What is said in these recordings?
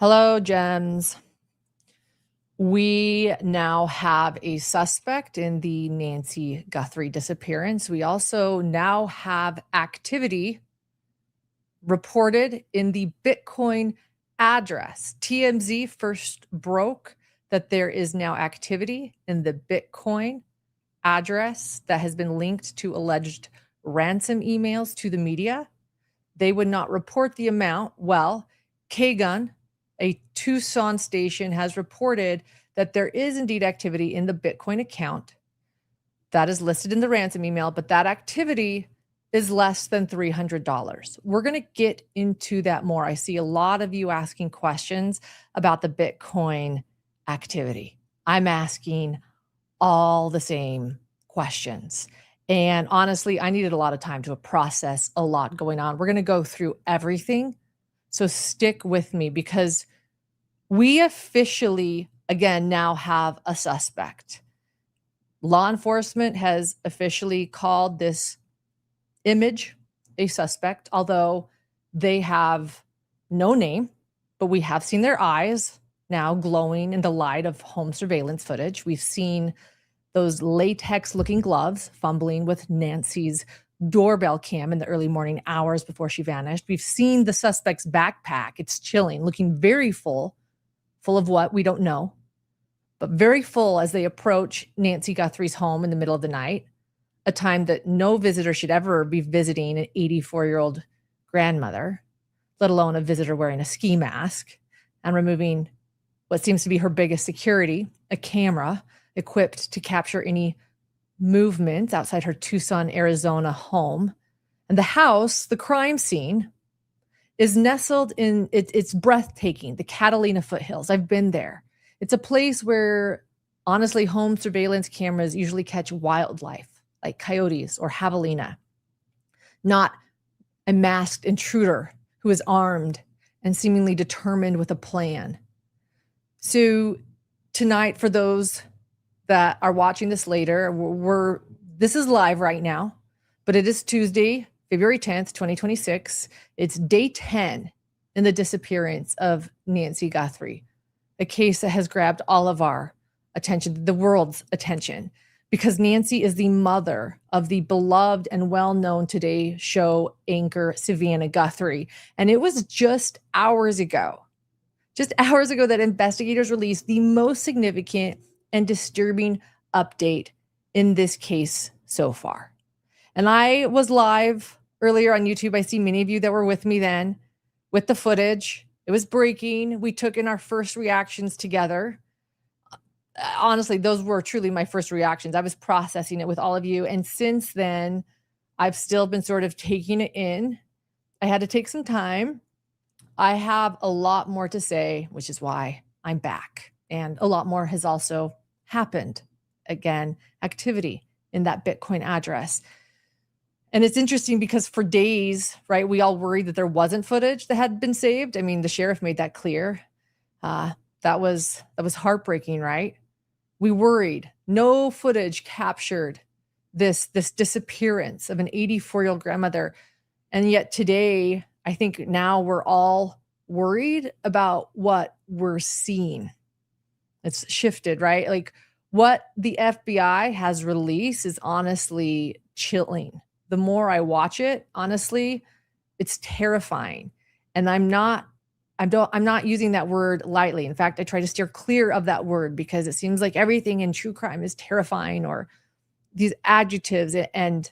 Hello, Gems. We now have a suspect in the Nancy Guthrie disappearance. We also now have activity reported in the Bitcoin address. TMZ first broke that there is now activity in the Bitcoin address that has been linked to alleged ransom emails to the media. They would not report the amount. Well, Kagan, a Tucson station, has reported that there is indeed activity in the Bitcoin account that is listed in the ransom email, but that activity is less than $300. We're going to get into that more. I see a lot of you asking questions about the Bitcoin activity. I'm asking all the same questions. And honestly, I needed a lot of time to process a lot going on. We're going to go through everything. So stick with me because we officially, again, now have a suspect. Law enforcement has officially called this image a suspect, although they have no name, but we have seen their eyes now glowing in the light of home surveillance footage. We've seen those latex looking gloves fumbling with Nancy's doorbell cam in the early morning hours before she vanished. We've seen the suspect's backpack. It's chilling, looking very full of what we don't know, but very full as they approach Nancy Guthrie's home in the middle of the night, a time that no visitor should ever be visiting an 84-year-old grandmother, let alone a visitor wearing a ski mask and removing what seems to be her biggest security, a camera equipped to capture any movements outside her Tucson, Arizona home. And the house, the crime scene, is nestled in, it's breathtaking, the Catalina foothills. I've been there. It's a place where, honestly, home surveillance cameras usually catch wildlife, like coyotes or javelina, not a masked intruder who is armed and seemingly determined with a plan. So tonight, for those that are watching this later, this is live right now, but it is Tuesday, February 10th, 2026. It's day 10 in the disappearance of Nancy Guthrie, a case that has grabbed all of our attention, the world's attention, because Nancy is the mother of the beloved and well-known Today Show anchor Savannah Guthrie. And it was just hours ago that investigators released the most significant and disturbing update in this case so far. And I was live earlier on YouTube. I see many of you that were with me then with the footage. It was breaking. We took in our first reactions together. Honestly, those were truly my first reactions. I was processing it with all of you. And since then, I've still been sort of taking it in. I had to take some time. I have a lot more to say, which is why I'm back. And a lot more has also happened. Again, activity in that Bitcoin address. And it's interesting because for days, right, we all worried that there wasn't footage that had been saved. I mean, the sheriff made that clear. That was heartbreaking, right? We worried no footage captured this disappearance of an 84-year-old grandmother. And yet today, I think now we're all worried about what we're seeing. It's shifted, right? Like what the FBI has released is honestly chilling. The more I watch it, honestly, it's terrifying. And I'm not using that word lightly. In fact, I try to steer clear of that word because it seems like everything in true crime is terrifying or these adjectives. And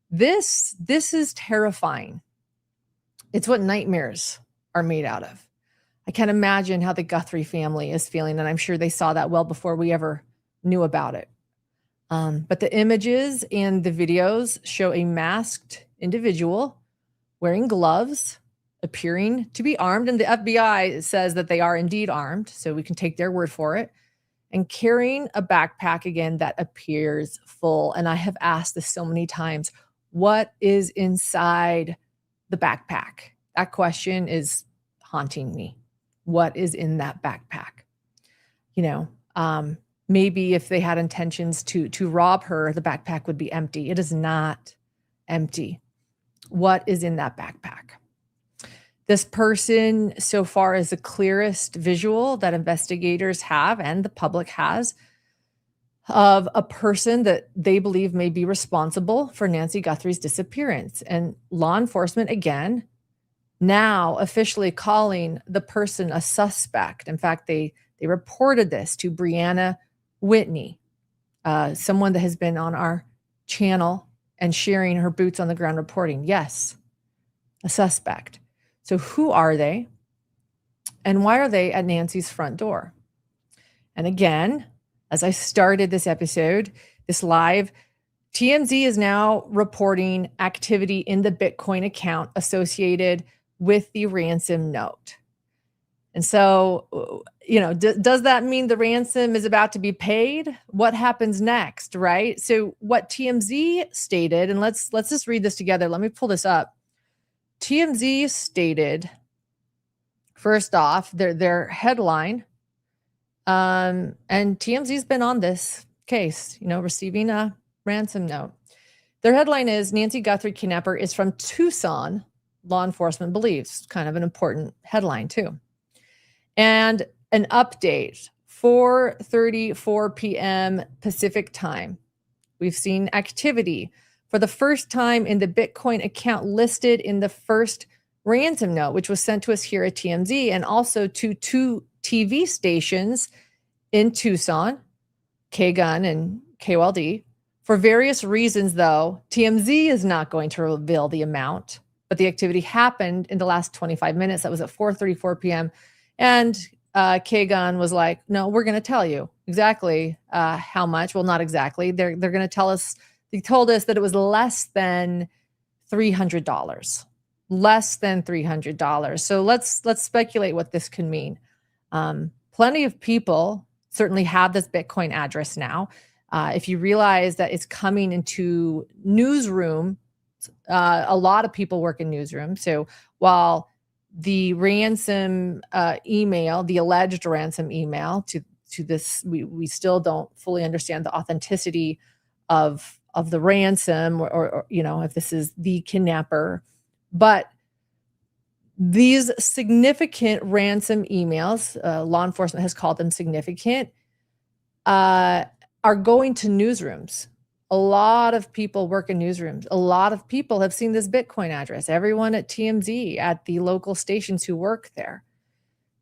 this is terrifying. It's what nightmares are made out of. I can't imagine how the Guthrie family is feeling, and I'm sure they saw that well before we ever knew about it. But the images and the videos show a masked individual wearing gloves, appearing to be armed, and the FBI says that they are indeed armed, so we can take their word for it, and carrying a backpack again that appears full. And I have asked this so many times, what is inside the backpack? That question is haunting me. What is in that backpack? Maybe if they had intentions to rob her, the backpack would be empty. It is not empty. What is in that backpack? This person so far is the clearest visual that investigators have and the public has of a person that they believe may be responsible for Nancy Guthrie's disappearance. And law enforcement, again, now officially calling the person a suspect. In fact, they reported this to Brianna Whitney, someone that has been on our channel and sharing her boots on the ground reporting. Yes, a suspect. So who are they? And why are they at Nancy's front door? And again, as I started this episode, this live, TMZ is now reporting activity in the Bitcoin account associated with the ransom note. And so, does that mean the ransom is about to be paid? What happens next, right? So what TMZ stated, and let's just read this together. Let me pull this up. TMZ stated, first off, their headline, and TMZ's been on this case, receiving a ransom note. Their headline is Nancy Guthrie kidnapper is from Tucson, law enforcement believes. Kind of an important headline too. And an update, 4:34 p.m. Pacific time. We've seen activity for the first time in the Bitcoin account listed in the first ransom note, which was sent to us here at TMZ and also to two TV stations in Tucson, K-Gun and KOLD. For various reasons, though, TMZ is not going to reveal the amount, but the activity happened in the last 25 minutes. That was at 4:34 p.m. And K-Gun was like, no, we're going to tell you exactly how much. Well, not exactly. They're going to tell us. They told us that it was less than $300. Less than $300. So let's speculate what this could mean. Plenty of people certainly have this Bitcoin address now. If you realize that it's coming into newsroom, a lot of people work in newsroom. So while the ransom email, the alleged ransom email to this, we still don't fully understand the authenticity of the ransom or if this is the kidnapper. But these significant ransom emails, law enforcement has called them significant, are going to newsrooms. A lot of people work in newsrooms. A lot of people have seen this Bitcoin address. Everyone at TMZ, at the local stations who work there.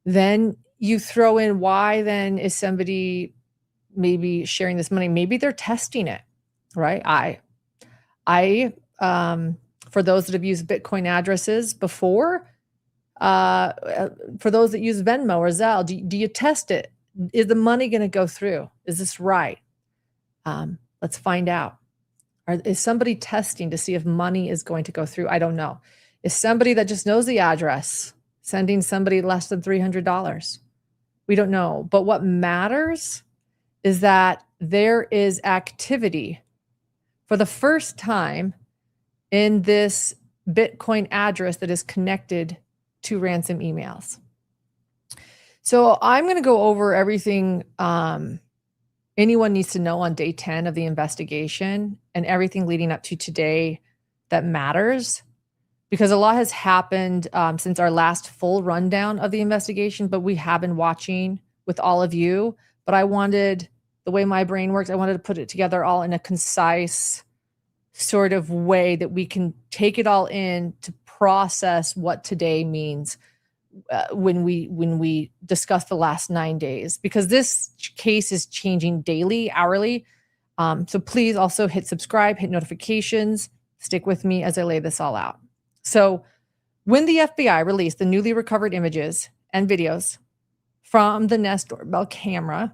Then you throw in why then is somebody maybe sharing this money? Maybe they're testing it, right? I for those that have used Bitcoin addresses before, for those that use Venmo or Zelle, do you test it? Is the money going to go through? Is this right? Let's find out. Is somebody testing to see if money is going to go through? I don't know. Is somebody that just knows the address sending somebody less than $300? We don't know. But what matters is that there is activity for the first time in this Bitcoin address that is connected to ransom emails. So I'm going to go over everything anyone needs to know on day 10 of the investigation and everything leading up to today that matters, because a lot has happened since our last full rundown of the investigation, but we have been watching with all of you. But I wanted, the way my brain works, I wanted to put it together all in a concise sort of way that we can take it all in to process what today means when we discuss the last 9 days, because this case is changing daily, hourly. So please also hit subscribe, hit notifications, stick with me as I lay this all out. So when the FBI released the newly recovered images and videos from the Nest doorbell camera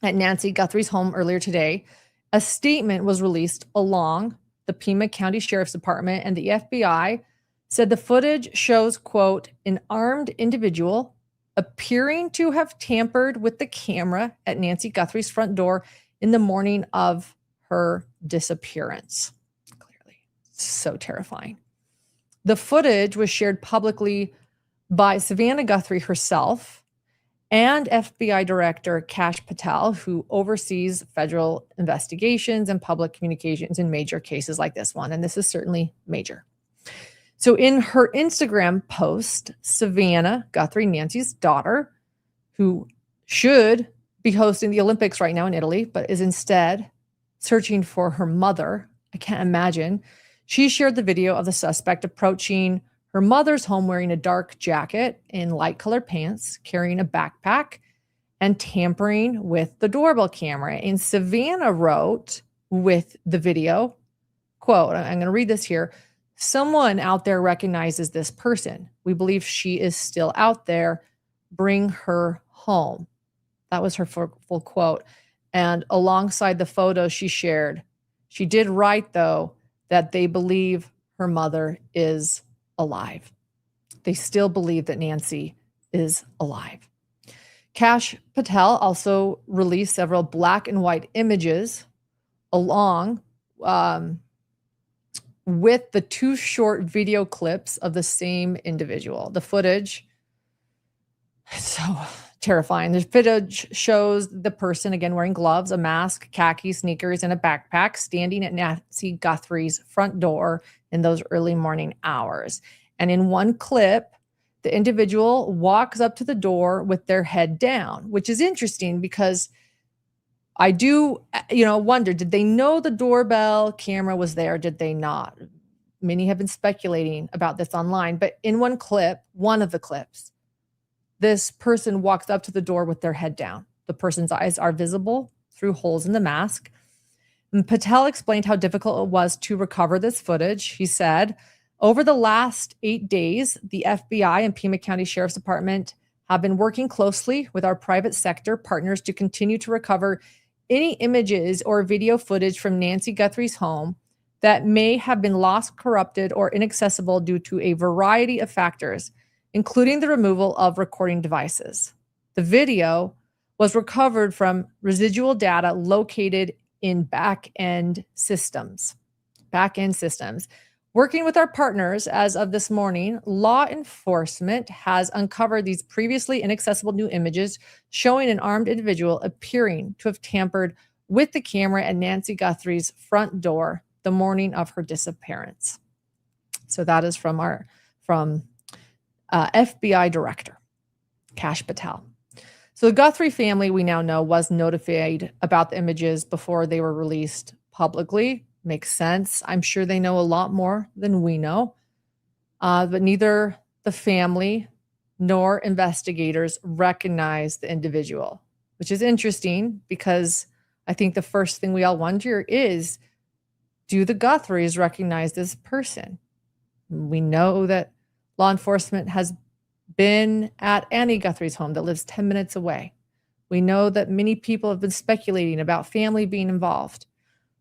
at Nancy Guthrie's home earlier today, a statement was released along the Pima County Sheriff's Department, and the FBI said the footage shows, quote, an armed individual appearing to have tampered with the camera at Nancy Guthrie's front door in the morning of her disappearance. Clearly, so terrifying. The footage was shared publicly by Savannah Guthrie herself and FBI Director Kash Patel, who oversees federal investigations and public communications in major cases like this one. And this is certainly major. So in her Instagram post, Savannah Guthrie, Nancy's daughter, who should be hosting the Olympics right now in Italy, but is instead searching for her mother. I can't imagine. She shared the video of the suspect approaching her mother's home wearing a dark jacket and light colored pants, carrying a backpack, and tampering with the doorbell camera. And Savannah wrote with the video, quote, I'm going to read this here. Someone out there recognizes this person. We believe she is still out there. Bring her home. That was her full quote. And alongside the photo she shared, she did write, though, that they believe her mother is alive. They still believe that Nancy is alive. Kash Patel also released several black and white images along with the 2 short video clips of the same individual. The footage, it's so terrifying. The footage shows the person, again, wearing gloves, a mask, khaki sneakers, and a backpack, standing at Nancy Guthrie's front door in those early morning hours. And in one clip, the individual walks up to the door with their head down, which is interesting because I do, wonder, did they know the doorbell camera was there? Did they not? Many have been speculating about this online, but in one of the clips, this person walks up to the door with their head down. The person's eyes are visible through holes in the mask. And Patel explained how difficult it was to recover this footage. He said, over the last 8 days, the FBI and Pima County Sheriff's Department have been working closely with our private sector partners to continue to recover any images or video footage from Nancy Guthrie's home that may have been lost, corrupted, or inaccessible due to a variety of factors, including the removal of recording devices. The video was recovered from residual data located in back-end systems. Working with our partners, as of this morning, law enforcement has uncovered these previously inaccessible new images showing an armed individual appearing to have tampered with the camera at Nancy Guthrie's front door the morning of her disappearance. So that is from FBI Director Kash Patel. So the Guthrie family, we now know, was notified about the images before they were released publicly. Makes sense. I'm sure they know a lot more than we know. But neither the family nor investigators recognize the individual, which is interesting because I think the first thing we all wonder is, do the Guthries recognize this person? We know that law enforcement has been at Annie Guthrie's home that lives 10 minutes away. We know that many people have been speculating about family being involved,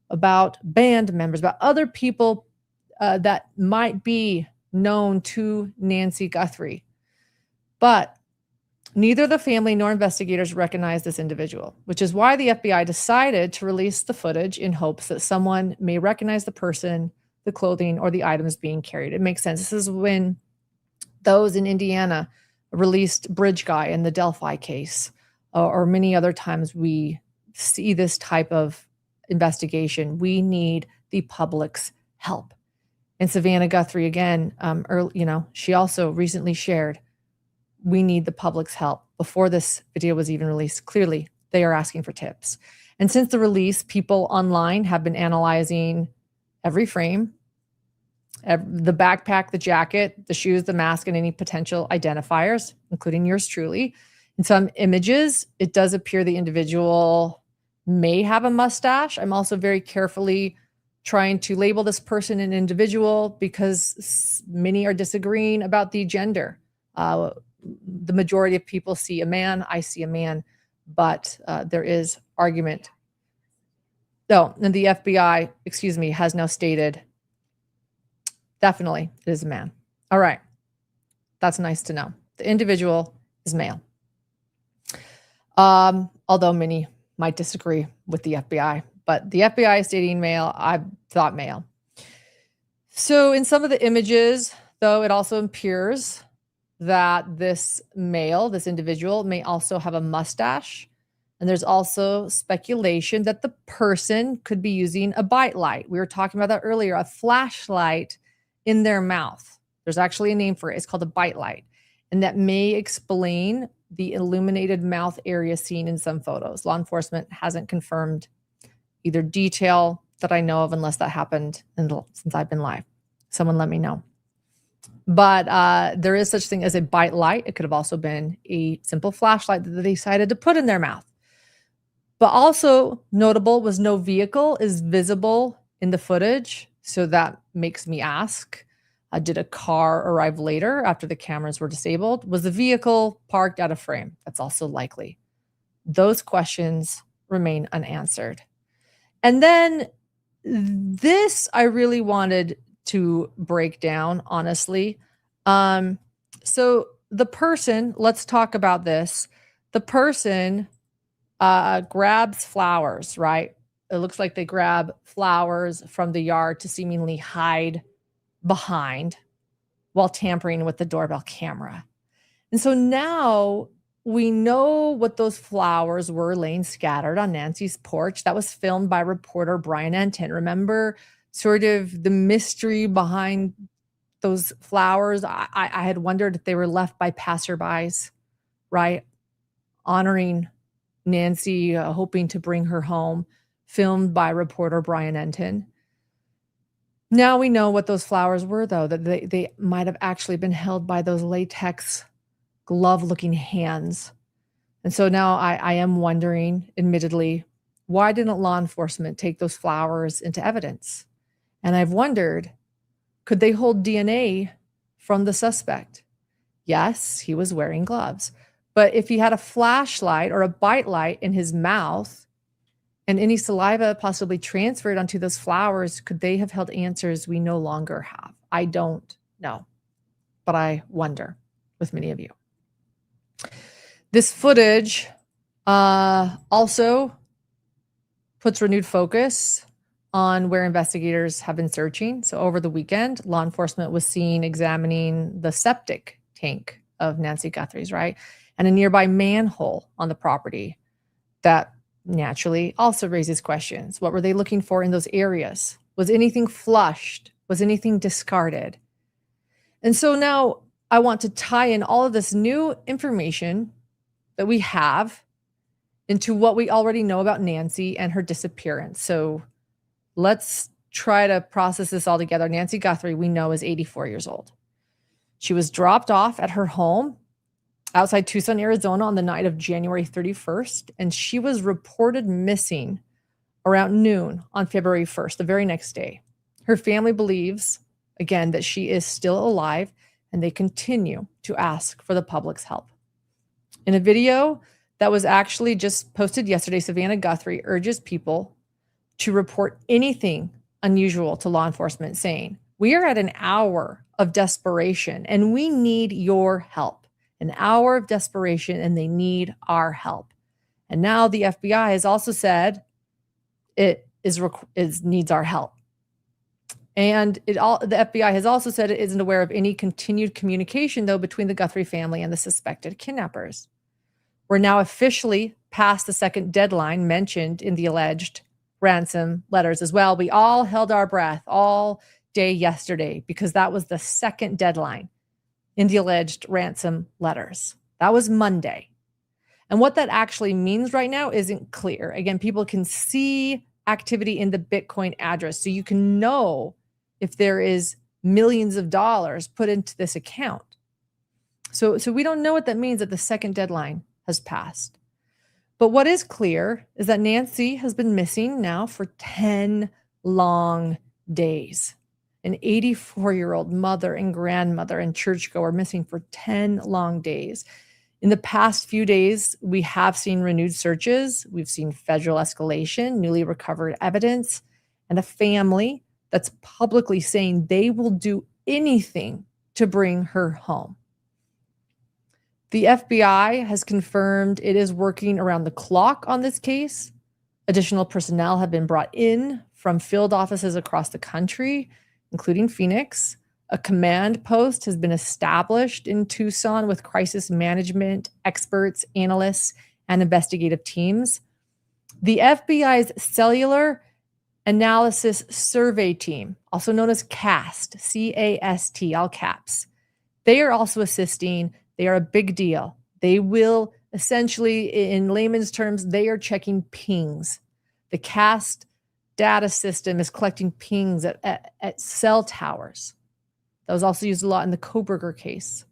about band members, about other people that might be known to Nancy Guthrie. But neither the family nor investigators recognize this individual, which is why the FBI decided to release the footage in hopes that someone may recognize the person, the clothing, or the items being carried. It makes sense. This is when those in Indiana released Bridge Guy in the Delphi case, or many other times we see this type of investigation. We need the public's help. And Savannah Guthrie, again, she also recently shared, we need the public's help. Before this video was even released, clearly they are asking for tips. And since the release, people online have been analyzing every frame, the backpack, the jacket, the shoes, the mask, and any potential identifiers, including yours truly. In some images, it does appear the individual may have a mustache. I'm also very carefully trying to label this person an individual because many are disagreeing about the gender. The majority of people see a man. I see a man, but there is argument. And the FBI, has now stated, definitely it is a man. All right. That's nice to know. The individual is male. Although many might disagree with the FBI, but the FBI is stating male. I thought male. So in some of the images, though, it also appears that this male, this individual, may also have a mustache. And there's also speculation that the person could be using a bite light. We were talking about that earlier, a flashlight in their mouth. There's actually a name for it. It's called a bite light. And that may explain the illuminated mouth area seen in some photos. Law enforcement hasn't confirmed either detail that I know of, unless that happened since I've been live. Someone let me know. But there is such thing as a bite light. It could have also been a simple flashlight that they decided to put in their mouth. But also notable was no vehicle is visible in the footage. So that makes me ask, did a car arrive later after the cameras were disabled? Was the vehicle parked out of frame? That's also likely. Those questions remain unanswered. And then this I really wanted to break down, honestly. So the person, let's talk about this. The person grabs flowers, right? It looks like they grab flowers from the yard to seemingly hide behind while tampering with the doorbell camera. And so now we know what those flowers were laying scattered on Nancy's porch. That was filmed by reporter Brian Enton. Remember sort of the mystery behind those flowers? I had wondered if they were left by passerbys, right? Honoring Nancy, hoping to bring her home, filmed by reporter Brian Enton. Now we know what those flowers were, though, that they might have actually been held by those latex glove-looking hands. And so now I am wondering, admittedly, why didn't law enforcement take those flowers into evidence? And I've wondered, could they hold DNA from the suspect? Yes, he was wearing gloves. But if he had a flashlight or a bite light in his mouth and any saliva possibly transferred onto those flowers, could they have held answers we no longer have? I don't know, but I wonder with many of you. This footage also puts renewed focus on where investigators have been searching. So over the weekend, law enforcement was seen examining the septic tank of Nancy Guthrie's, right? And a nearby manhole on the property. That naturally also raises questions. What were they looking for in those areas? Was anything flushed? Was anything discarded? And so now I want to tie in all of this new information that we have into what we already know about Nancy and her disappearance. So let's try to process this all together. Nancy Guthrie, we know, is 84 years old. She was dropped off at her home outside Tucson, Arizona on the night of January 31st, and she was reported missing around noon on February 1st, the very next day. Her family believes, again, that she is still alive, and they continue to ask for the public's help. In a video that was actually just posted yesterday, Savannah Guthrie urges people to report anything unusual to law enforcement, saying, "We are at an hour of desperation and we need your help." An hour of desperation and they need our help. And now the FBI has also said it needs our help. And the FBI has also said it isn't aware of any continued communication, though, between the Guthrie family and the suspected kidnappers. We're now officially past the second deadline mentioned in the alleged ransom letters as well. We all held our breath all day yesterday because that was the second deadline in the alleged ransom letters. That was Monday. And what that actually means right now isn't clear. Again, people can see activity in the Bitcoin address, so you can know if there is millions of dollars put into this account. So we don't know what that means that the second deadline has passed. But what is clear is that Nancy has been missing now for 10 long days. An 84-year-old mother and grandmother and churchgoer missing for 10 long days. In the past few days, we have seen renewed searches. We've seen federal escalation, newly recovered evidence, and a family that's publicly saying they will do anything to bring her home. The FBI has confirmed it is working around the clock on this case. Additional personnel have been brought in from field offices across the country, including Phoenix. A command post has been established in Tucson with crisis management experts, analysts, and investigative teams. The FBI's cellular Analysis Survey Team, also known as CAST, C-A-S-T, all caps. They are also assisting. They are a big deal. They will essentially, in layman's terms, they are checking pings. The CAST data system is collecting pings at cell towers. That was also used a lot in the Koberger case.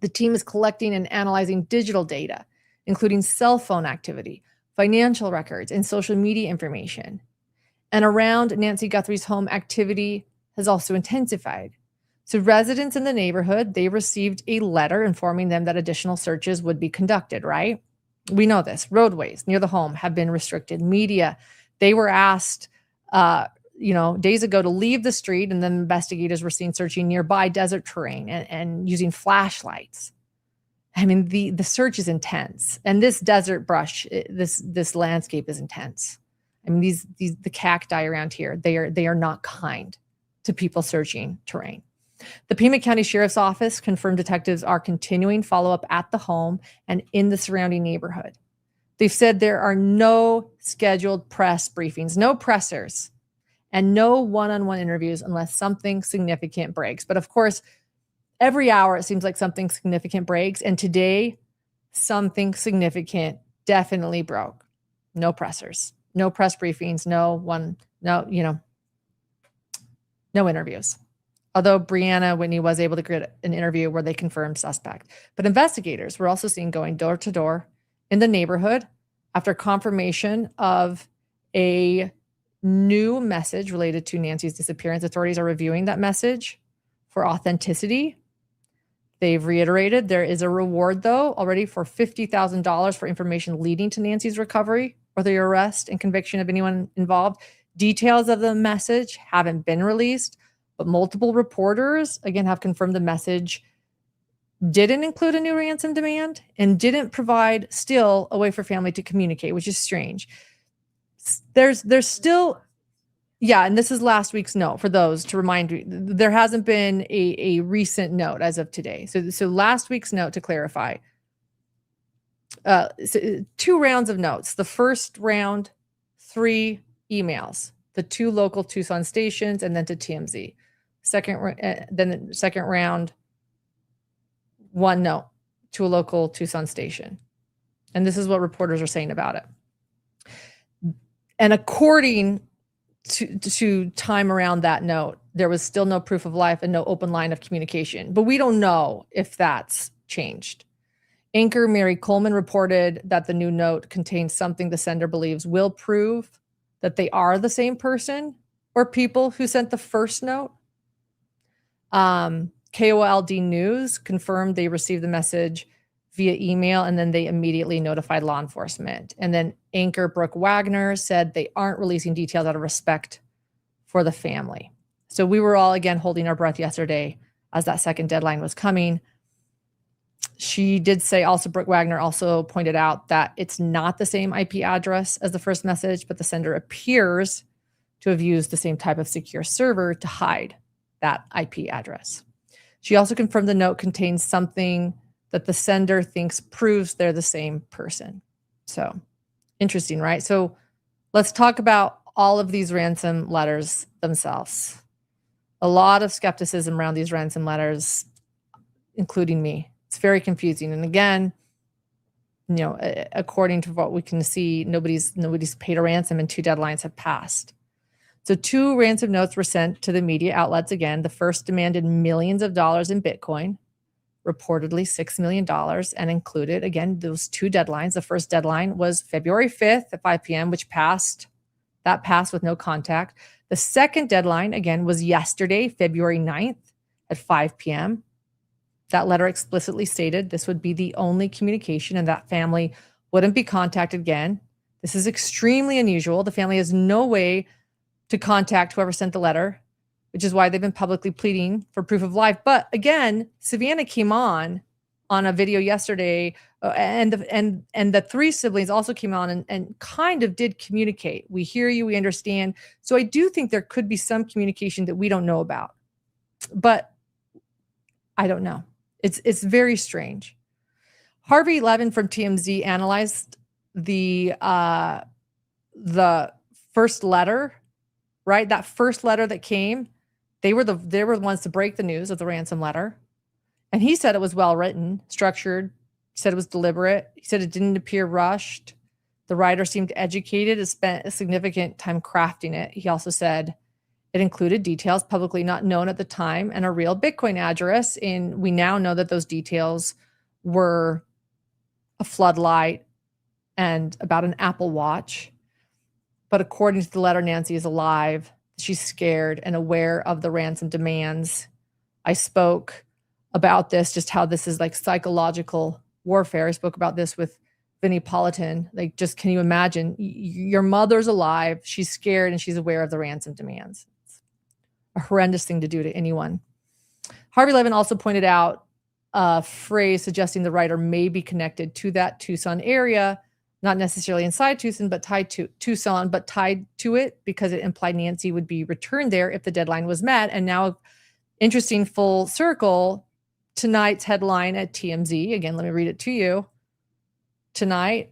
The team is collecting and analyzing digital data, including cell phone activity, financial records, and social media information. And around Nancy Guthrie's home, activity has also intensified. So residents in the neighborhood, they received a letter informing them that additional searches would be conducted, right? We know this. Roadways near the home have been restricted. Media, they were asked, days ago to leave the street, and then investigators were seen searching nearby desert terrain and using flashlights. I mean, the search is intense, and this desert brush, this landscape is intense. I mean, the cacti around here, they are not kind to people searching terrain. The Pima County Sheriff's Office confirmed detectives are continuing follow-up at the home and in the surrounding neighborhood. They've said there are no scheduled press briefings, no pressers, and no one-on-one interviews unless something significant breaks. But of course, every hour it seems like something significant breaks, and today something significant definitely broke. No pressers, no press briefings, no interviews. Although Brianna Whitney was able to get an interview where they confirmed suspect. But investigators were also seen going door to door in the neighborhood after confirmation of a new message related to Nancy's disappearance. Authorities are reviewing that message for authenticity. They've reiterated there is a reward, though, already for $50,000 for information leading to Nancy's recovery or the arrest and conviction of anyone involved. Details of the message haven't been released, but multiple reporters, again, have confirmed the message didn't include a new ransom demand and didn't provide still a way for family to communicate, which is strange. There's still, yeah, and this is last week's note for those to remind you, there hasn't been a recent note as of today. So last week's note, to clarify, two rounds of notes. The first round, 3 emails, the 2 local Tucson stations, and then to TMZ. Then the second round, 1 note to a local Tucson station. And this is what reporters are saying about it. And according to time around that note, there was still no proof of life and no open line of communication. But we don't know if that's changed. Anchor Mary Coleman reported that the new note contains something the sender believes will prove that they are the same person or people who sent the first note. KOLD News confirmed they received the message via email, and then they immediately notified law enforcement. And then anchor Brooke Wagner said they aren't releasing details out of respect for the family. So we were all, again, holding our breath yesterday as that second deadline was coming. She did say also, Brooke Wagner also pointed out that it's not the same IP address as the first message, but the sender appears to have used the same type of secure server to hide that IP address. She also confirmed the note contains something that the sender thinks proves they're the same person. So interesting, right? So let's talk about all of these ransom letters themselves. A lot of skepticism around these ransom letters, including me. It's very confusing. And again, according to what we can see, nobody's paid a ransom and 2 deadlines have passed. So 2 ransom notes were sent to the media outlets again. The first demanded millions of dollars in Bitcoin, reportedly $6 million, and included, again, those 2 deadlines. The first deadline was February 5th at 5 p.m., which passed. That passed with no contact. The second deadline, again, was yesterday, February 9th at 5 p.m. That letter explicitly stated this would be the only communication and that family wouldn't be contacted again. This is extremely unusual. The family has no way to contact whoever sent the letter, which is why they've been publicly pleading for proof of life. But again, Savannah came on a video yesterday, and the 3 siblings also came on and kind of did communicate. We hear you, we understand. So I do think there could be some communication that we don't know about, but I don't know. It's very strange. Harvey Levin from TMZ analyzed the first letter right? That first letter that came, they were the ones to break the news of the ransom letter. And he said it was well written, structured. He said it was deliberate. He said it didn't appear rushed. The writer seemed educated and spent a significant time crafting it. He also said it included details publicly not known at the time and a real Bitcoin address. And we now know that those details were a floodlight and about an Apple Watch. But according to the letter, Nancy is alive. She's scared and aware of the ransom demands. I spoke about this, just how this is like psychological warfare. I spoke about this with Vinnie Politan. Like, just can you imagine? Your mother's alive. She's scared and she's aware of the ransom demands. It's a horrendous thing to do to anyone. Harvey Levin also pointed out a phrase suggesting the writer may be connected to that Tucson area, not necessarily inside Tucson, but tied to Tucson, but tied to it because it implied Nancy would be returned there if the deadline was met. And now, interesting full circle, tonight's headline at TMZ, again, let me read it to you. Tonight,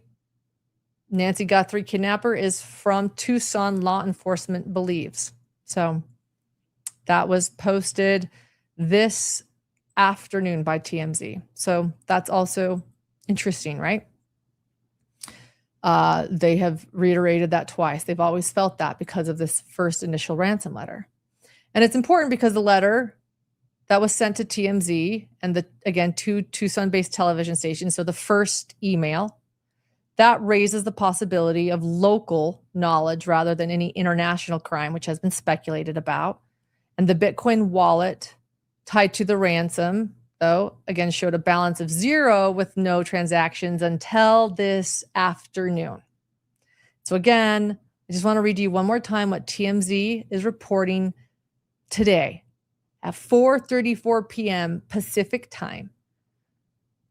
Nancy Guthrie kidnapper is from Tucson, law enforcement believes. So that was posted this afternoon by TMZ. So that's also interesting, right? They have reiterated that twice. They've always felt that because of this first initial ransom letter. And it's important because the letter that was sent to TMZ and again, two Tucson-based television stations. So the first email, that raises the possibility of local knowledge rather than any international crime, which has been speculated about. And the Bitcoin wallet tied to the ransom, though, again, showed a balance of 0 with no transactions until this afternoon. So again, I just want to read you one more time what TMZ is reporting today. At 4:34 p.m. Pacific time,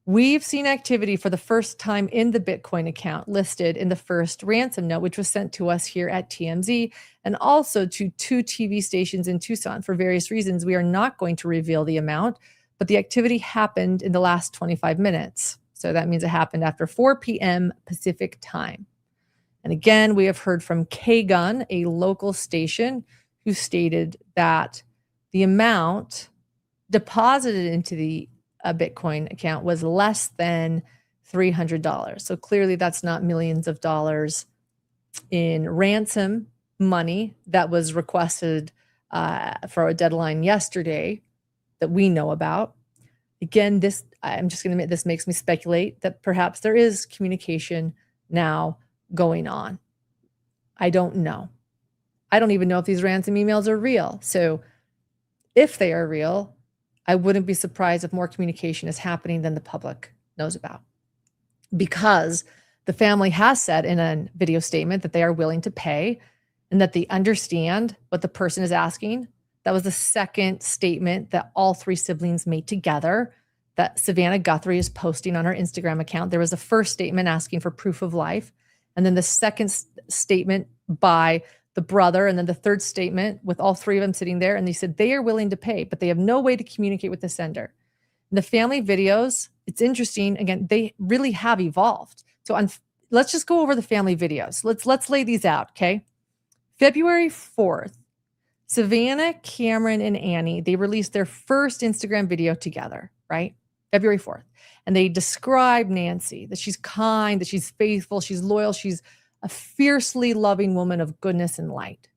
we've seen activity for the first time in the Bitcoin account listed in the first ransom note, which was sent to us here at TMZ and also to 2 TV stations in Tucson. For various reasons, we are not going to reveal the amount, but the activity happened in the last 25 minutes. So that means it happened after 4 p.m. Pacific time. And again, we have heard from K-Gun, a local station, who stated that the amount deposited into the Bitcoin account was less than $300. So clearly that's not millions of dollars in ransom money that was requested for a deadline yesterday that we know about. Again, I'm just going to admit, this makes me speculate that perhaps there is communication now going on. I don't know. I don't even know if these ransom emails are real. So if they are real, I wouldn't be surprised if more communication is happening than the public knows about. Because the family has said in a video statement that they are willing to pay and that they understand what the person is asking. That was the second statement that all 3 siblings made together that Savannah Guthrie is posting on her Instagram account. There was a first statement asking for proof of life, and then the second statement by the brother, and then the third statement with all 3 of them sitting there. And they said they are willing to pay, but they have no way to communicate with the sender. And the family videos, it's interesting. Again, they really have evolved. So let's just go over the family videos. Let's lay these out, okay? February 4th, Savannah, Cameron, and Annie, they released their first Instagram video together, right? February 4th. And they describe Nancy, that she's kind, that she's faithful, she's loyal, she's a fiercely loving woman of goodness and light.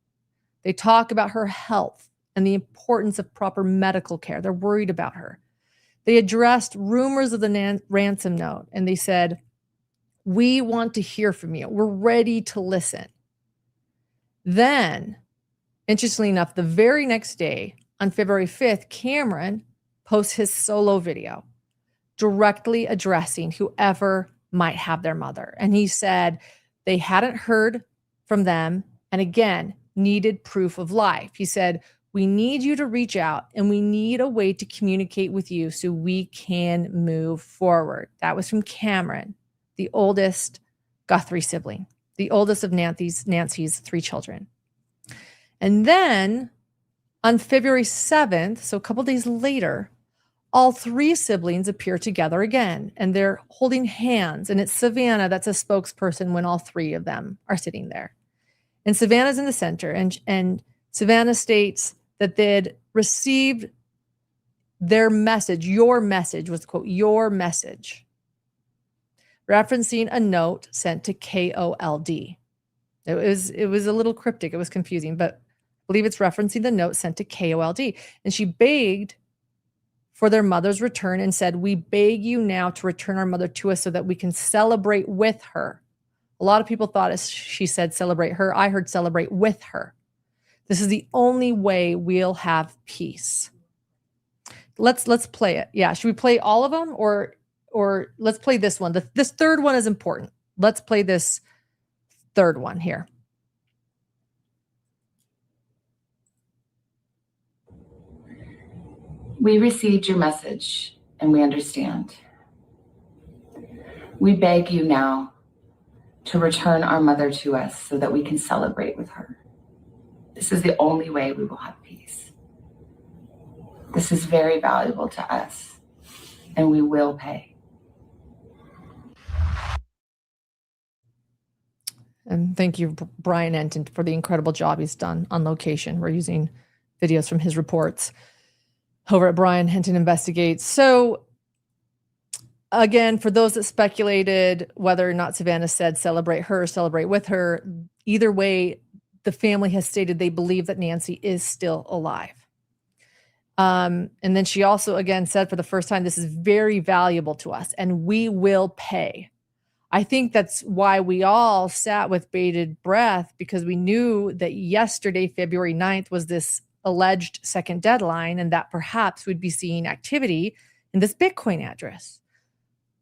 They talk about her health and the importance of proper medical care. They're worried about her. They addressed rumors of the ransom note, and they said, we want to hear from you. We're ready to listen. Then, interestingly enough, the very next day, on February 5th, Cameron posts his solo video directly addressing whoever might have their mother. And he said, they hadn't heard from them, and again, needed proof of life. He said, we need you to reach out, and we need a way to communicate with you so we can move forward. That was from Cameron, the oldest Guthrie sibling, the oldest of Nancy's 3 children. And then on February 7th, so a couple days later, all 3 siblings appear together again, and they're holding hands. And it's Savannah that's a spokesperson when all 3 of them are sitting there. And Savannah's in the center, and Savannah states that they had received their message, your message was, quote, your message, referencing a note sent to KOLD. It was a little cryptic. It was confusing, but I believe it's referencing the note sent to KOLD. And she begged for their mother's return and said, "We beg you now to return our mother to us so that we can celebrate with her." A lot of people thought as she said celebrate her. I heard celebrate with her. This is the only way we'll have peace. Let's play it. Yeah, should we play all of them or let's play this one? This third one is important. Let's play this third one here. We received your message and we understand. We beg you now to return our mother to us so that we can celebrate with her. This is the only way we will have peace. This is very valuable to us, and we will pay. And thank you, Brian Enton, for the incredible job he's done on location. We're using videos from his reports over at Brian Enton Investigates. So again, for those that speculated whether or not Savannah said celebrate her, celebrate with her, either way, the family has stated they believe that Nancy is still alive. And then she also again said for the first time, this is very valuable to us and we will pay. I think that's why we all sat with bated breath, because we knew that yesterday, February 9th, was this alleged second deadline and that perhaps we'd be seeing activity in this Bitcoin address.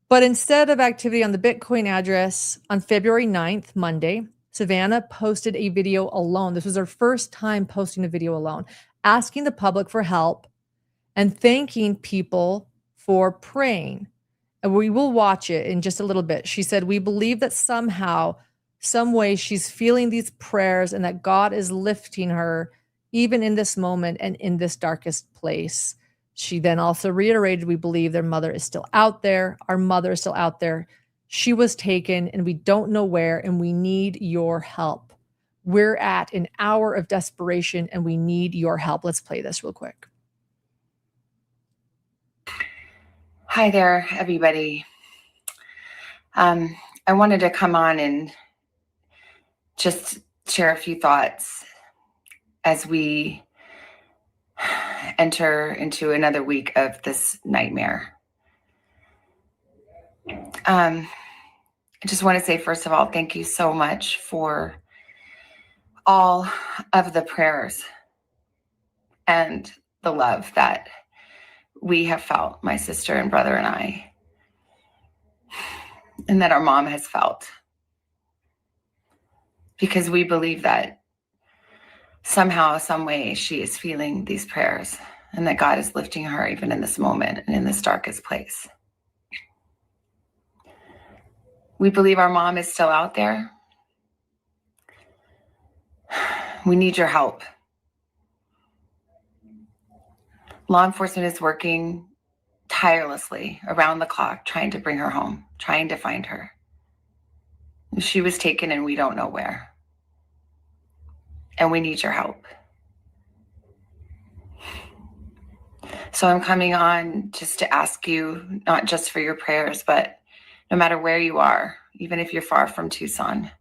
But instead of activity on the Bitcoin address on February 9th, Monday, Savannah posted a video alone. This was her first time posting a video alone, asking the public for help and thanking people for praying. And we will watch it in just a little bit. She said, "We believe that somehow, some way she's feeling these prayers and that God is lifting her even in this moment and in this darkest place." She then also reiterated, "We believe their mother is still out there. Our mother is still out there. She was taken and we don't know where, and we need your help. We're at an hour of desperation and we need your help." Let's play this real quick. Hi there, everybody. I wanted to come on and just share a few thoughts as we enter into another week of this nightmare. I just want to say, first of all, thank you so much for all of the prayers and the love that we have felt, my sister and brother and I, and that our mom has felt. Because we believe that somehow, some way, she is feeling these prayers and that God is lifting her even in this moment and in this darkest place. We believe our mom is still out there. We need your help. Law enforcement is working tirelessly around the clock, trying to bring her home, trying to find her. She was taken and we don't know where. And we need your help. So I'm coming on just to ask you, not just for your prayers, but no matter where you are, even if you're far from Tucson,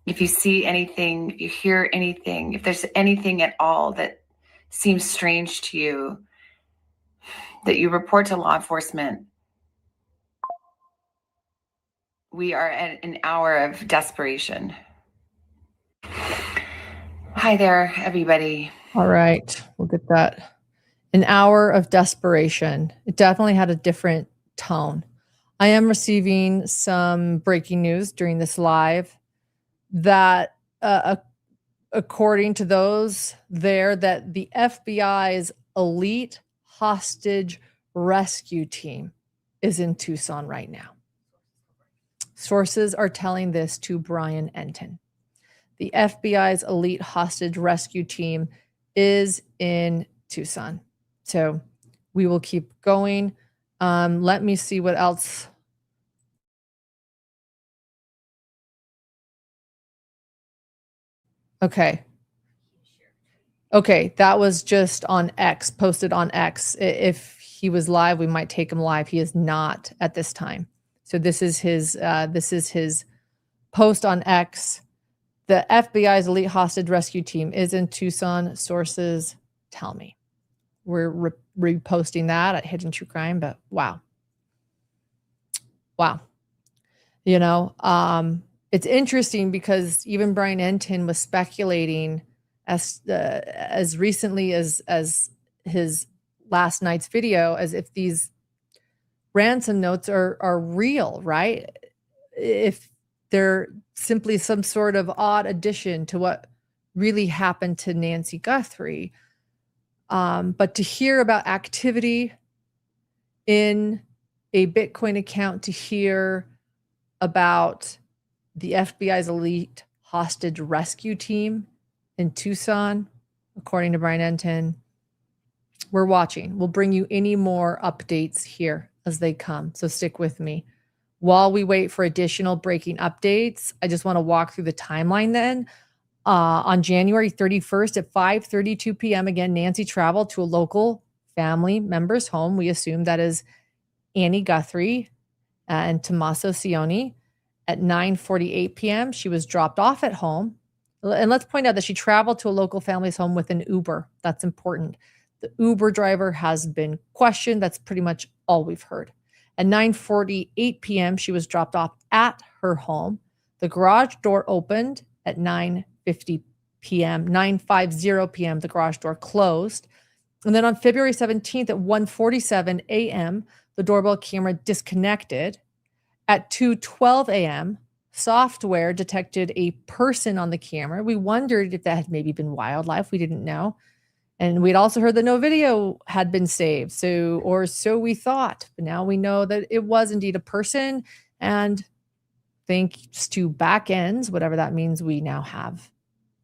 if you see anything, if you hear anything, if there's anything at all that seems strange to you, that you report to law enforcement. We are at an hour of desperation. Hi there, everybody. All right, we'll get that. An hour of desperation. It definitely had a different tone. I am receiving some breaking news during this live that according to those there, that the FBI's elite hostage rescue team is in Tucson right now. Sources are telling this to Brian Enton. The FBI's elite hostage rescue team is in Tucson. So we will keep going. Let me see what else. Okay. Okay, that was just on X, posted on X. If he was live, we might take him live. He is not at this time. So this is his post on X. The FBI's elite hostage rescue team is in Tucson. Sources tell me. We're reposting that at Hidden True Crime, but wow. You know, it's interesting because even Brian Entin was speculating as recently as his last night's video, as if these ransom notes are real, right? If they're simply some sort of odd addition to what really happened to Nancy Guthrie. But to hear about activity in a Bitcoin account, to hear about the FBI's elite hostage rescue team in Tucson, according to Brian Entin, we're watching. We'll bring you any more updates here as they come. So stick with me. While we wait for additional breaking updates, I just want to walk through the timeline then. On January 31st at 5:32 p.m., again, Nancy traveled to a local family member's home. We assume that is Annie Guthrie and Tommaso Cioni. At 9:48 p.m., she was dropped off at home. And let's point out that she traveled to a local family's home with an Uber. That's important. The Uber driver has been questioned. That's pretty much all we've heard. At 9:48 p.m., she was dropped off at her home. The garage door opened at 9:50 p.m. 9:50 p.m., the garage door closed. And then on February 17th at 1:47 a.m., the doorbell camera disconnected. At 2:12 a.m., software detected a person on the camera. We wondered if that had maybe been wildlife. We didn't know. And we'd also heard that no video had been saved. So we thought. But now we know that it was indeed a person. And thanks to back ends, whatever that means, we now have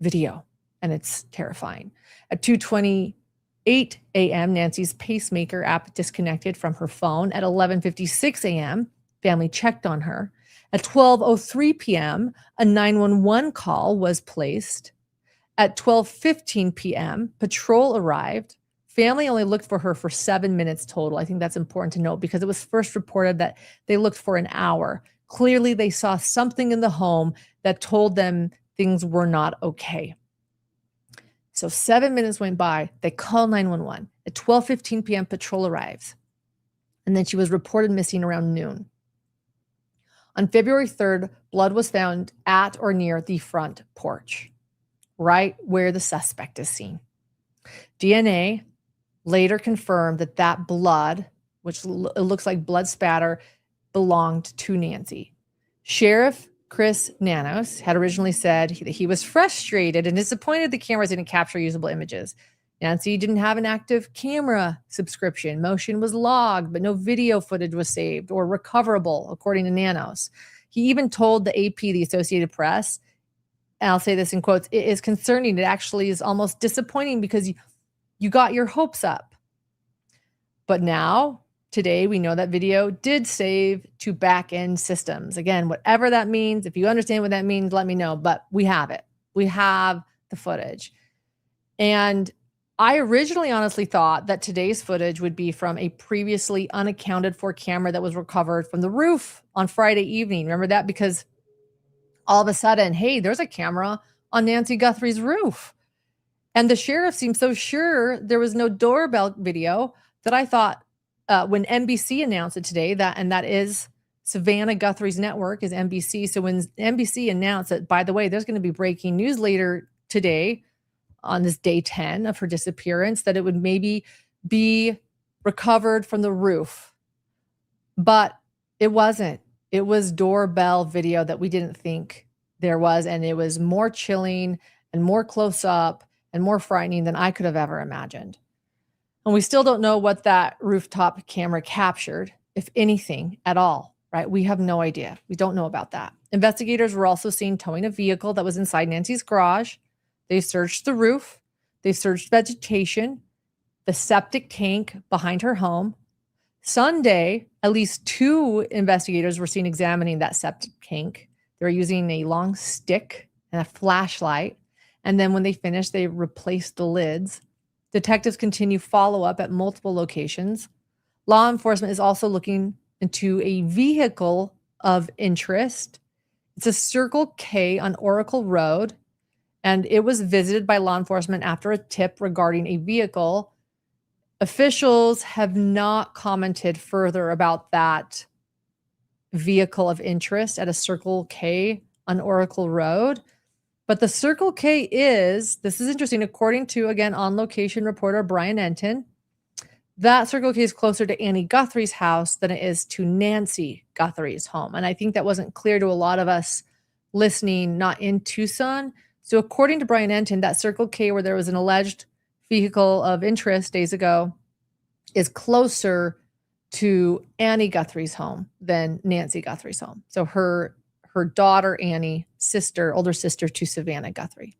video. And it's terrifying. At 2:28 a.m., Nancy's pacemaker app disconnected from her phone. At 11:56 a.m., family checked on her. At 12:03 p.m., a 911 call was placed. At 12:15 p.m., patrol arrived. Family only looked for her for 7 minutes total. I think that's important to note because it was first reported that they looked for an hour. Clearly, they saw something in the home that told them things were not okay. So 7 minutes went by. They call 911. At 12:15 p.m., patrol arrives. And then she was reported missing around noon. On February 3rd, blood was found at or near the front porch, right where the suspect is seen. DNA later confirmed that blood, which it looks like blood spatter, belonged to Nancy. Sheriff Chris Nanos had originally said that he was frustrated and disappointed the cameras didn't capture usable images. Nancy didn't have an active camera subscription. Motion was logged, but no video footage was saved or recoverable, according to Nanos. He even told the AP, the Associated Press, and I'll say this in quotes, it is concerning. It actually is almost disappointing because you got your hopes up. But now, today, we know that video did save to back-end systems. Again, whatever that means, if you understand what that means, let me know. But we have it. We have the footage. And I originally honestly thought that today's footage would be from a previously unaccounted for camera that was recovered from the roof on Friday evening. Remember that? Because all of a sudden, hey, there's a camera on Nancy Guthrie's roof. And the sheriff seemed so sure there was no doorbell video that I thought when NBC announced it today, that is Savannah Guthrie's network is NBC. So when NBC announced that, by the way, there's going to be breaking news later today on this day 10 of her disappearance, that it would maybe be recovered from the roof. But it wasn't. It was doorbell video that we didn't think there was. And it was more chilling and more close up and more frightening than I could have ever imagined. And we still don't know what that rooftop camera captured, if anything at all, right? We have no idea. We don't know about that. Investigators were also seen towing a vehicle that was inside Nancy's garage. They searched the roof. They searched vegetation, the septic tank behind her home. Sunday, at least 2 investigators were seen examining that septic tank. They were using a long stick and a flashlight. And then when they finished, they replaced the lids. Detectives continue follow-up at multiple locations. Law enforcement is also looking into a vehicle of interest. It's a Circle K on Oracle Road, and it was visited by law enforcement after a tip regarding a vehicle. Officials have not commented further about that vehicle of interest at a Circle K on Oracle Road. But the Circle K this is interesting, according to, again, On Location reporter Brian Enton, that Circle K is closer to Annie Guthrie's house than it is to Nancy Guthrie's home. And I think that wasn't clear to a lot of us listening, not in Tucson. So according to Brian Enton, that Circle K where there was an alleged vehicle of interest days ago is closer to Annie Guthrie's home than Nancy Guthrie's home. So her daughter, Annie, older sister to Savannah Guthrie.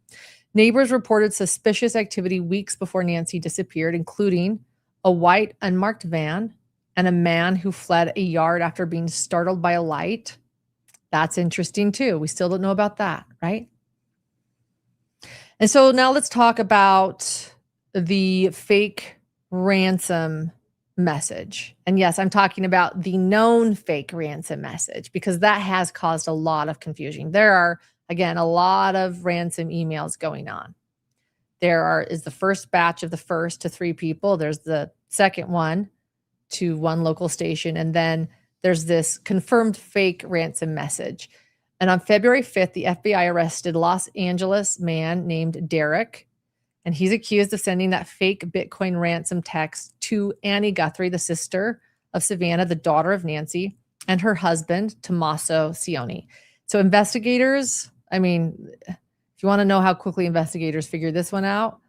Neighbors reported suspicious activity weeks before Nancy disappeared, including a white unmarked van and a man who fled a yard after being startled by a light. That's interesting too. We still don't know about that, right? And so now let's talk about the fake ransom message. And yes, I'm talking about the known fake ransom message because that has caused a lot of confusion. There are, again, a lot of ransom emails going on. Is the first batch of the first to 3 people. There's the second one to 1 local station. And then there's this confirmed fake ransom message. And on February 5th, the FBI arrested Los Angeles man named Derek. And he's accused of sending that fake Bitcoin ransom text to Annie Guthrie, the sister of Savannah, the daughter of Nancy, and her husband, Tommaso Cioni. So investigators, if you want to know how quickly investigators figured this one out,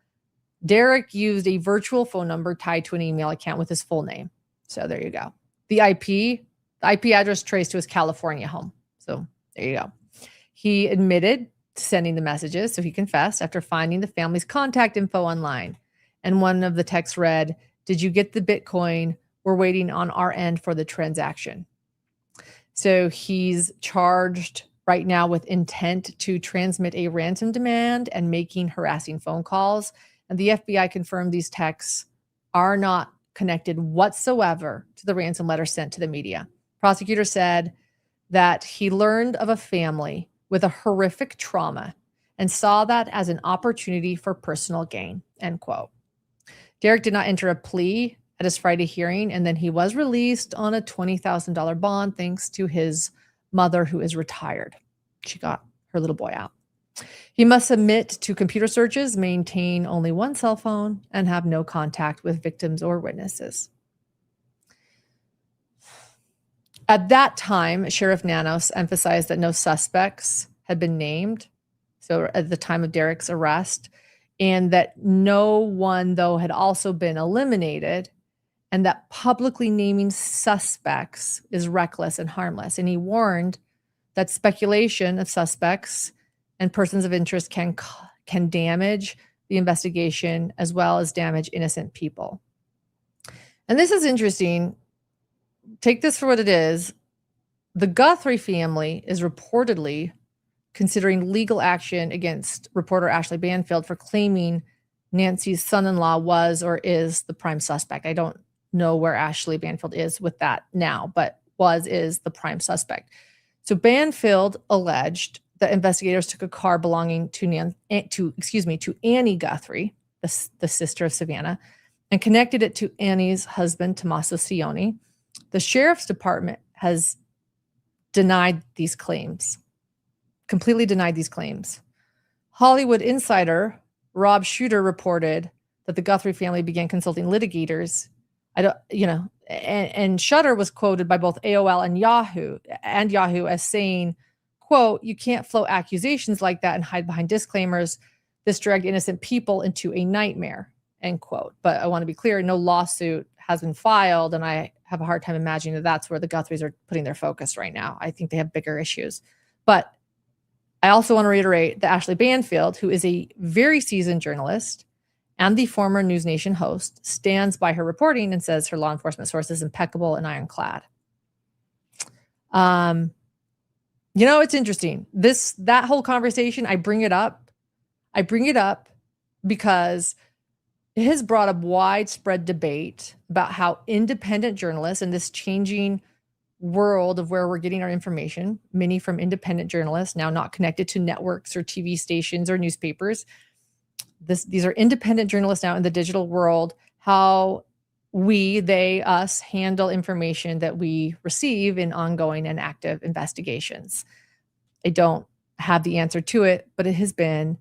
Derek used a virtual phone number tied to an email account with his full name. So there you go. The IP address traced to his California home. So there you go. He admitted to sending the messages, so he confessed after finding the family's contact info online. And one of the texts read, "Did you get the Bitcoin? We're waiting on our end for the transaction." So he's charged right now with intent to transmit a ransom demand and making harassing phone calls. And the FBI confirmed these texts are not connected whatsoever to the ransom letter sent to the media. Prosecutor said that he learned of a family with a horrific trauma and saw that as an opportunity for personal gain, end quote. Derek did not enter a plea at his Friday hearing, and then he was released on a $20,000 bond thanks to his mother, who is retired. She got her little boy out. He must submit to computer searches, maintain only 1 cell phone, and have no contact with victims or witnesses. At that time, Sheriff Nanos emphasized that no suspects had been named, so at the time of Derek's arrest, and that no one, though, had also been eliminated, and that publicly naming suspects is reckless and harmless. And he warned that speculation of suspects and persons of interest can damage the investigation as well as damage innocent people. And this is interesting. Take this for what it is. The Guthrie family is reportedly considering legal action against reporter Ashley Banfield for claiming Nancy's son-in-law was or is the prime suspect. I don't know where Ashley Banfield is with that now, but is the prime suspect. So Banfield alleged that investigators took a car belonging to Annie Guthrie, the sister of Savannah, and connected it to Annie's husband, Tommaso Cioni. The sheriff's department has denied these claims, completely denied these claims. Hollywood Insider Rob Shooter reported that the Guthrie family began consulting litigators. And Shudder was quoted by both AOL and Yahoo as saying, quote, "You can't float accusations like that and hide behind disclaimers. This dragged innocent people into a nightmare," end quote. But I want to be clear, no lawsuit has been filed, and I have a hard time imagining that that's where the Guthries are putting their focus right now. I think they have bigger issues. But I also want to reiterate that Ashley Banfield, who is a very seasoned journalist and the former News Nation host, stands by her reporting and says her law enforcement source is impeccable and ironclad. It's interesting. That whole conversation, I bring it up. I bring it up because it has brought up widespread debate about how independent journalists in this changing world of where we're getting our information, many from independent journalists, now not connected to networks or TV stations or newspapers. These are independent journalists now in the digital world, how we, they, us handle information that we receive in ongoing and active investigations. I don't have the answer to it, but it has been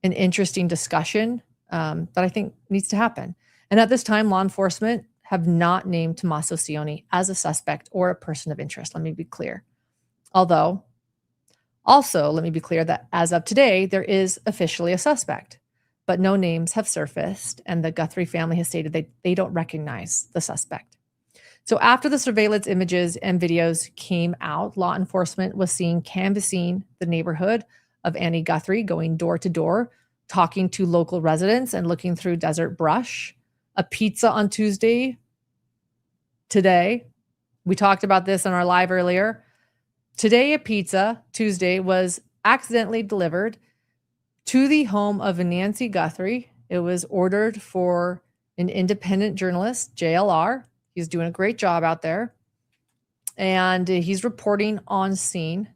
an interesting discussion that I think needs to happen. And at this time, law enforcement have not named Tommaso Cioni as a suspect or a person of interest. Let me be clear. Although, also, let me be clear that as of today, there is officially a suspect, but no names have surfaced, and the Guthrie family has stated they don't recognize the suspect. So after the surveillance images and videos came out, law enforcement was seen canvassing the neighborhood of Annie Guthrie, going door to door, talking to local residents and looking through desert brush. A pizza on Tuesday. Today, we talked about this on our live earlier. Today, a pizza, Tuesday, was accidentally delivered to the home of Nancy Guthrie. It was ordered for an independent journalist, JLR. He's doing a great job out there. And he's reporting on scene.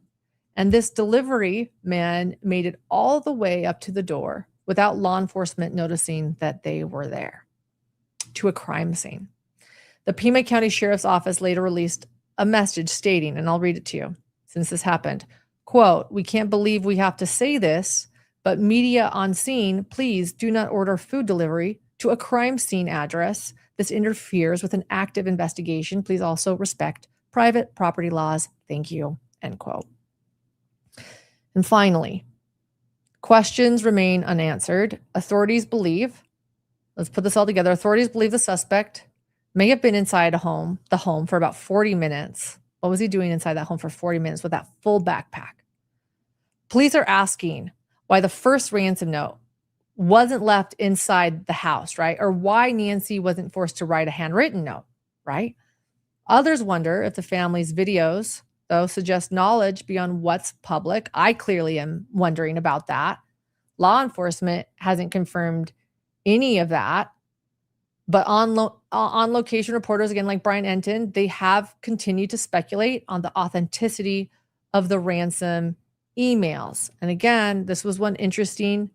And this delivery man made it all the way up to the door without law enforcement noticing that they were there, to a crime scene. The Pima County Sheriff's Office later released a message stating, and I'll read it to you since this happened, quote, "We can't believe we have to say this, but media on scene, please do not order food delivery to a crime scene address. This interferes with an active investigation. Please also respect private property laws. Thank you," end quote. And finally, questions remain unanswered. Authorities believe, let's put this all together. Authorities believe the suspect may have been inside the home for about 40 minutes. What was he doing inside that home for 40 minutes with that full backpack? Police are asking why the first ransom note wasn't left inside the house, right? Or why Nancy wasn't forced to write a handwritten note, right? Others wonder if the family's videos, though, suggest knowledge beyond what's public. I clearly am wondering about that. Law enforcement hasn't confirmed any of that. But on location reporters, again, like Brian Enton, they have continued to speculate on the authenticity of the ransom emails. And again, this was one interesting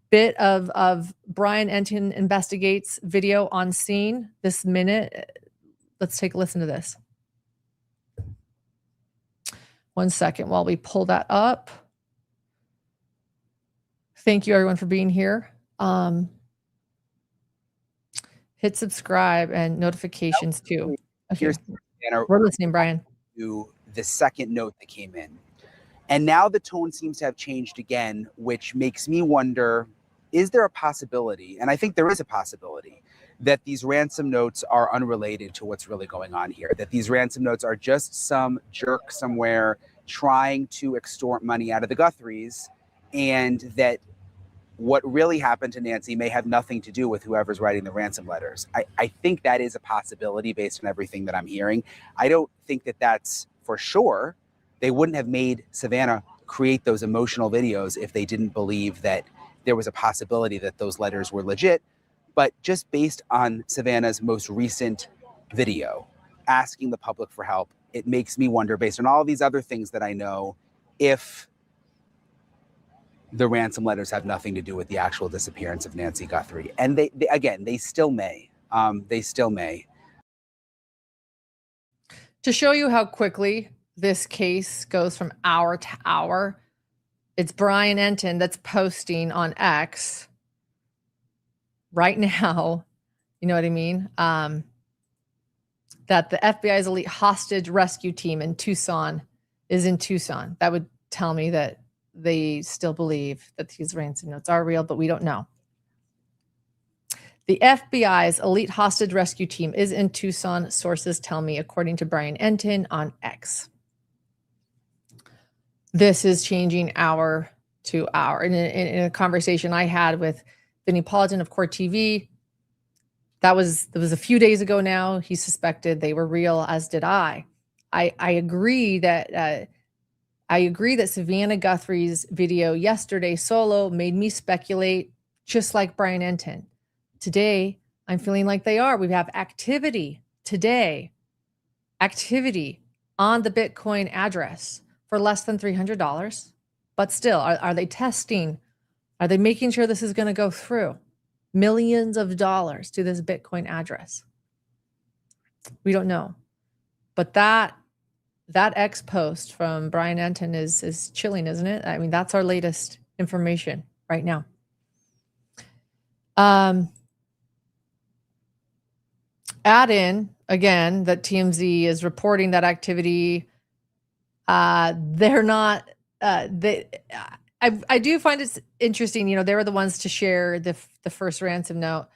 bit of Brian Enton Investigates video on scene this minute. Let's take a listen to this. 1 second while we pull that up. Thank you, everyone, for being here. Hit subscribe and notifications too. Okay. We're listening, Brian. To the second note that came in. And now the tone seems to have changed again, which makes me wonder, is there a possibility, and I think there is a possibility, that these ransom notes are unrelated to what's really going on here, that these ransom notes are just some jerk somewhere trying to extort money out of the Guthries, and that what really happened to Nancy may have nothing to do with whoever's writing the ransom letters. I think that is a possibility based on everything that I'm hearing. I don't think that that's for sure. They wouldn't have made Savannah create those emotional videos if they didn't believe that there was a possibility that those letters were legit. But just based on Savannah's most recent video, asking the public for help, it makes me wonder, based on all these other things that I know, if the ransom letters have nothing to do with the actual disappearance of Nancy Guthrie. And they still may. They still may. To show you how quickly this case goes from hour to hour, it's Brian Enton that's posting on X right now, you know what I mean? That the FBI's elite hostage rescue team in Tucson is in Tucson. That would tell me that they still believe that these ransom notes are real, but we don't know. The FBI's elite hostage rescue team is in Tucson, sources tell me, according to Brian Enton on X. This is changing hour to hour. In a conversation I had with Vinnie Politan of Court TV, that was a few days ago now. He suspected they were real, as did I. I agree that I agree that Savannah Guthrie's video yesterday solo made me speculate, just like Brian Enton. Today, I'm feeling like they are. We have activity today, activity on the Bitcoin address for less than $300. But still, are they testing? Are they making sure this is going to go through? Millions of dollars to this Bitcoin address. We don't know. But that X post from Brian Enton is chilling, isn't it? I mean, that's our latest information right now. Add in again that TMZ is reporting that activity. They're not. I do find it interesting. You know, they were the ones to share the first ransom note.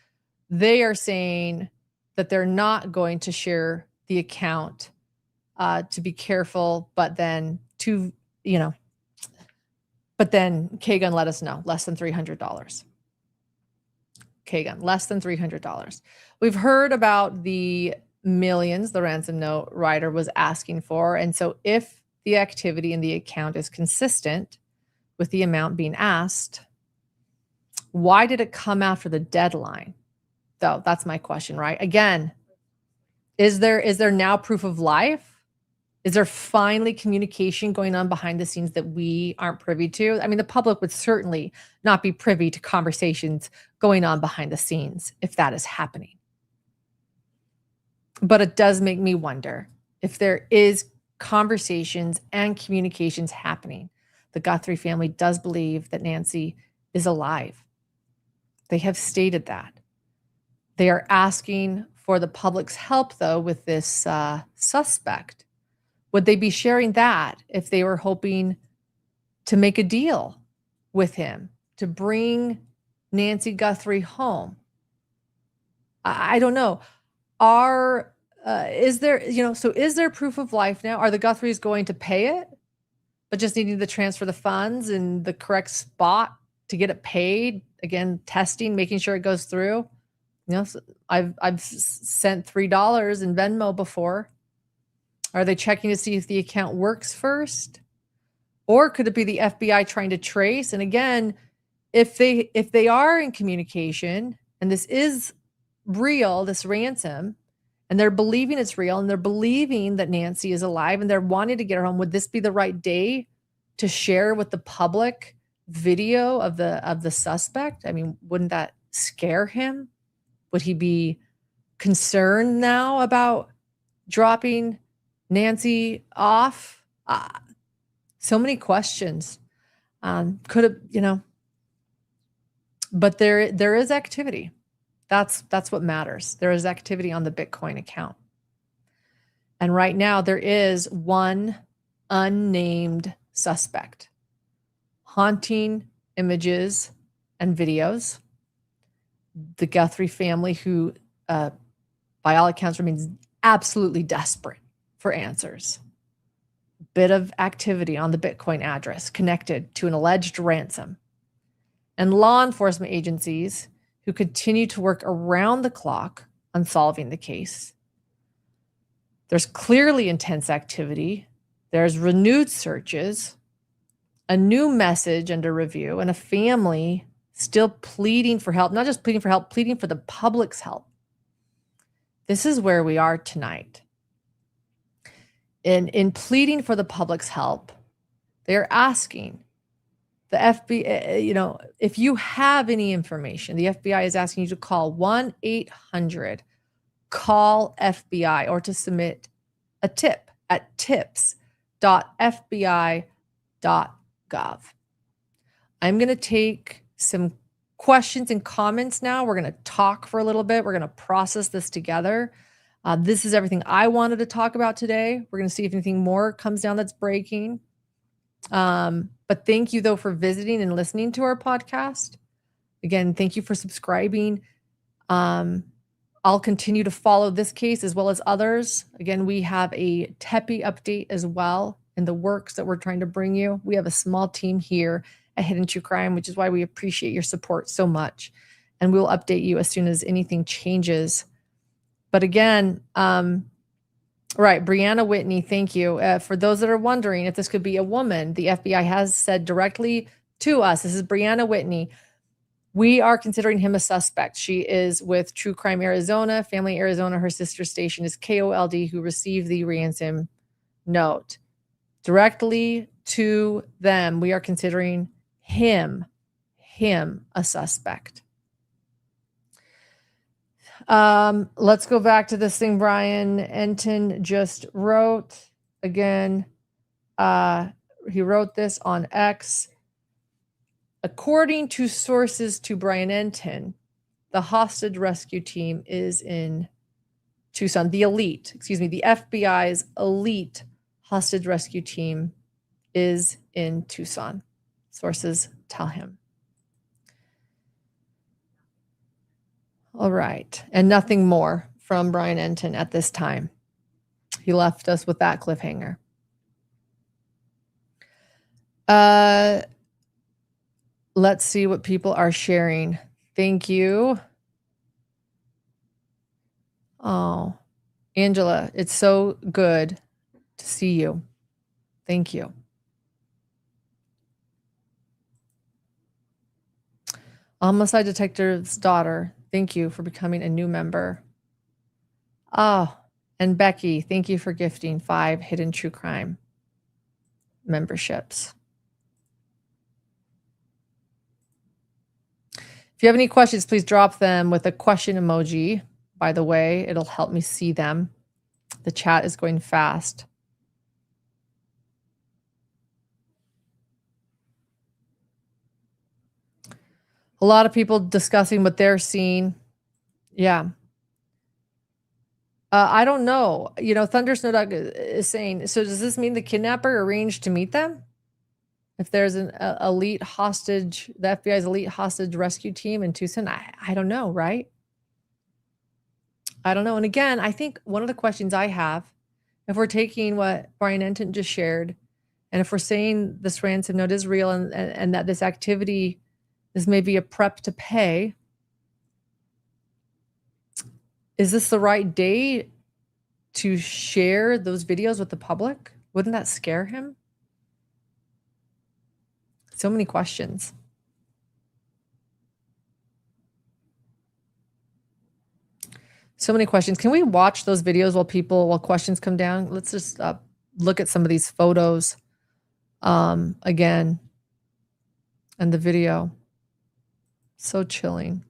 They are saying that they're not going to share the account, to be careful, but then but then Kagan let us know less than $300. Kagan, less than $300. We've heard about the millions the ransom note writer was asking for. And so if the activity in the account is consistent with the amount being asked, why did it come after the deadline? Though that's my question, right? Again, is there now proof of life? Is there finally communication going on behind the scenes that we aren't privy to? I mean, the public would certainly not be privy to conversations going on behind the scenes if that is happening. But it does make me wonder if there is conversations and communications happening. The Guthrie family does believe that Nancy is alive. They have stated that. They are asking for the public's help, though, with this suspect. Would they be sharing that if they were hoping to make a deal with him to bring Nancy Guthrie home? I don't know. Is there proof of life now? Are the Guthries going to pay it, but just needing to transfer the funds in the correct spot to get it paid? Again, testing, making sure it goes through. You know, so I've sent $3 in Venmo before. Are they checking to see if the account works first? Or could it be the FBI trying to trace? And again, if they are in communication and this is real, this ransom, and they're believing it's real and they're believing that Nancy is alive and they're wanting to get her home, would this be the right day to share with the public video of the suspect? I mean, wouldn't that scare him? Would he be concerned now about dropping Nancy off? So many questions. Could have, but there is activity. That's what matters. There is activity on the Bitcoin account. And right now there is one unnamed suspect. Haunting images and videos. The Guthrie family, who by all accounts remains absolutely desperate for answers. Bit of activity on the Bitcoin address connected to an alleged ransom. And law enforcement agencies who continue to work around the clock on solving the case. There's clearly intense activity. There's renewed searches, a new message under review, and a family still pleading for help, not just pleading for help, pleading for the public's help. This is where we are tonight. In pleading for the public's help, they're asking the FBI, if you have any information, the FBI is asking you to call 1-800-CALL-FBI or to submit a tip at tips.fbi.gov. I'm going to take some questions and comments now. We're going to talk for a little bit. We're going to process this together. This is everything I wanted to talk about today. We're going to see if anything more comes down that's breaking. But thank you, though, for visiting and listening to our podcast. Again, thank you for subscribing. I'll continue to follow this case as well as others. Again, we have a TEPI update as well in the works that we're trying to bring you. We have a small team here at Hidden True Crime, which is why we appreciate your support so much. And we'll update you as soon as anything changes. But again, Right. Brianna Whitney, thank you. For those that are wondering if this could be a woman, the FBI has said directly to us, this is Brianna Whitney. We are considering him a suspect. She is with True Crime Arizona, Family Arizona. Her sister station is KOLD, who received the ransom note. Directly to them, we are considering him a suspect. Let's go back to this thing Brian Enton just wrote. Again, he wrote this on X. According to sources to Brian Enton, the hostage rescue team is in Tucson. The FBI's elite hostage rescue team is in Tucson. Sources tell him. All right. And nothing more from Brian Enton at this time. He left us with that cliffhanger. Let's see what people are sharing. Thank you. Oh, Angela, it's so good to see you. Thank you. Homicide detective's daughter, thank you for becoming a new member. Oh, and Becky, thank you for gifting 5 Hidden True Crime memberships. If you have any questions, please drop them with a question emoji. By the way, it'll help me see them. The chat is going fast. A lot of people discussing what they're seeing. Yeah. I don't know. You know, Thunder Snowdog is saying, so does this mean the kidnapper arranged to meet them? If there's an elite hostage, the FBI's elite hostage rescue team in Tucson, I don't know, right? I don't know. And again, I think one of the questions I have, if we're taking what Brian Enton just shared, and if we're saying this ransom note is real and that this activity is maybe a prep to pay, is this the right day to share those videos with the public? Wouldn't that scare him? So many questions. So many questions. Can we watch those videos while questions come down? Let's just look at some of these photos again and the video. So chilling.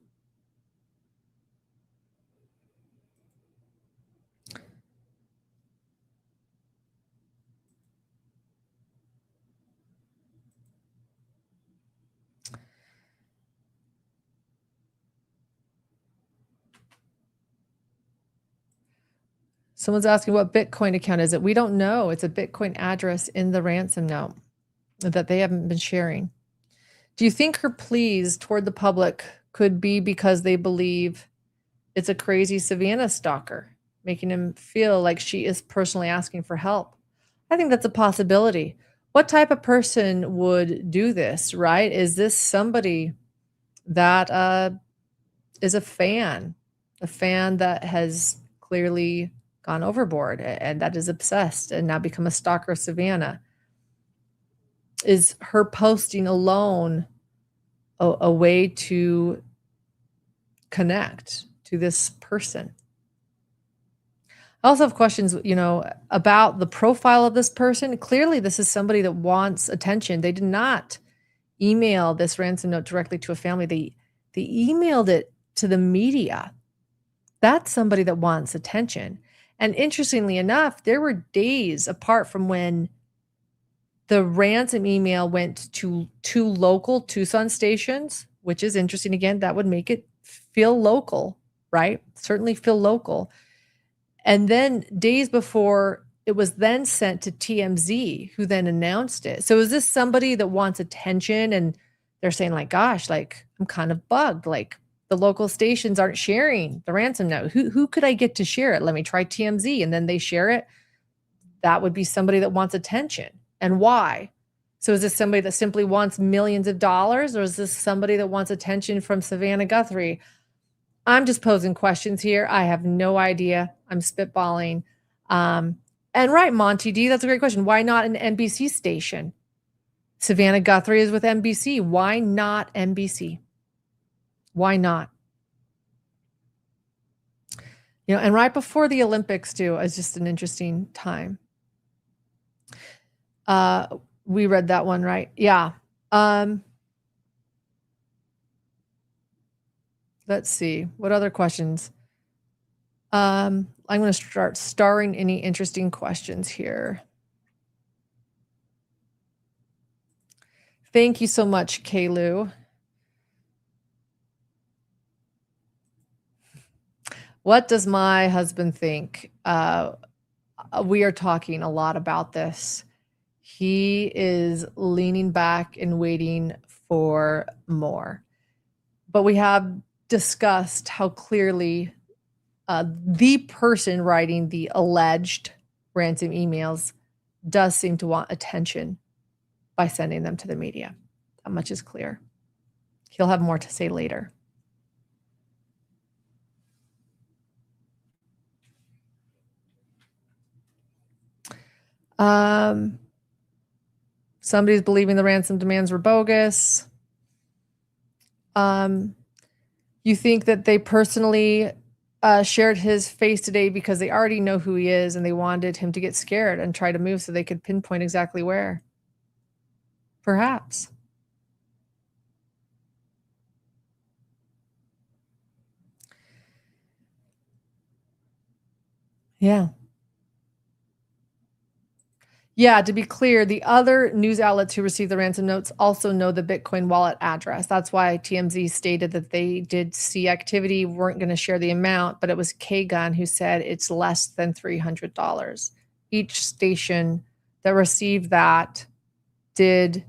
Someone's asking what Bitcoin account is it? We don't know. It's a Bitcoin address in the ransom note that they haven't been sharing. Do you think her pleas toward the public could be because they believe it's a crazy Savannah stalker, making him feel like she is personally asking for help? I think that's a possibility. What type of person would do this, right? Is this somebody that is a fan that has clearly gone overboard and that is obsessed and now become a stalker of Savannah? Is her posting alone a way to connect to this person? I also have questions, about the profile of this person. Clearly, this is somebody that wants attention. They did not email this ransom note directly to a family. They emailed it to the media. That's somebody that wants attention. And interestingly enough, there were days apart from when the ransom email went to 2 local Tucson stations, which is interesting. Again, that would make it feel local, right? Certainly feel local. And then days before, it was then sent to TMZ, who then announced it. So is this somebody that wants attention and they're saying like, gosh, like I'm kind of bugged. Like the local stations aren't sharing the ransom note. Who could I get to share it? Let me try TMZ. And then they share it. That would be somebody that wants attention. And why? So is this somebody that simply wants millions of dollars, or is this somebody that wants attention from Savannah Guthrie? I'm just posing questions here. I have no idea. I'm spitballing. And right, Monty D, that's a great question. Why not an NBC station? Savannah Guthrie is with NBC. Why not NBC? Why not? You know, and right before the Olympics too is just an interesting time. We read that one, right? Yeah. Let's see. What other questions? I'm going to start starring any interesting questions here. Thank you so much, Kaylu. What does my husband think? We are talking a lot about this. He is leaning back and waiting for more. But we have discussed how clearly the person writing the alleged ransom emails does seem to want attention by sending them to the media. That much is clear. He'll have more to say later. Somebody's believing the ransom demands were bogus. You think that they personally shared his face today because they already know who he is and they wanted him to get scared and try to move so they could pinpoint exactly where? Perhaps. Yeah. Yeah, to be clear, the other news outlets who received the ransom notes also know the Bitcoin wallet address. That's why TMZ stated that they did see activity, weren't going to share the amount, but it was Kagan who said it's less than $300. Each station that received that did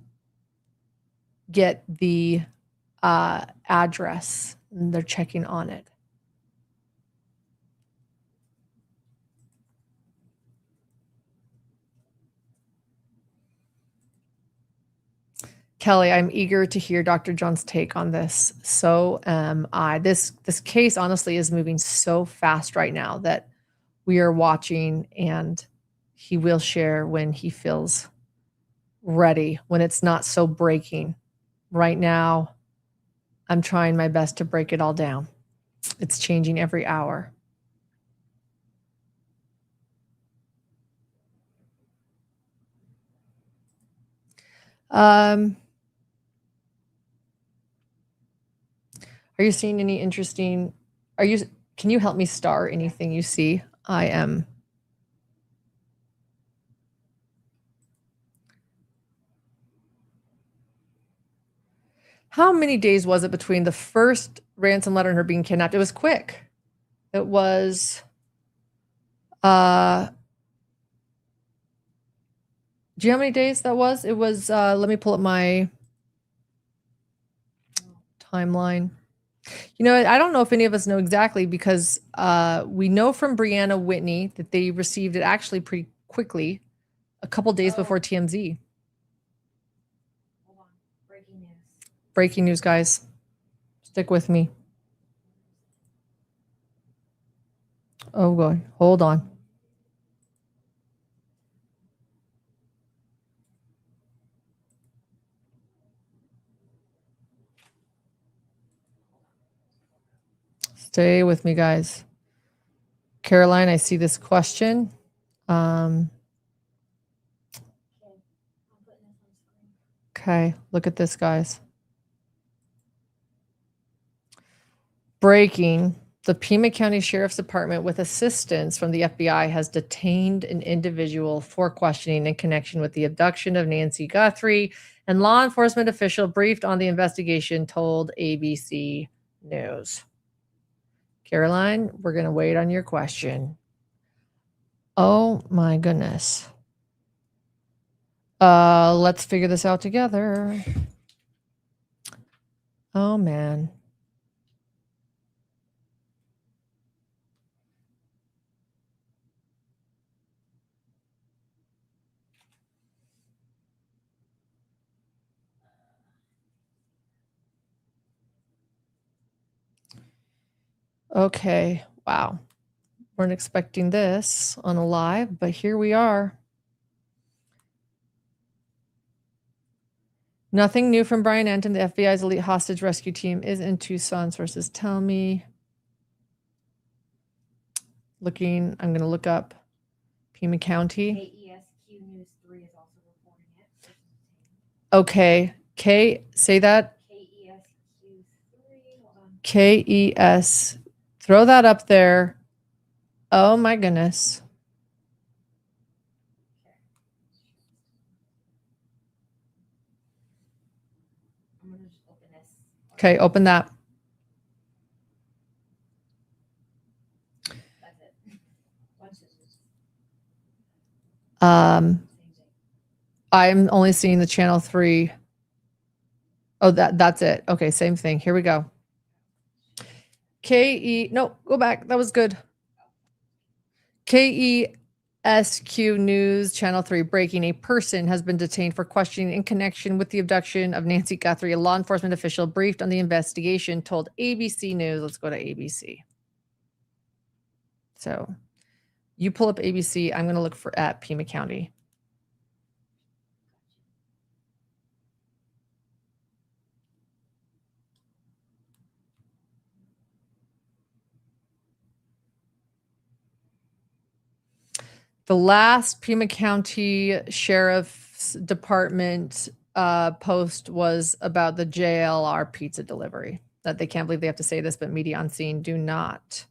get the address, and they're checking on it. Kelly, I'm eager to hear Dr. John's take on this. So am I. This case honestly is moving so fast right now that we are watching, and he will share when he feels ready, when it's not so breaking. Right now, I'm trying my best to break it all down. It's changing every hour. Are you seeing any interesting, can you help me star anything you see? I am. How many days was it between the first ransom letter and her being kidnapped? It was quick. It was, do you know how many days that was? It was, let me pull up my timeline. You know, I don't know if any of us know exactly because we know from Brianna Whitney that they received it actually pretty quickly, a couple days before TMZ. Hold on. Breaking news. Breaking news, guys. Stick with me. Oh, boy. Hold on. Stay with me, guys. Caroline, I see this question. Okay, look at this, guys. Breaking. The Pima County Sheriff's Department, with assistance from the FBI, has detained an individual for questioning in connection with the abduction of Nancy Guthrie, and law enforcement official briefed on the investigation told ABC News. Caroline, we're going to wait on your question. Oh my goodness. Let's figure this out together. Oh man. Okay, wow. Weren't expecting this on a live, but here we are. Nothing new from Brian Anton. The FBI's elite hostage rescue team is in Tucson. Sources tell me. I'm going to look up Pima County. KESQ News 3 is also reporting it. Okay. Say that. KESQ 3. Hold on. KES. Throw that up there. Oh my goodness. I'm going to just open this. Okay, open that. That's it. Watch this. Um, Same thing. I'm only seeing the channel 3. Oh, that's it. Okay, same thing. Here we go. No, go back. That was good. KESQ News Channel 3 breaking. A person has been detained for questioning in connection with the abduction of Nancy Guthrie. A law enforcement official briefed on the investigation told ABC News. Let's go to ABC. So you pull up ABC. I'm going to look at Pima County. The last Pima County Sheriff's Department post was about the JLR pizza delivery. That they can't believe they have to say this, but media on scene do not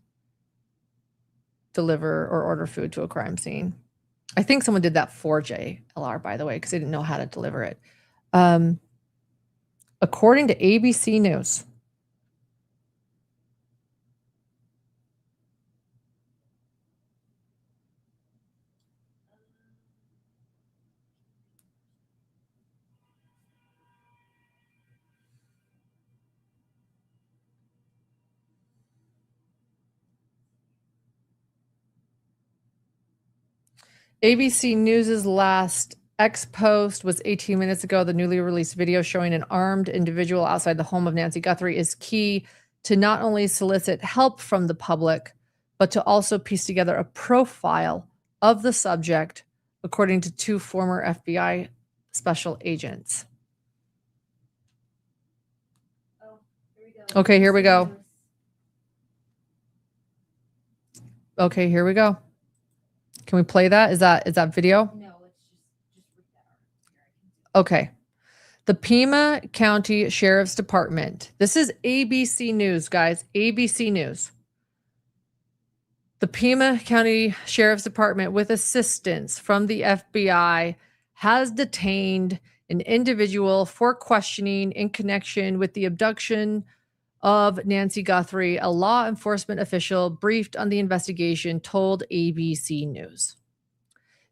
deliver or order food to a crime scene. I think someone did that for JLR, by the way, because they didn't know how to deliver it. According to ABC News, ABC News's last X post was 18 minutes ago. The newly released video showing an armed individual outside the home of Nancy Guthrie is key to not only solicit help from the public, but to also piece together a profile of the subject, according to 2 former FBI special agents. Oh, here we go. Okay, here we go. News. Okay, here we go. Can we play that? Is that video? No, let's just read that. Okay. The Pima County Sheriff's Department. This is ABC News, guys. ABC News. The Pima County Sheriff's Department, with assistance from the FBI, has detained an individual for questioning in connection with the abduction of Nancy Guthrie. A law enforcement official briefed on the investigation told ABC News.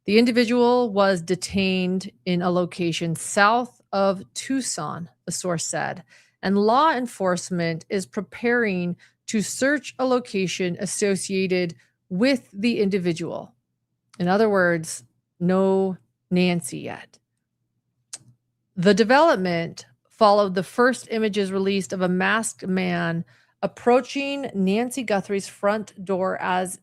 The individual was detained in a location south of Tucson, the source said, and law enforcement is preparing to search a location associated with the individual. In other words, no Nancy yet. The development followed the first images released of a masked man approaching Nancy Guthrie's front door as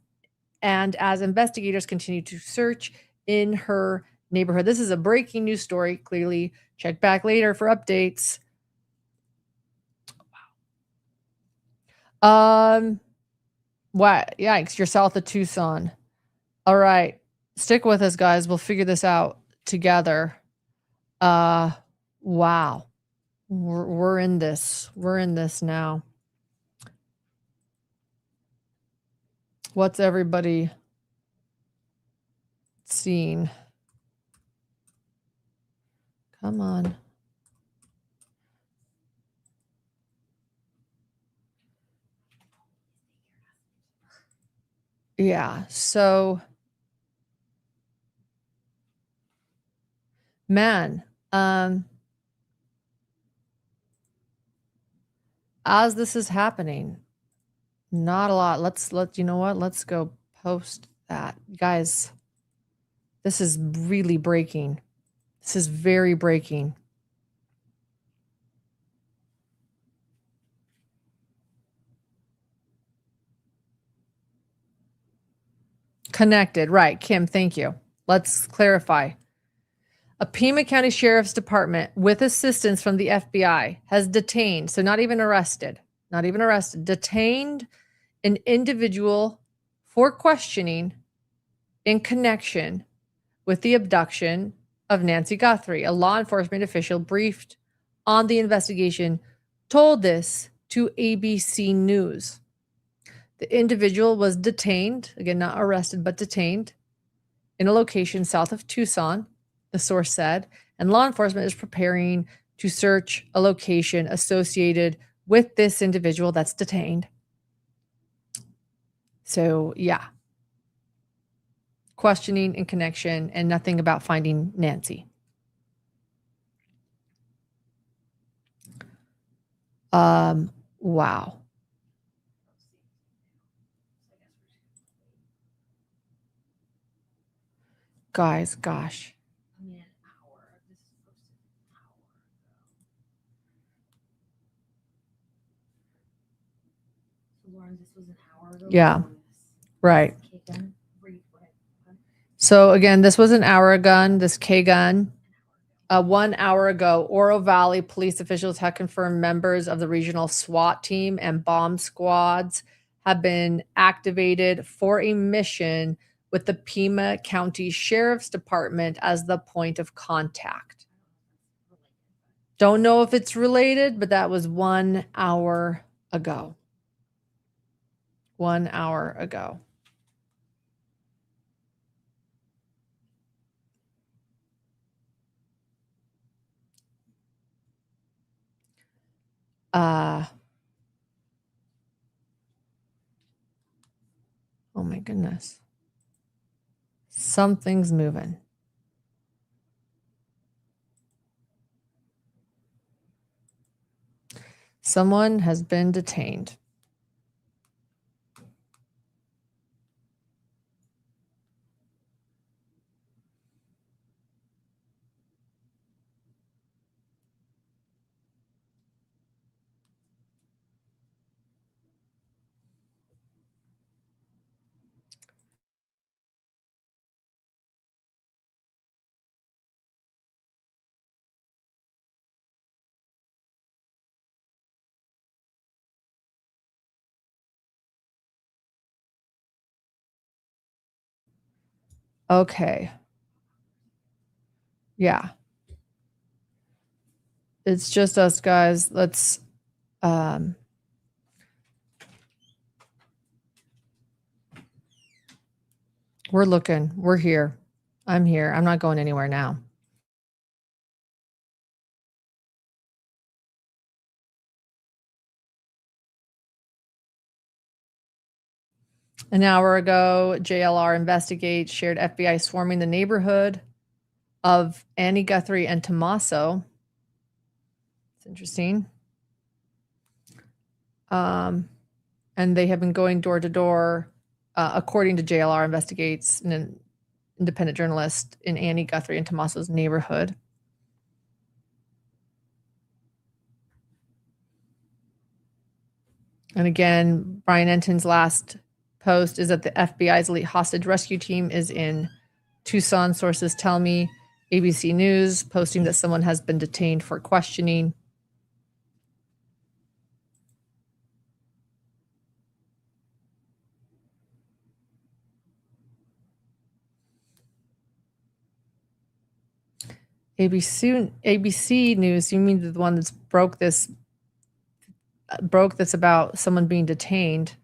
investigators continue to search in her neighborhood. This is a breaking news story. Clearly, check back later for updates. What? Yikes! You're south of Tucson. All right, stick with us, guys. We'll figure this out together. Wow. We're in this. We're in this now. What's everybody seeing? Come on. Yeah, so man, as this is happening, not a lot. You know what? Let's go post that. Guys, this is really breaking. This is very breaking. Connected. Right. Kim, thank you. Let's clarify. A Pima County Sheriff's Department, with assistance from the FBI, has detained, so not even arrested, detained an individual for questioning in connection with the abduction of Nancy Guthrie. A law enforcement official briefed on the investigation told this to ABC News. The individual was detained, again, not arrested, but detained, in a location south of Tucson, the source said, and law enforcement is preparing to search a location associated with this individual that's detained. So, yeah. Questioning in connection and nothing about finding Nancy. Wow. Guys, gosh. I mean, an hour. This is posted an hour ago. So, Lauren, this was an hour ago. Yeah. Right. Okay, then read what I- So again, this was an hour ago, this K gun. 1 hour ago, Oro Valley police officials had confirmed members of the regional SWAT team and bomb squads have been activated for a mission with the Pima County Sheriff's Department as the point of contact. Don't know if it's related, but that was 1 hour ago. 1 hour ago. Oh my goodness. Something's moving. Someone has been detained. Okay. Yeah. It's just us guys. Let's we're looking. We're here. I'm here. I'm not going anywhere now. An hour ago, JLR investigates shared FBI swarming the neighborhood of Annie Guthrie and Tommaso. It's interesting. And they have been going door to door, according to JLR investigates, an independent journalist in Annie Guthrie and Tommaso's neighborhood. And again, Brian Enton's last post is that the FBI's elite hostage rescue team is in Tucson. Sources tell me. ABC News posting that someone has been detained for questioning. ABC News, you mean the one that's broke this about someone being detained?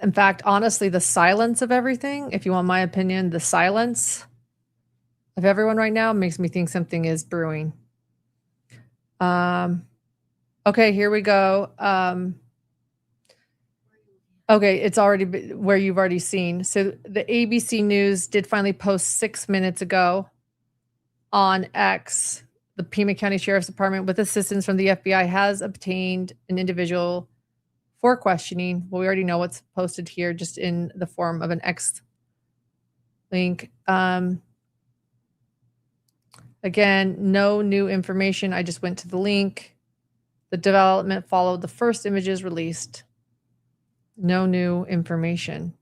In fact, honestly, the silence of everything, if you want my opinion, the silence of everyone right now makes me think something is brewing. Okay, here we go. Okay, it's already where you've already seen. So the ABC News did finally post 6 minutes ago on X. The Pima County Sheriff's Department, with assistance from the FBI, has obtained an individual for questioning. Well, we already know what's posted here, just in the form of an X link. Again, no new information. I just went to the link. The development followed the first images released No new information.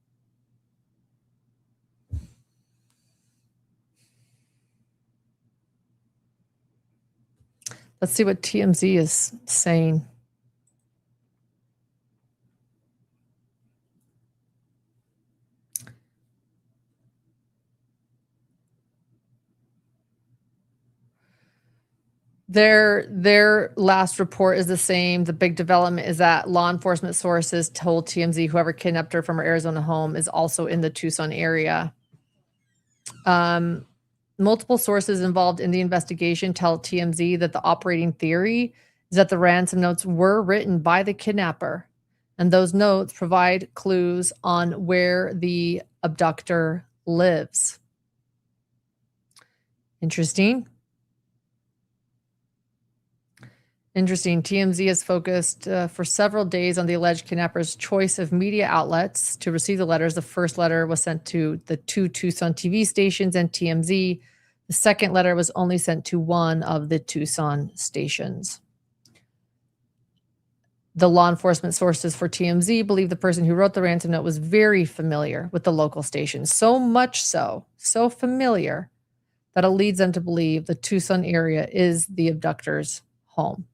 Let's see what TMZ is saying. Their last report is the same. The big development is that law enforcement sources told TMZ whoever kidnapped her from her Arizona home is also in the Tucson area. Multiple sources involved in the investigation tell TMZ that the operating theory is that the ransom notes were written by the kidnapper, and those notes provide clues on where the abductor lives. Interesting. TMZ has focused for several days on the alleged kidnapper's choice of media outlets to receive the letters. The first letter was sent to the 2 Tucson TV stations and TMZ. The second letter was only sent to one of the Tucson stations. The law enforcement sources for TMZ believe the person who wrote the ransom note was very familiar with the local station, so much so familiar that it leads them to believe the Tucson area is the abductor's home.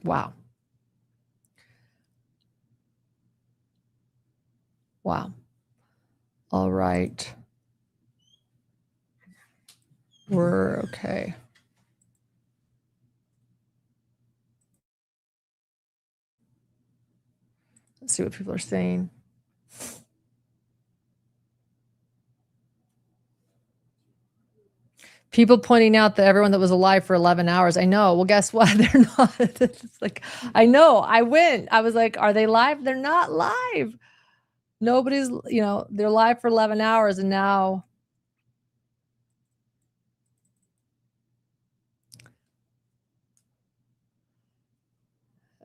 Wow. All right. We're okay. Let's see what people are saying. People pointing out that everyone that was alive for 11 hours. I know. Well, guess what? They're not. It's like, I know. I went. I was like, are they live? They're not live. Nobody's, they're live for 11 hours and now.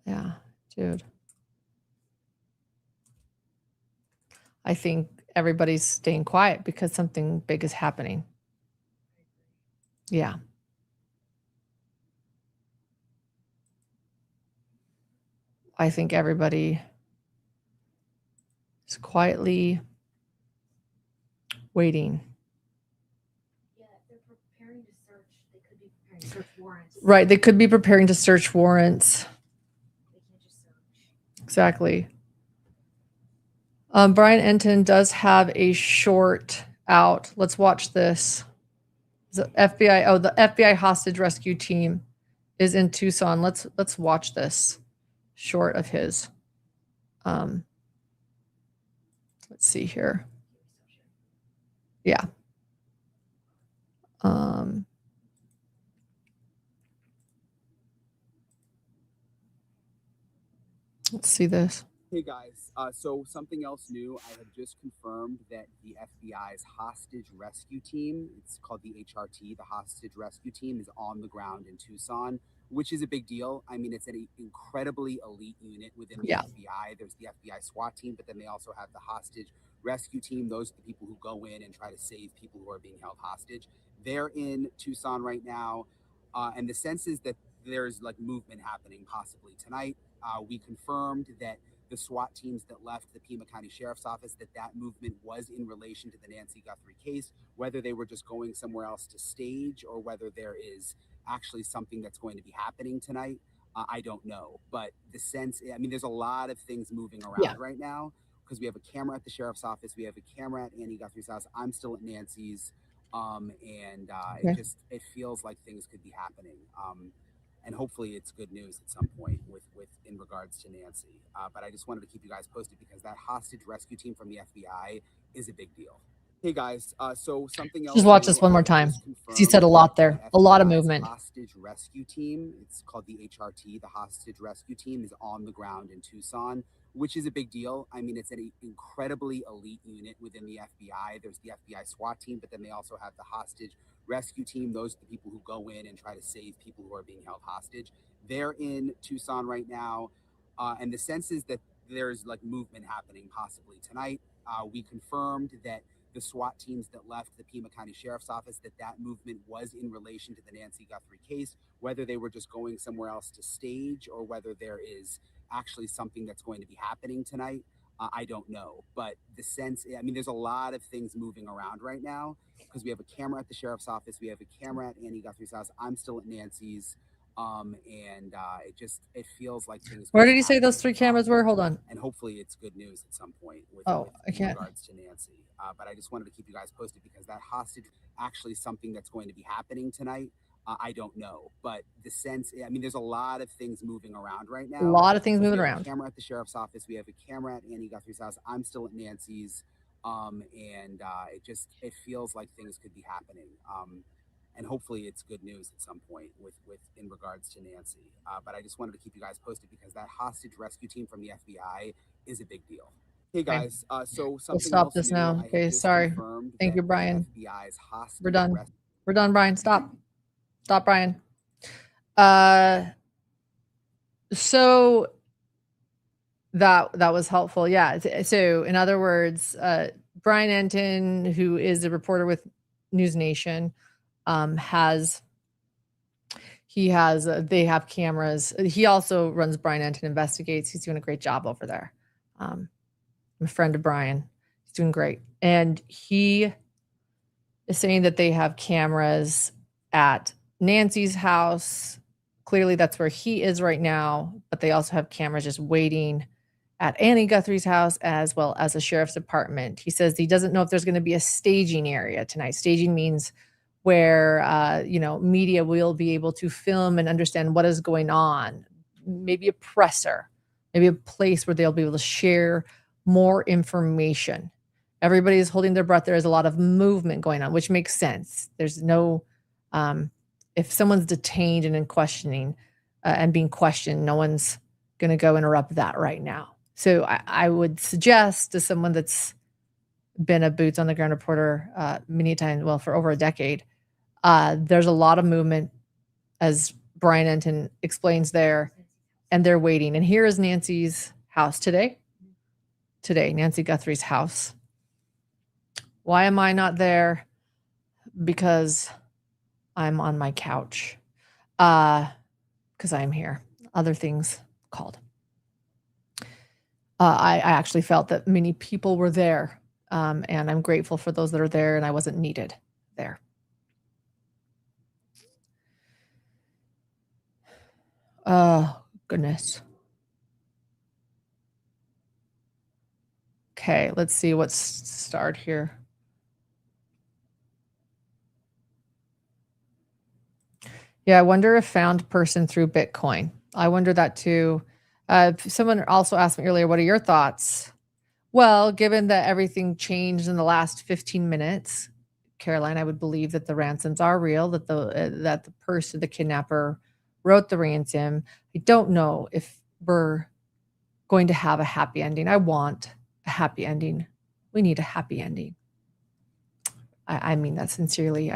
Yeah, dude. I think everybody's staying quiet because something big is happening. Yeah. I think everybody is quietly waiting. Yeah, they're preparing to search. They could be preparing to search warrants. Right. They could be preparing to search warrants. They can't just search. Exactly. Brian Enton does have a short out. Let's watch this. The FBI. Oh, the FBI hostage rescue team is in Tucson. Let's watch this short of his. Let's see here. Yeah. Let's see this. Hey guys, so something else new. I have just confirmed that the FBI's hostage rescue team, it's called the HRT, the hostage rescue team, is on the ground in Tucson, which is a big deal. I mean, it's an incredibly elite unit within the FBI. There's the FBI SWAT team, but then they also have the hostage rescue team. Those are the people who go in and try to save people who are being held hostage. They're in Tucson right now, and the sense is that there's like movement happening possibly tonight. We confirmed that the SWAT teams that left the Pima County Sheriff's Office, that movement was in relation to the Nancy Guthrie case, whether they were just going somewhere else to stage or whether there is actually something that's going to be happening tonight. I don't know. But the sense, I mean, there's a lot of things moving around right now because we have a camera at the Sheriff's Office. We have a camera at Annie Guthrie's house. I'm still at Nancy's. It feels like things could be happening. And hopefully it's good news at some point with in regards to Nancy. But I just wanted to keep you guys posted because that hostage rescue team from the FBI is a big deal. Hey guys, so something else. Just watch this one more time. He said a lot there, a lot of movement. Hostage rescue team. It's called the HRT. The hostage rescue team is on the ground in Tucson, which is a big deal. I mean, it's an incredibly elite unit within the FBI. There's the FBI SWAT team, but then they also have the hostage rescue team. Those are the people who go in and try to save people who are being held hostage. They're in Tucson right now, and the sense is that there's like movement happening possibly tonight. We confirmed that the SWAT teams that left the Pima County Sheriff's Office, that movement was in relation to the Nancy Guthrie case, whether they were just going somewhere else to stage or whether there is actually something that's going to be happening tonight. I don't know, but the sense, I mean, there's a lot of things moving around right now because we have a camera at the sheriff's office. We have a camera at Annie Guthrie's house. I'm still at Nancy's. It feels like things. Where did you say those 3 cameras were? Hold on. And hopefully it's good news at some point with I can't. in regards to Nancy. But I just wanted to keep you guys posted because that hostage actually something that's going to be happening tonight. I don't know, but the sense, I mean, there's a lot of things moving around right now. A lot of things moving We have around. a camera at the sheriff's office. We have a camera at Annie Guthrie's house. I'm still at Nancy's. It feels like things could be happening. And hopefully it's good news at some point with in regards to Nancy. But I just wanted to keep you guys posted because that hostage rescue team from the FBI is a big deal. Hey guys, so something We'll stop else this new, now. I Okay, have just sorry. confirmed Thank you, that Brian. the FBI's hostage We're done. arrest- We're done, Brian. Stop, Brian. So that was helpful. Yeah. So in other words, Brian Enton, who is a reporter with News Nation, they have cameras. He also runs Brian Enton Investigates. He's doing a great job over there. I'm a friend of Brian. He's doing great. And he is saying that they have cameras at Nancy's house. Clearly that's where he is right now, but they also have cameras just waiting at Annie Guthrie's house as well as the sheriff's department. He says he doesn't know if there's going to be a staging area tonight. Staging means where media will be able to film and understand what is going on. Maybe a presser, maybe a place where they'll be able to share more information. Everybody is holding their breath. There is a lot of movement going on, which makes sense. There's no, if someone's detained and in questioning and being questioned, no one's going to go interrupt that right now. So I would suggest to someone that's been a boots on the ground reporter many times, well, for over a decade, there's a lot of movement, as Brian Enton explains there, and they're waiting. And here is Nancy's house today, Nancy Guthrie's house. Why am I not there? Because I'm on my couch. Because I'm here. Other things called. I actually felt that many people were there, and I'm grateful for those that are there, and I wasn't needed there. Oh, goodness. Okay, let's see what's start here. Yeah, I wonder if found person through Bitcoin. I wonder that too. Someone also asked me earlier, what are your thoughts? Well, given that everything changed in the last 15 minutes, Caroline, I would believe that the ransoms are real, that the person, the kidnapper, wrote the ransom. I don't know if we're going to have a happy ending. I want a happy ending. We need a happy ending. I mean that sincerely.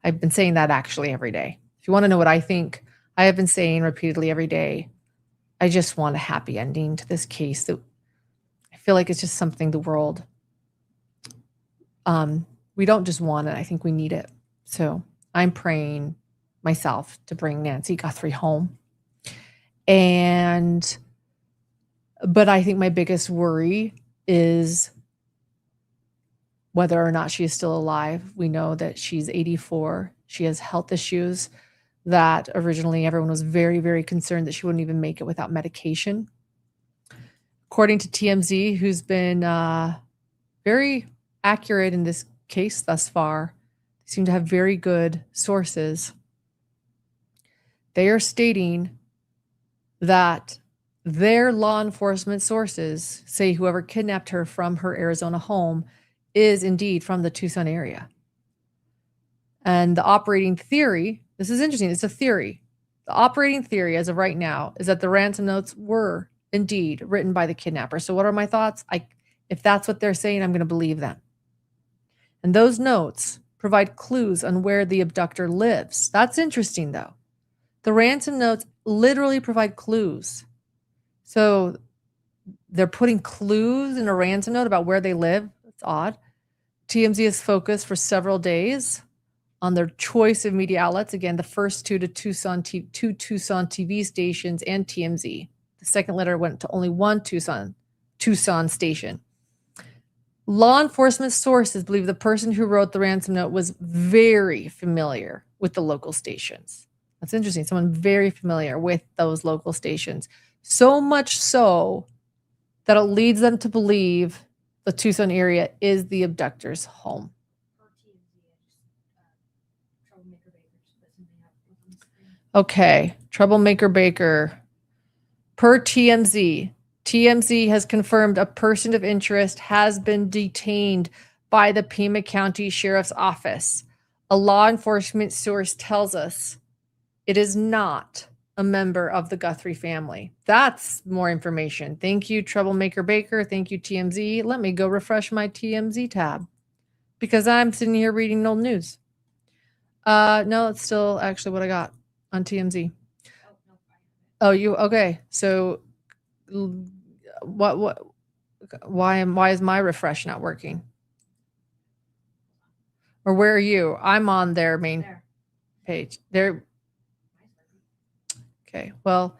I've been saying that actually every day. If you want to know what I think, I have been saying repeatedly every day, I just want a happy ending to this case. That I feel like it's just something the world, we don't just want it. I think we need it. So I'm praying myself to bring Nancy Guthrie home. But I think my biggest worry is whether or not she is still alive. We know that she's 84. She has health issues that originally everyone was very, very concerned that she wouldn't even make it without medication. According to TMZ, who's been very accurate in this case thus far, they seem to have very good sources. They are stating that their law enforcement sources say whoever kidnapped her from her Arizona home is indeed from the Tucson area. And the operating theory, this is interesting, it's a theory. The operating theory as of right now is that the ransom notes were indeed written by the kidnapper. So what are my thoughts? If that's what they're saying, I'm going to believe them. And those notes provide clues on where the abductor lives. That's interesting, though. The ransom notes literally provide clues. So they're putting clues in a ransom note about where they live. It's odd. TMZ has focused for several days on their choice of media outlets. Again, the first two Tucson TV stations and TMZ. The second letter went to only one Tucson station. Law enforcement sources believe the person who wrote the ransom note was very familiar with the local stations. That's interesting. Someone very familiar with those local stations. So much so that it leads them to believe the Tucson area is the abductor's home. Okay, Troublemaker Baker. Per TMZ, TMZ has confirmed a person of interest has been detained by the Pima County Sheriff's Office. A law enforcement source tells us it is not a member of the Guthrie family. That's more information. Thank you, Troublemaker Baker. Thank you, TMZ. Let me go refresh my TMZ tab because I'm sitting here reading old news. No, it's still actually what I got on TMZ. Oh, you okay? So, why is my refresh not working? Or where are you? I'm on their main page. There. Okay. Well,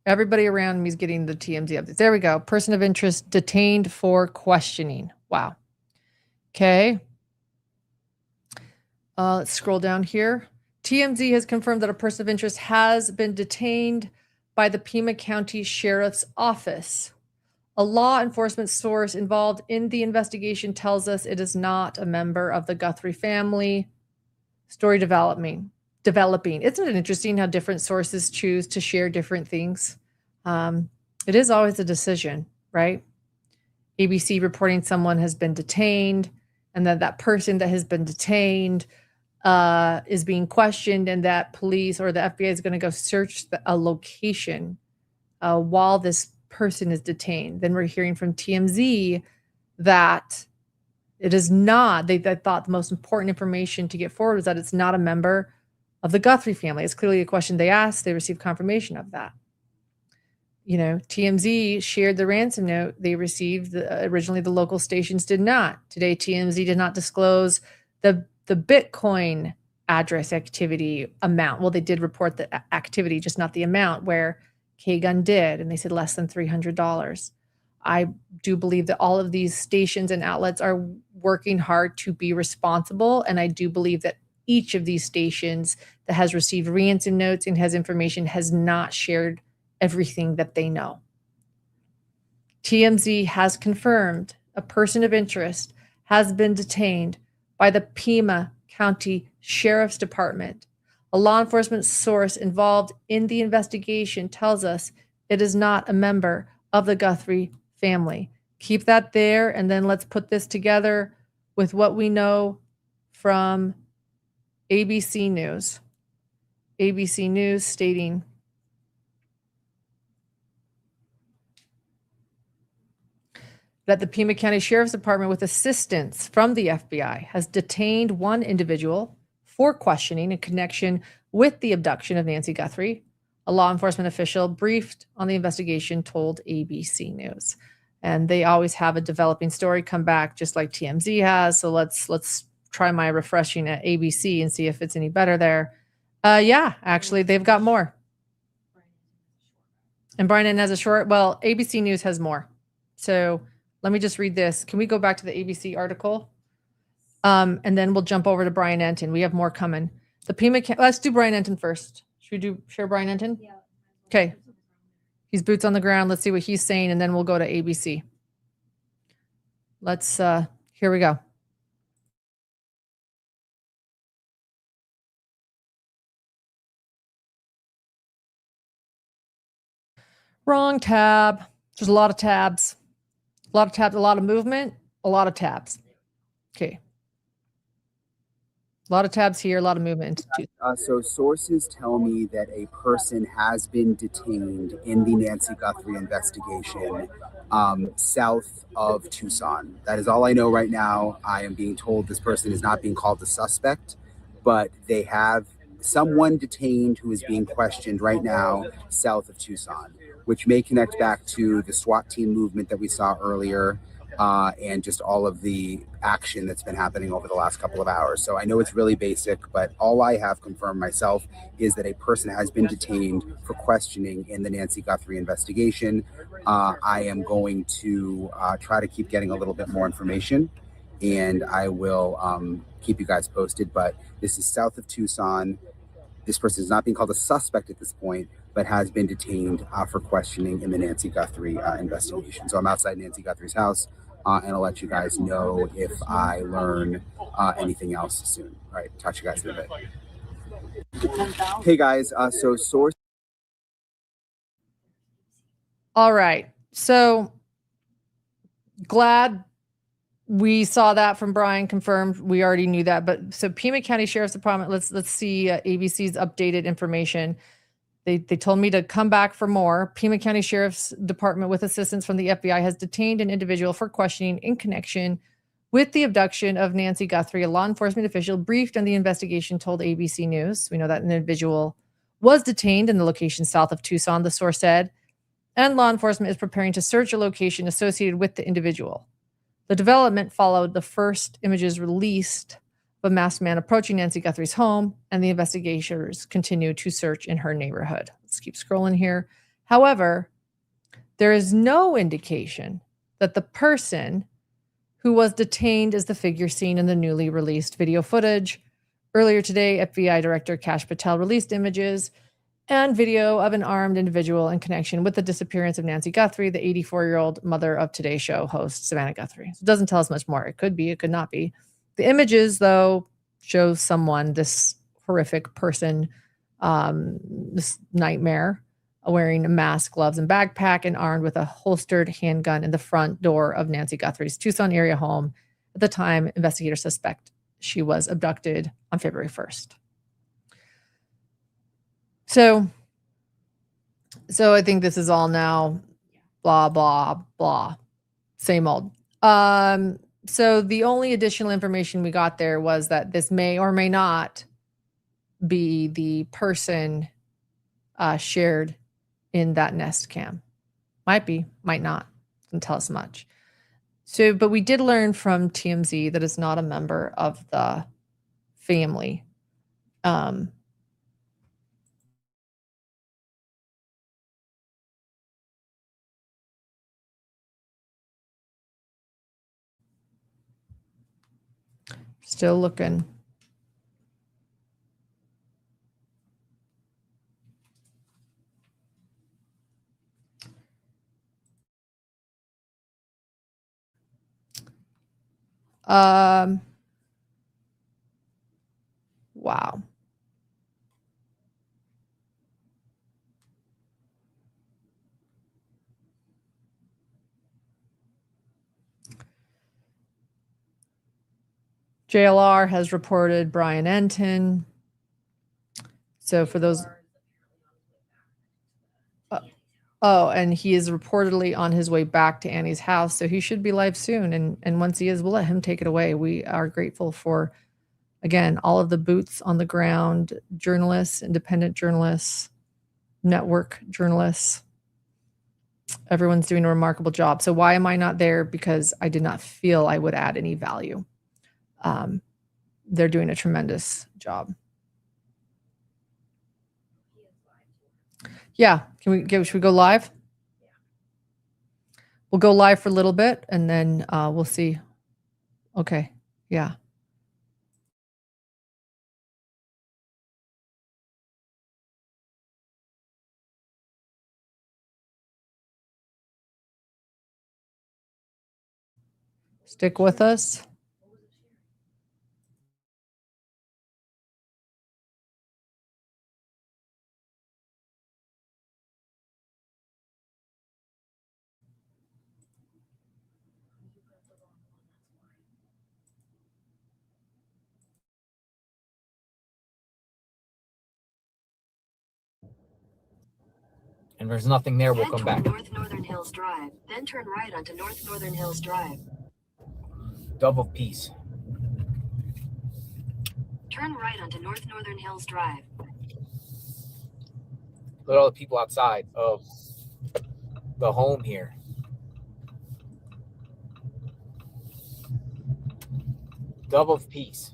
everybody around me is getting the TMZ updates. There we go. Person of interest detained for questioning. Wow. Okay. Let's scroll down here. TMZ has confirmed that a person of interest has been detained by the Pima County Sheriff's Office. A law enforcement source involved in the investigation tells us it is not a member of the Guthrie family. Story developing. Isn't it interesting how different sources choose to share different things? It is always a decision, right? ABC reporting someone has been detained, and then that person that has been detained is being questioned, and that police or the FBI is going to go search a location while this person is detained. Then we're hearing from TMZ that it is not, they thought the most important information to get forward was that it's not a member of the Guthrie family. It's clearly a question they asked. They received confirmation of that. You know, TMZ shared the ransom note they received. Originally, the local stations did not. Today, TMZ did not disclose the Bitcoin address activity amount. Well, they did report the activity, just not the amount, where K-Gun did, and they said less than $300. I do believe that all of these stations and outlets are working hard to be responsible, and I do believe that each of these stations that has received ransom notes and has information has not shared everything that they know. TMZ has confirmed a person of interest has been detained by the Pima County Sheriff's Department. A law enforcement source involved in the investigation tells us it is not a member of the Guthrie family. Keep that there, and then let's put this together with what we know from ABC News. ABC News stating that the Pima County Sheriff's Department, with assistance from the FBI, has detained one individual for questioning in connection with the abduction of Nancy Guthrie. A law enforcement official briefed on the investigation told ABC News. And they always have a developing story come back, just like TMZ has. So let's try my refreshing at ABC and see if it's any better there. Yeah, actually, they've got more. And Brian has a short. Well, ABC News has more. So let me just read this. Can we go back to the ABC article? And then we'll jump over to Brian Enton. We have more coming. The Pima. Let's do Brian Enton first. Should we share Brian Enton? Yeah. Okay. He's boots on the ground. Let's see what he's saying, and then we'll go to ABC. Let's. Here we go. Wrong tab. There's a lot of tabs. A lot of tabs, a lot of movement, a lot of tabs. Okay. A lot of tabs here, a lot of movement. So sources tell me that a person has been detained in the Nancy Guthrie investigation south of Tucson. That is all I know right now. I am being told this person is not being called a suspect, but they have someone detained who is being questioned right now south of Tucson. which may connect back to the SWAT team movement that we saw earlier, and just all of the action that's been happening over the last couple of hours. So I know it's really basic, but all I have confirmed myself is that a person has been detained for questioning in the Nancy Guthrie investigation. I am going to try to keep getting a little bit more information, and I will keep you guys posted. But this is south of Tucson. This person is not being called a suspect at this point, but has been detained for questioning in the Nancy Guthrie investigation. So I'm outside Nancy Guthrie's house, and I'll let you guys know if I learn anything else soon. All right, talk to you guys in a bit. Hey guys, so source. All right. So glad we saw that from Brian, confirmed. We already knew that. But so Pima County Sheriff's Department, let's see ABC's updated information. They told me to come back for more. Pima County Sheriff's Department, with assistance from the FBI, has detained an individual for questioning in connection with the abduction of Nancy Guthrie. A law enforcement official briefed on the investigation told ABC News. We know that an individual was detained in the location south of Tucson, the source said, and law enforcement is preparing to search a location associated with the individual. The development followed the first images released of a masked man approaching Nancy Guthrie's home, and the investigators continue to search in her neighborhood. Let's keep scrolling here. However, there is no indication that the person who was detained is the figure seen in the newly released video footage. Earlier today, FBI Director Kash Patel released images and video of an armed individual in connection with the disappearance of Nancy Guthrie, the 84-year-old mother of Today Show host Savannah Guthrie. So it doesn't tell us much more. It could be, it could not be. The images, though, show someone, this horrific person, this nightmare, wearing a mask, gloves, and backpack, and armed with a holstered handgun in the front door of Nancy Guthrie's Tucson area home. At the time, investigators suspect she was abducted on February 1st. So I think this is all now blah, blah, blah. Same old. So the only additional information we got there was that this may or may not be the person shared in that Nest cam. Might be, might not. Doesn't tell us much. So, but we did learn from TMZ that it's not a member of the family. Still looking. Wow. JLR has reported Brian Enton. So for those... and he is reportedly on his way back to Annie's house, so he should be live soon. And once he is, we'll let him take it away. We are grateful for, again, all of the boots on the ground, journalists, independent journalists, network journalists. Everyone's doing a remarkable job. So why am I not there? Because I did not feel I would add any value. They're doing a tremendous job. Yeah. Should we go live? We'll go live for a little bit and then we'll see. Okay. Yeah. Stick with us. And there's nothing there, we'll come back. North Northern Hills Drive, then turn right onto North Northern Hills Drive. Dove of Peace. Turn right onto North Northern Hills Drive. Look at all the people outside of the home here. Double of peace.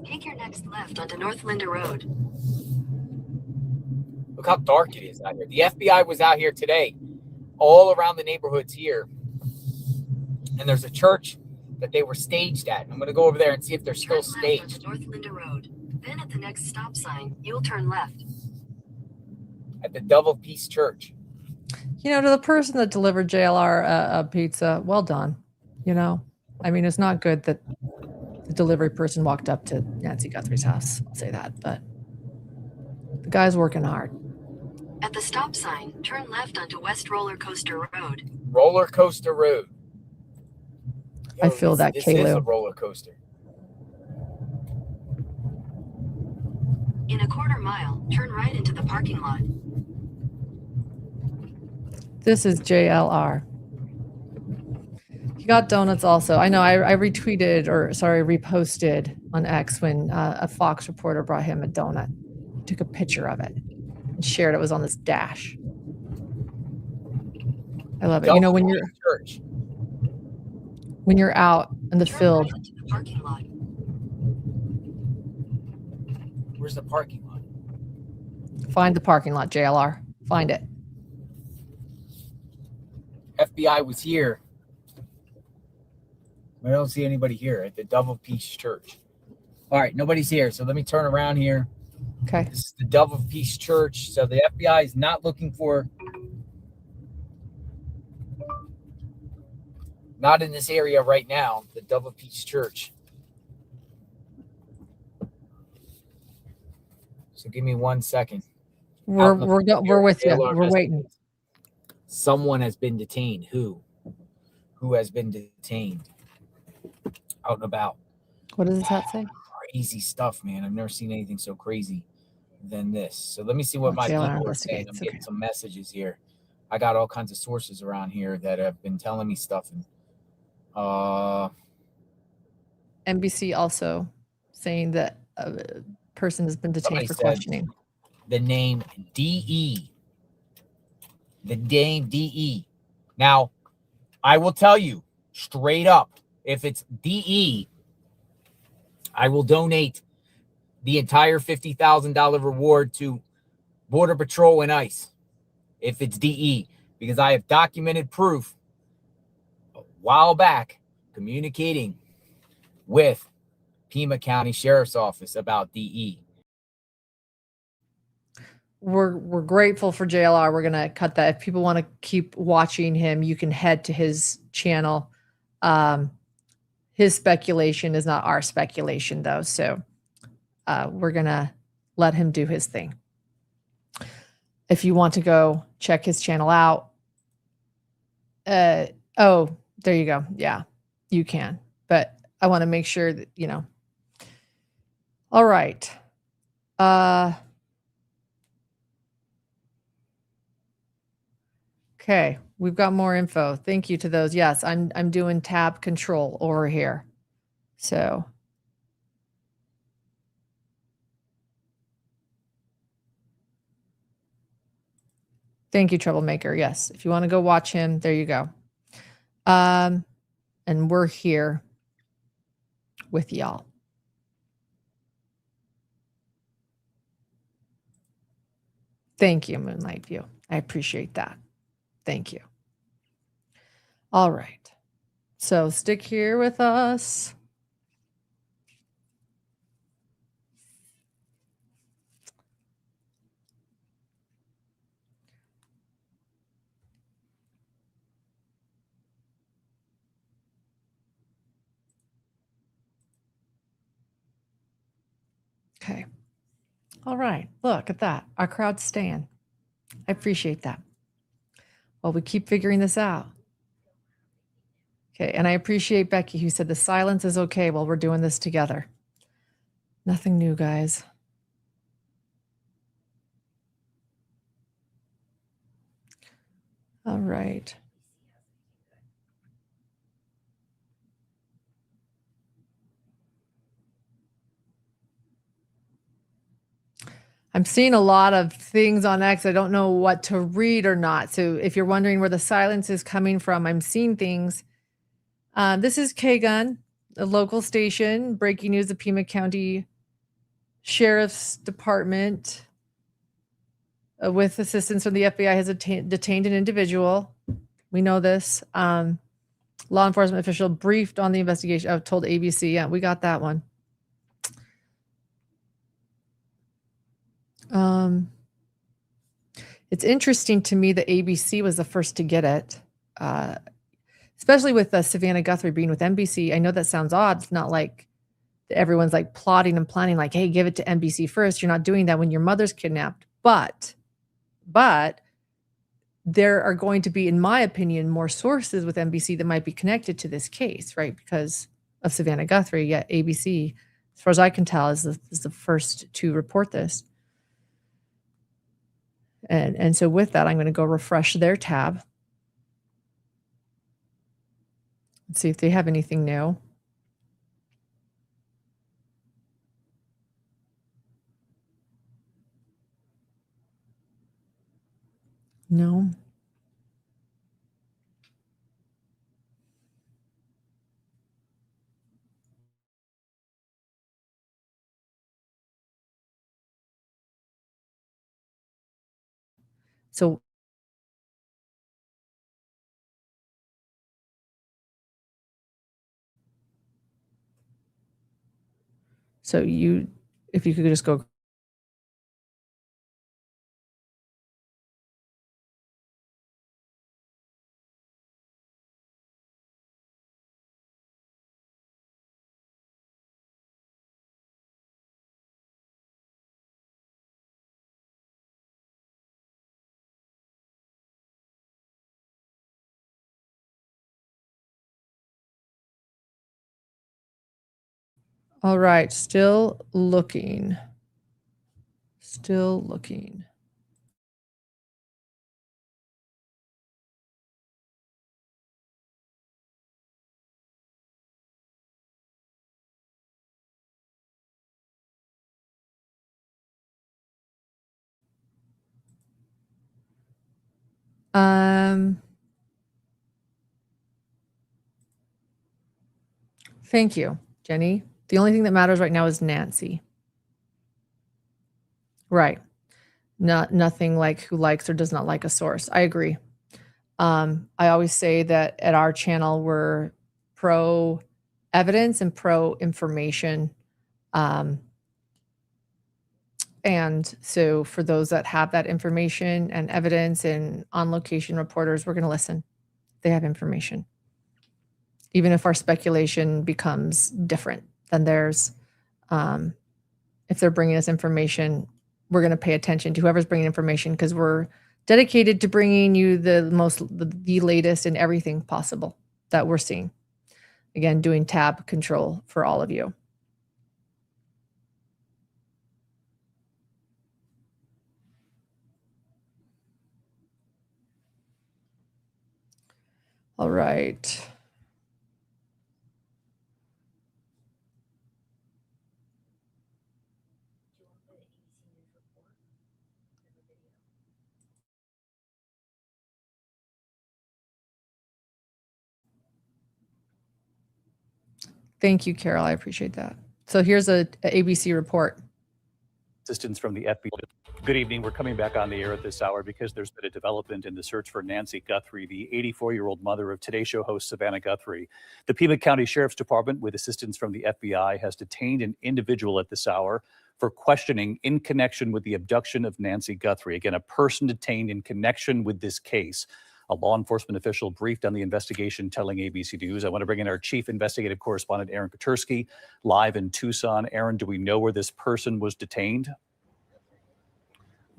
Take your next left onto North Linda Road. Look how dark it is out here. The FBI was out here today, all around the neighborhoods here. And there's a church that they were staged at. I'm going to go over there and see if they're still Turn left onto staged. North Linda Road. Then at the next stop sign, you'll turn left. At the Double Peace Church. You know, to the person that delivered JLR a pizza, well done. You know, I mean, it's not good that the delivery person walked up to Nancy Guthrie's house. I'll say that, but the guy's working hard. At the stop sign, turn left onto West Roller Coaster Road. Roller Coaster Road. I feel that, This is Kalu. a roller coaster. In a quarter mile, turn right into the parking lot. This is JLR. He got donuts also. I know I reposted on X when a Fox reporter brought him a donut. He took a picture of it and shared it. It was on this dash. I love it. You know, when you're Church. when you're out in the Turn field, right into the parking lot. Where's the parking lot? find the parking lot, JLR. Find it. FBI was here. I don't see anybody here at the Double Peace Church. All right, nobody's here. So let me turn around here. Okay. This is the Double Peace Church. So the FBI is not looking for, not in this area right now, the Double Peace Church. So give me 1 second. We're with you. JLR We're waiting. Someone has been detained. Who? Who has been detained? Out and about. What does that say? Crazy stuff, man. I've never seen anything so crazy than this. So let me see what my JLR people are saying. I'm investigates. getting Okay. some messages here. I got all kinds of sources around here that have been telling me stuff. And NBC also saying that a person has been Somebody detained for said- questioning. the name DE. The name DE. Now, I will tell you straight up, if it's DE, I will donate the entire $50,000 reward to Border Patrol and ICE. If it's DE, because I have documented proof a while back communicating with Pima County Sheriff's Office about DE. We're grateful for JLR. We're gonna cut that. If people want to keep watching him, you can head to his channel. His speculation is not our speculation, though. So we're gonna let him do his thing. If you want to go check his channel out, oh, there you go. Yeah, you can. But I want to make sure that you know. All right. Okay, we've got more info. Thank you to those. Yes, I'm doing tab control over here. So thank you, Troublemaker. Yes, if you want to go watch him, there you go. And we're here with y'all. Thank you, Moonlight View. I appreciate that. Thank you. All right. So stick here with us. Okay. All right. Look at that. Our crowd's staying. I appreciate that. Well, we keep figuring this out. Okay. And I appreciate Becky who said the silence is okay while we're doing this together. Nothing new, guys. All right. I'm seeing a lot of things on X. I don't know what to read or not. So if you're wondering where the silence is coming from, I'm seeing things. This is K-Gun, a local station. Breaking news, the Pima County Sheriff's Department, with assistance from the FBI, has detained an individual. We know this. Law enforcement official briefed on the investigation. I've told ABC. Yeah, we got that one. It's interesting to me that ABC was the first to get it, especially with Savannah Guthrie being with NBC. I know that sounds odd. It's not like everyone's like plotting and planning, like, hey, give it to NBC first. You're not doing that when your mother's kidnapped. But there are going to be, in my opinion, more sources with NBC that might be connected to this case, right? Because of Savannah Guthrie. Yet ABC, as far as I can tell, is the first to report this. And so with that, I'm going to go refresh their tab. Let's see if they have anything new. No. So if you could just go. All right, still looking. Still looking. Thank you, Jenny. The only thing that matters right now is Nancy. Right. Nothing like who likes or does not like a source. I agree. I always say that at our channel, we're pro evidence and pro information. And so for those that have that information and evidence and on location reporters, we're going to listen. They have information. Even if our speculation becomes different than theirs, if they're bringing us information, we're going to pay attention to whoever's bringing information, because we're dedicated to bringing you the latest in everything possible that we're seeing. Again, doing tab control for all of you. All right. Thank you, Carol. I appreciate that. So here's a ABC report. Assistance from the FBI. Good evening. We're coming back on the air at this hour because there's been a development in the search for Nancy Guthrie, the 84-year-old mother of Today Show host Savannah Guthrie. The Pima County Sheriff's Department, with assistance from the FBI, has detained an individual at this hour for questioning in connection with the abduction of Nancy Guthrie. Again, a person detained in connection with this case. A law enforcement official briefed on the investigation, telling ABC News. I want to bring in our chief investigative correspondent, Aaron Kotursky, live in Tucson. Aaron, do we know where this person was detained?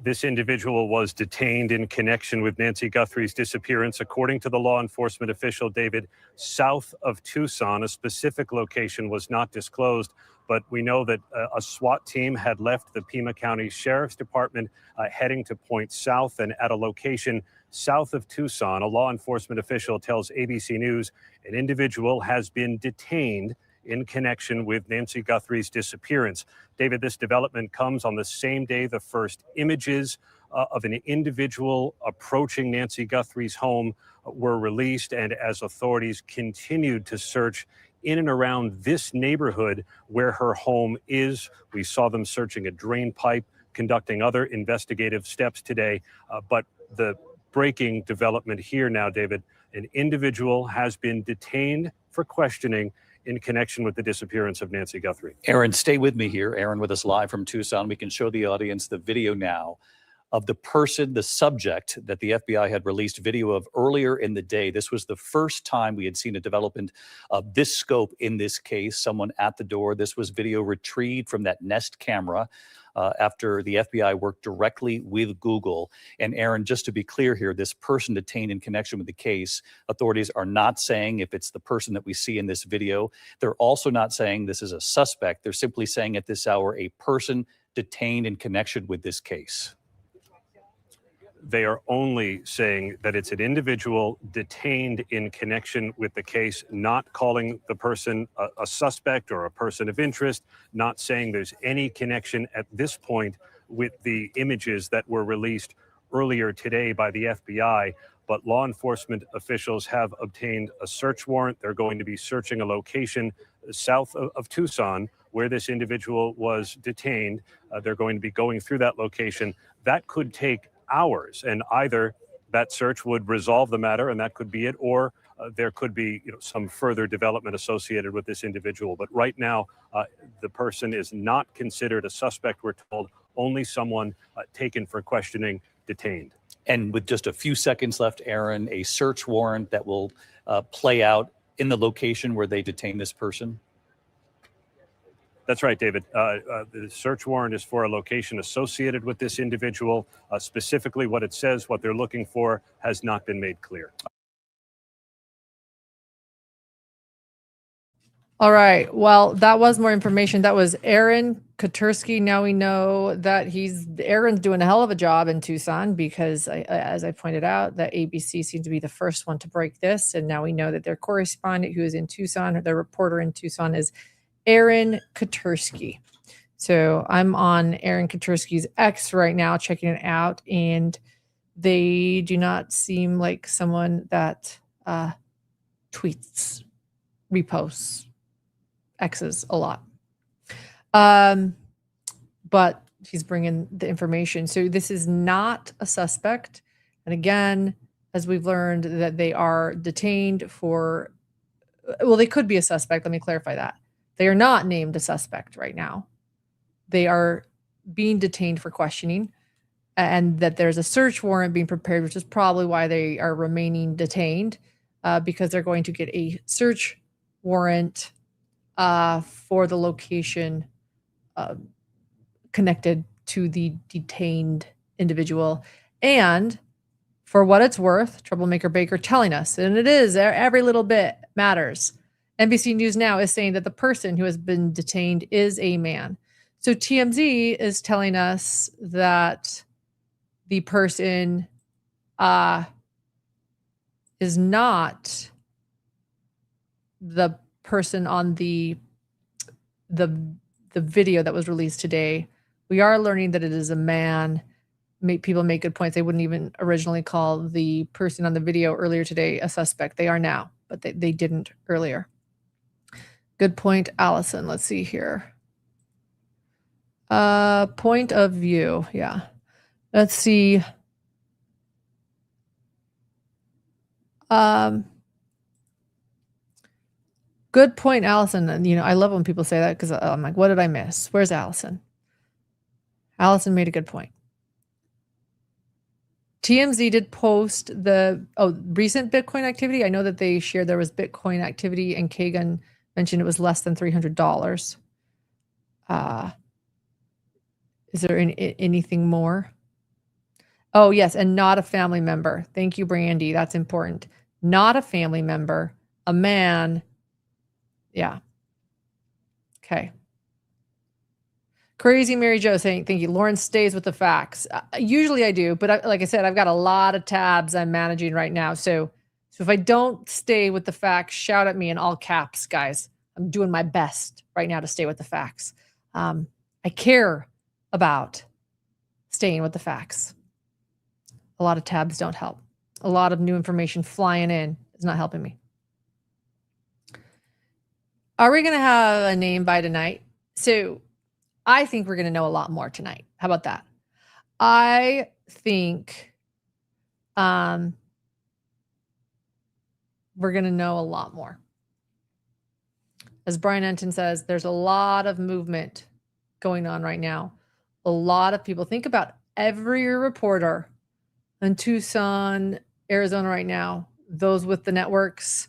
This individual was detained in connection with Nancy Guthrie's disappearance, according to the law enforcement official, David, south of Tucson. A specific location was not disclosed, but we know that a SWAT team had left the Pima County Sheriff's Department heading to point south, and at a location south of Tucson, a law enforcement official tells ABC News an individual has been detained in connection with Nancy Guthrie's disappearance. David, this development comes on the same day the first images of an individual approaching Nancy Guthrie's home were released, and as authorities continued to search in and around this neighborhood where her home is. We saw them searching a drain pipe, conducting other investigative steps today. But the breaking development here now, David, an individual has been detained for questioning in connection with the disappearance of Nancy Guthrie. Aaron, stay with me here. Aaron with us live from Tucson. We can show the audience the video now of the person, the subject that the FBI had released video of earlier in the day. This was the first time we had seen a development of this scope in this case, someone at the door. This was video retrieved from that Nest camera after the FBI worked directly with Google. And Aaron, just to be clear here, this person detained in connection with the case, authorities are not saying if it's the person that we see in this video. They're also not saying this is a suspect. They're simply saying at this hour, a person detained in connection with this case. They are only saying that it's an individual detained in connection with the case, not calling the person a suspect or a person of interest, not saying there's any connection at this point with the images that were released earlier today by the FBI. But law enforcement officials have obtained a search warrant. They're going to be searching a location south of Tucson where this individual was detained. They're going to be going through that location. That could take hours, and either that search would resolve the matter and that could be it, or there could be some further development associated with this individual. But right now, the person is not considered a suspect, we're told, only someone taken for questioning, detained. And with just a few seconds left, Aaron, a search warrant that will play out in the location where they detain this person? That's right, David. The search warrant is for a location associated with this individual. Specifically what it says, what they're looking for, has not been made clear. All right. Well, that was more information. That was Aaron Katursky. Now we know that Aaron's doing a hell of a job in Tucson because, as I pointed out, that ABC seemed to be the first one to break this. And now we know that their correspondent who is in Tucson, their reporter in Tucson, is Aaron Katursky. So I'm on Aaron Katursky's X right now, checking it out, and they do not seem like someone that tweets, reposts, X's a lot. But he's bringing the information. So this is not a suspect. And again, as we've learned, that they are detained for, well, they could be a suspect. Let me clarify that. They are not named a suspect right now. They are being detained for questioning, and that there's a search warrant being prepared, which is probably why they are remaining detained, because they're going to get a search warrant for the location connected to the detained individual. And for what it's worth, Troublemaker Baker telling us, and it is, every little bit matters. NBC News Now is saying that the person who has been detained is a man. So TMZ is telling us that the person is not the person on the video that was released today. We are learning that it is a man. People make good points. They wouldn't even originally call the person on the video earlier today a suspect. They are now, but they didn't earlier. Good point, Allison. Let's see here. Point of view. Yeah. Let's see. Good point, Allison. And, I love when people say that because I'm like, what did I miss? Where's Allison? Allison made a good point. TMZ did post the recent Bitcoin activity. I know that they shared there was Bitcoin activity, and Kagan mentioned it was less than $300. Is there anything more? Oh, yes, and not a family member. Thank you, Brandy. That's important. Not a family member, a man. Yeah. Okay. Crazy Mary Jo saying, thank you. Lauren stays with the facts. Usually I do, but like I said, I've got a lot of tabs I'm managing right now. So if I don't stay with the facts, shout at me in all caps, guys. I'm doing my best right now to stay with the facts. I care about staying with the facts. A lot of tabs don't help. A lot of new information flying in is not helping me. Are we going to have a name by tonight? So I think we're going to know a lot more tonight. How about that? I think we're going to know a lot more. As Brian Enton says, there's a lot of movement going on right now. A lot of people. Think about every reporter in Tucson, Arizona right now, those with the networks,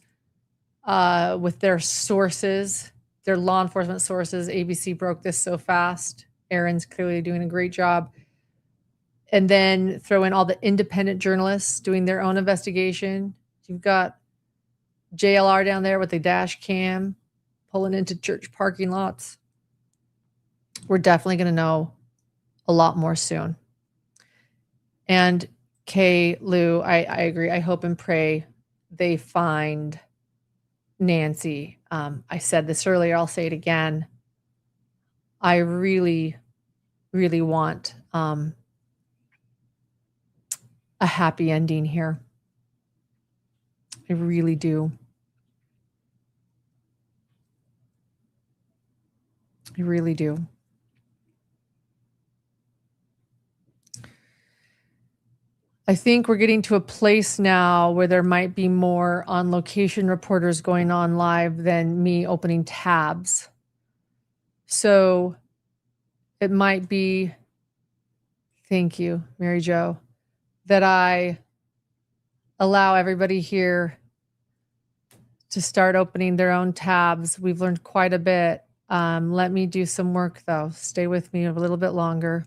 with their sources, their law enforcement sources. ABC broke this so fast. Aaron's clearly doing a great job. And then throw in all the independent journalists doing their own investigation. You've got JLR down there with the dash cam pulling into church parking lots. We're definitely going to know a lot more soon. And Kay, Lou, I agree. I hope and pray they find Nancy. I said this earlier. I'll say it again. I really, really want a happy ending here. I really do. I really do. I think we're getting to a place now where there might be more on location reporters going on live than me opening tabs. So it might be, thank you, Mary Jo, that I allow everybody here to start opening their own tabs. We've learned quite a bit. Let me do some work though. Stay with me a little bit longer.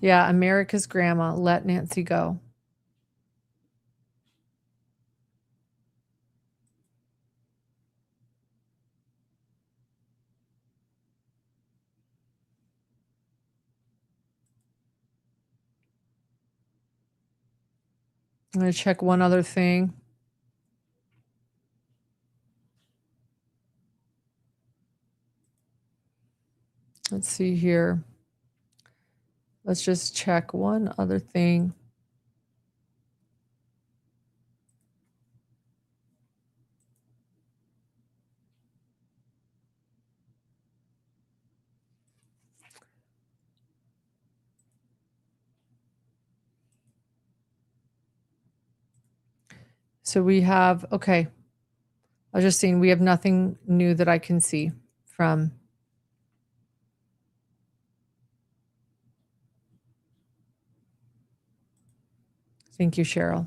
Yeah, America's grandma, let Nancy go. I'm going to check one other thing. Let's see here. Let's just check one other thing. So we have, okay. I was just seeing we have nothing new that I can see from. Thank you, Cheryl.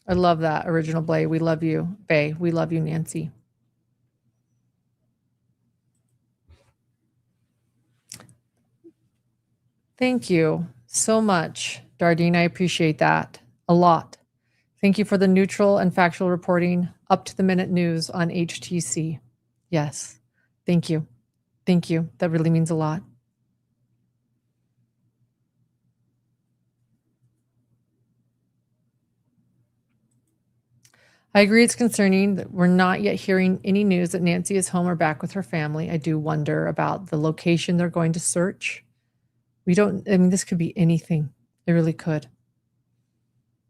I love that original Bay. We love you, Bay. We love you, Nancy. Thank you so much, Dardine. I appreciate that a lot. Thank you for the neutral and factual reporting, up to the minute news on HTC. Yes, thank you. Thank you. That really means a lot. I agree it's concerning that we're not yet hearing any news that Nancy is home or back with her family. I do wonder about the location they're going to search. We don't, I mean, this could be anything. It really could.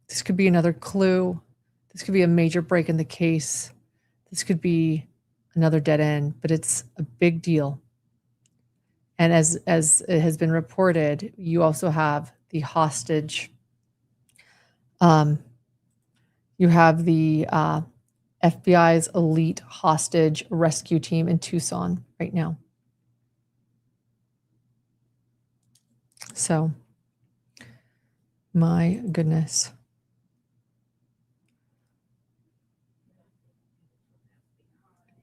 This could be another clue. This could be a major break in the case. This could be another dead end, but it's a big deal. And as it has been reported, you also have the hostage. You have the FBI's elite hostage rescue team in Tucson right now. So, my goodness.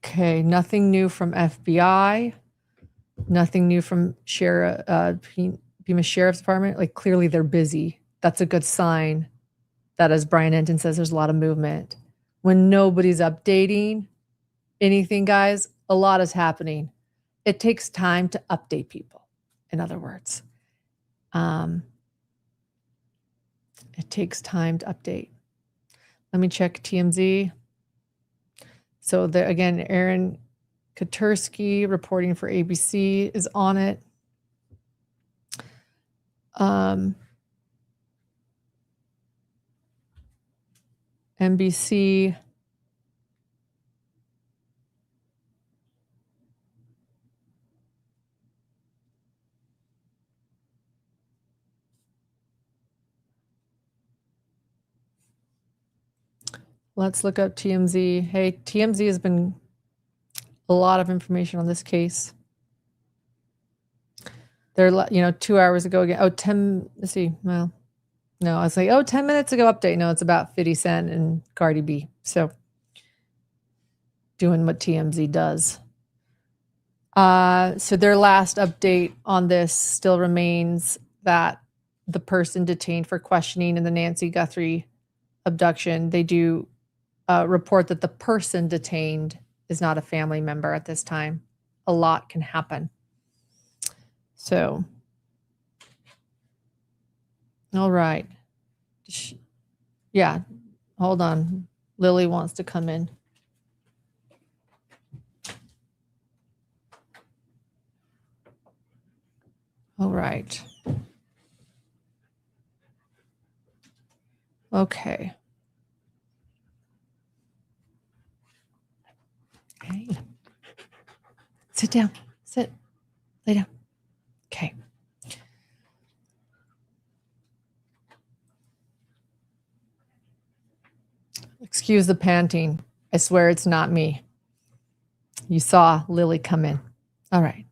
Okay, nothing new from FBI. Nothing new from Pima Sheriff's Department. Like, clearly they're busy. That's a good sign that, as Brian Enton says, there's a lot of movement. When nobody's updating anything, guys, a lot is happening. it takes time to update people. In other words, it takes time to update. Let me check TMZ. So again, Aaron Katursky reporting for ABC is on it. NBC. Let's look up TMZ. Hey, TMZ has been a lot of information on this case. They're, 2 hours ago again. Oh, 10, let's see. Well, no, I was like, 10 minutes ago update. No, it's about 50 Cent and Cardi B. So doing what TMZ does. So their last update on this still remains that the person detained for questioning in the Nancy Guthrie abduction, they do report that the person detained is not a family member at this time. A lot can happen. So, all right. Yeah, hold on. Lily wants to come in. All right. Okay. Hey. Sit down. Sit. Lay down. Okay. Excuse the panting. I swear it's not me. You saw Lily come in. All right.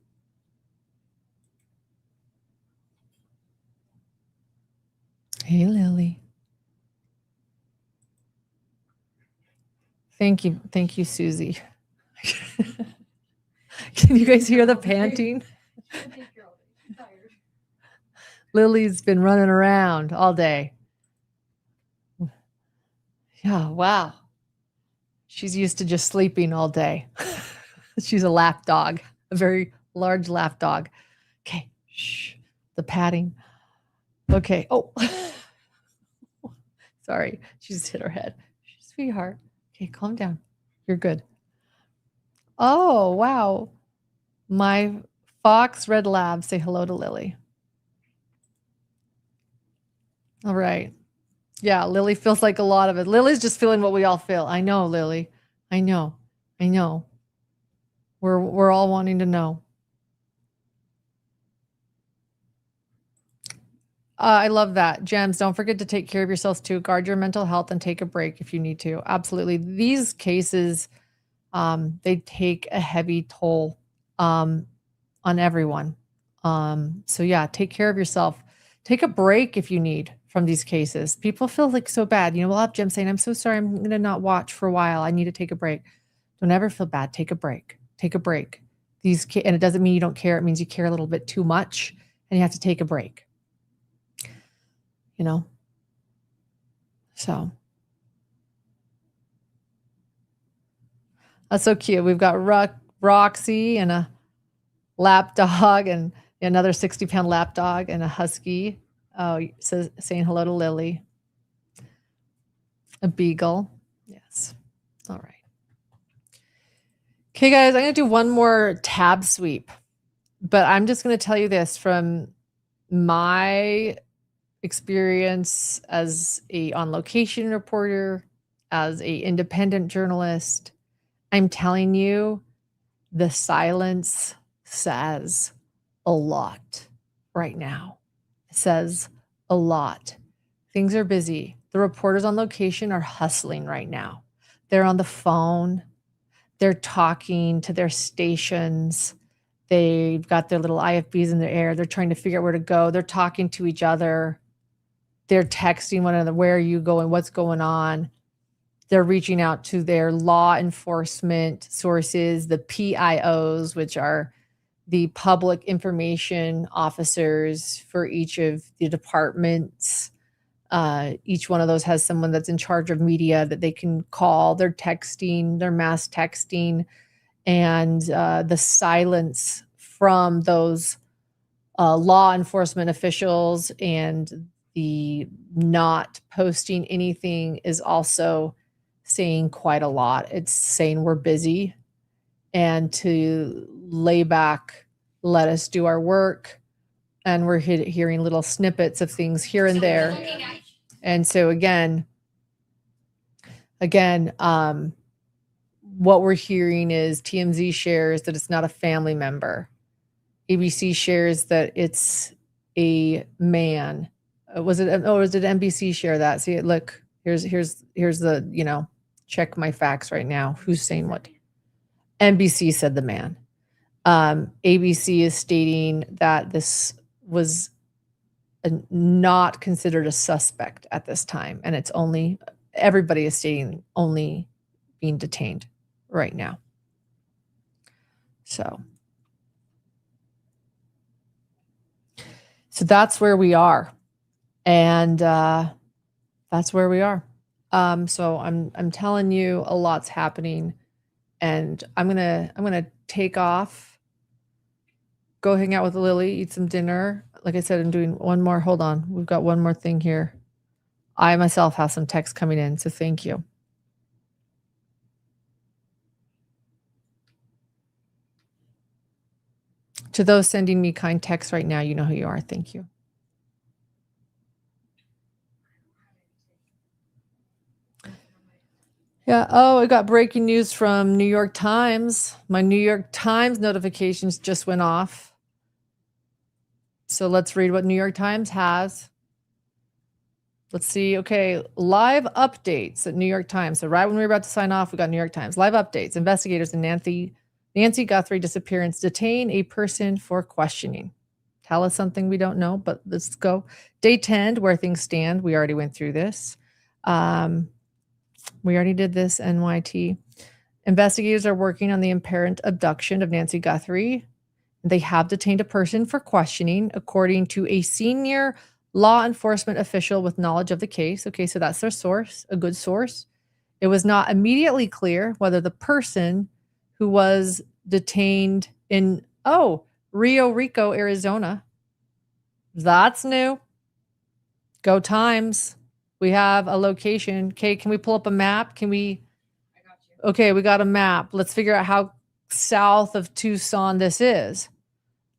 Hey, Lily. Thank you. Thank you, Susie. Can you guys hear the panting? Lily's been running around all day. Yeah, wow. She's used to just sleeping all day. She's a lap dog, a very large lap dog. Okay, shh, the patting. Okay, oh, sorry, she just hit her head. Sweetheart, okay, calm down. You're good. Oh, wow. My Fox Red Lab, say hello to Lily. All right. Yeah, Lily feels like a lot of it. Lily's just feeling what we all feel. I know, Lily. I know. I know. We're all wanting to know. I love that. Gems, don't forget to take care of yourselves too. Guard your mental health and take a break if you need to. Absolutely. These cases, they take a heavy toll on everyone. So yeah, take care of yourself. Take a break if you need from these cases. People feel like so bad. We'll have Jim saying, I'm so sorry, I'm going to not watch for a while. I need to take a break. Don't ever feel bad. Take a break. Take a break. And it doesn't mean you don't care. It means you care a little bit too much and you have to take a break. So that's so cute. We've got Roxy and a lap dog and another 60-pound lap dog and a husky. Oh, saying hello to Lily. A beagle. Yes. All right. Okay, guys, I'm going to do one more tab sweep, but I'm just going to tell you this from my experience as a on location reporter, as a independent journalist. I'm telling you, the silence says a lot right now. It says a lot. Things are busy. The reporters on location are hustling right now. They're on the phone. They're talking to their stations. They've got their little IFBs in their air. They're trying to figure out where to go. They're talking to each other. They're texting one another, where are you going? What's going on? They're reaching out to their law enforcement sources, the PIOs, which are the public information officers for each of the departments. Each one of those has someone that's in charge of media that they can call. They're texting, they're mass texting. and the silence from those law enforcement officials and the not posting anything is also saying quite a lot. It's saying we're busy and to lay back, let us do our work. And we're hearing little snippets of things here and there. And so again, what we're hearing is TMZ shares that it's not a family member. ABC shares that it's a man. Was it NBC share that? See, look, here's the, check my facts right now. Who's saying what? NBC said the man. ABC is stating that this was not considered a suspect at this time. And it's everybody is stating only being detained right now. So that's where we are. And that's where we are. So I'm telling you a lot's happening, and I'm gonna take off, go hang out with Lily, eat some dinner. Like I said, I'm doing one more. Hold on. We've got one more thing here. I myself have some text coming in, so thank you. To those sending me kind texts right now, you know who you are. Thank you. Yeah. Oh, I got breaking news from New York Times. My New York Times notifications just went off. So let's read what New York Times has. Let's see. Okay. Live updates at New York Times. So right when we were about to sign off, we got New York Times. Live updates. Investigators in Nancy Guthrie disappearance detain a person for questioning. Tell us something we don't know, but let's go. Detained, where things stand. We already went through this. We already did this, NYT. Investigators are working on the apparent abduction of Nancy Guthrie. They have detained a person for questioning, according to a senior law enforcement official with knowledge of the case. Okay, so that's their source, a good source. It was not immediately clear whether the person who was detained in, Rio Rico, Arizona. That's new. Go Times. We have a location. Okay, can we pull up a map? I got you. Okay, we got a map. Let's figure out how south of Tucson this is.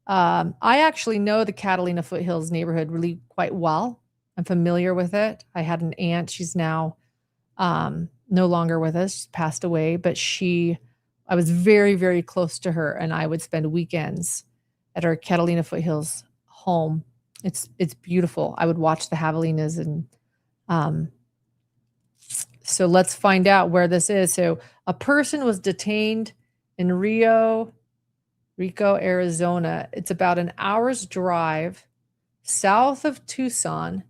I actually know the Catalina Foothills neighborhood really quite well. I'm familiar with it. I had an aunt. She's now no longer with us. She's passed away, but I was very, very close to her, and I would spend weekends at her Catalina Foothills home. It's beautiful. I would watch the javelinas, and so let's find out where this is. So a person was detained in Rio Rico, Arizona. It's about an hour's drive south of Tucson,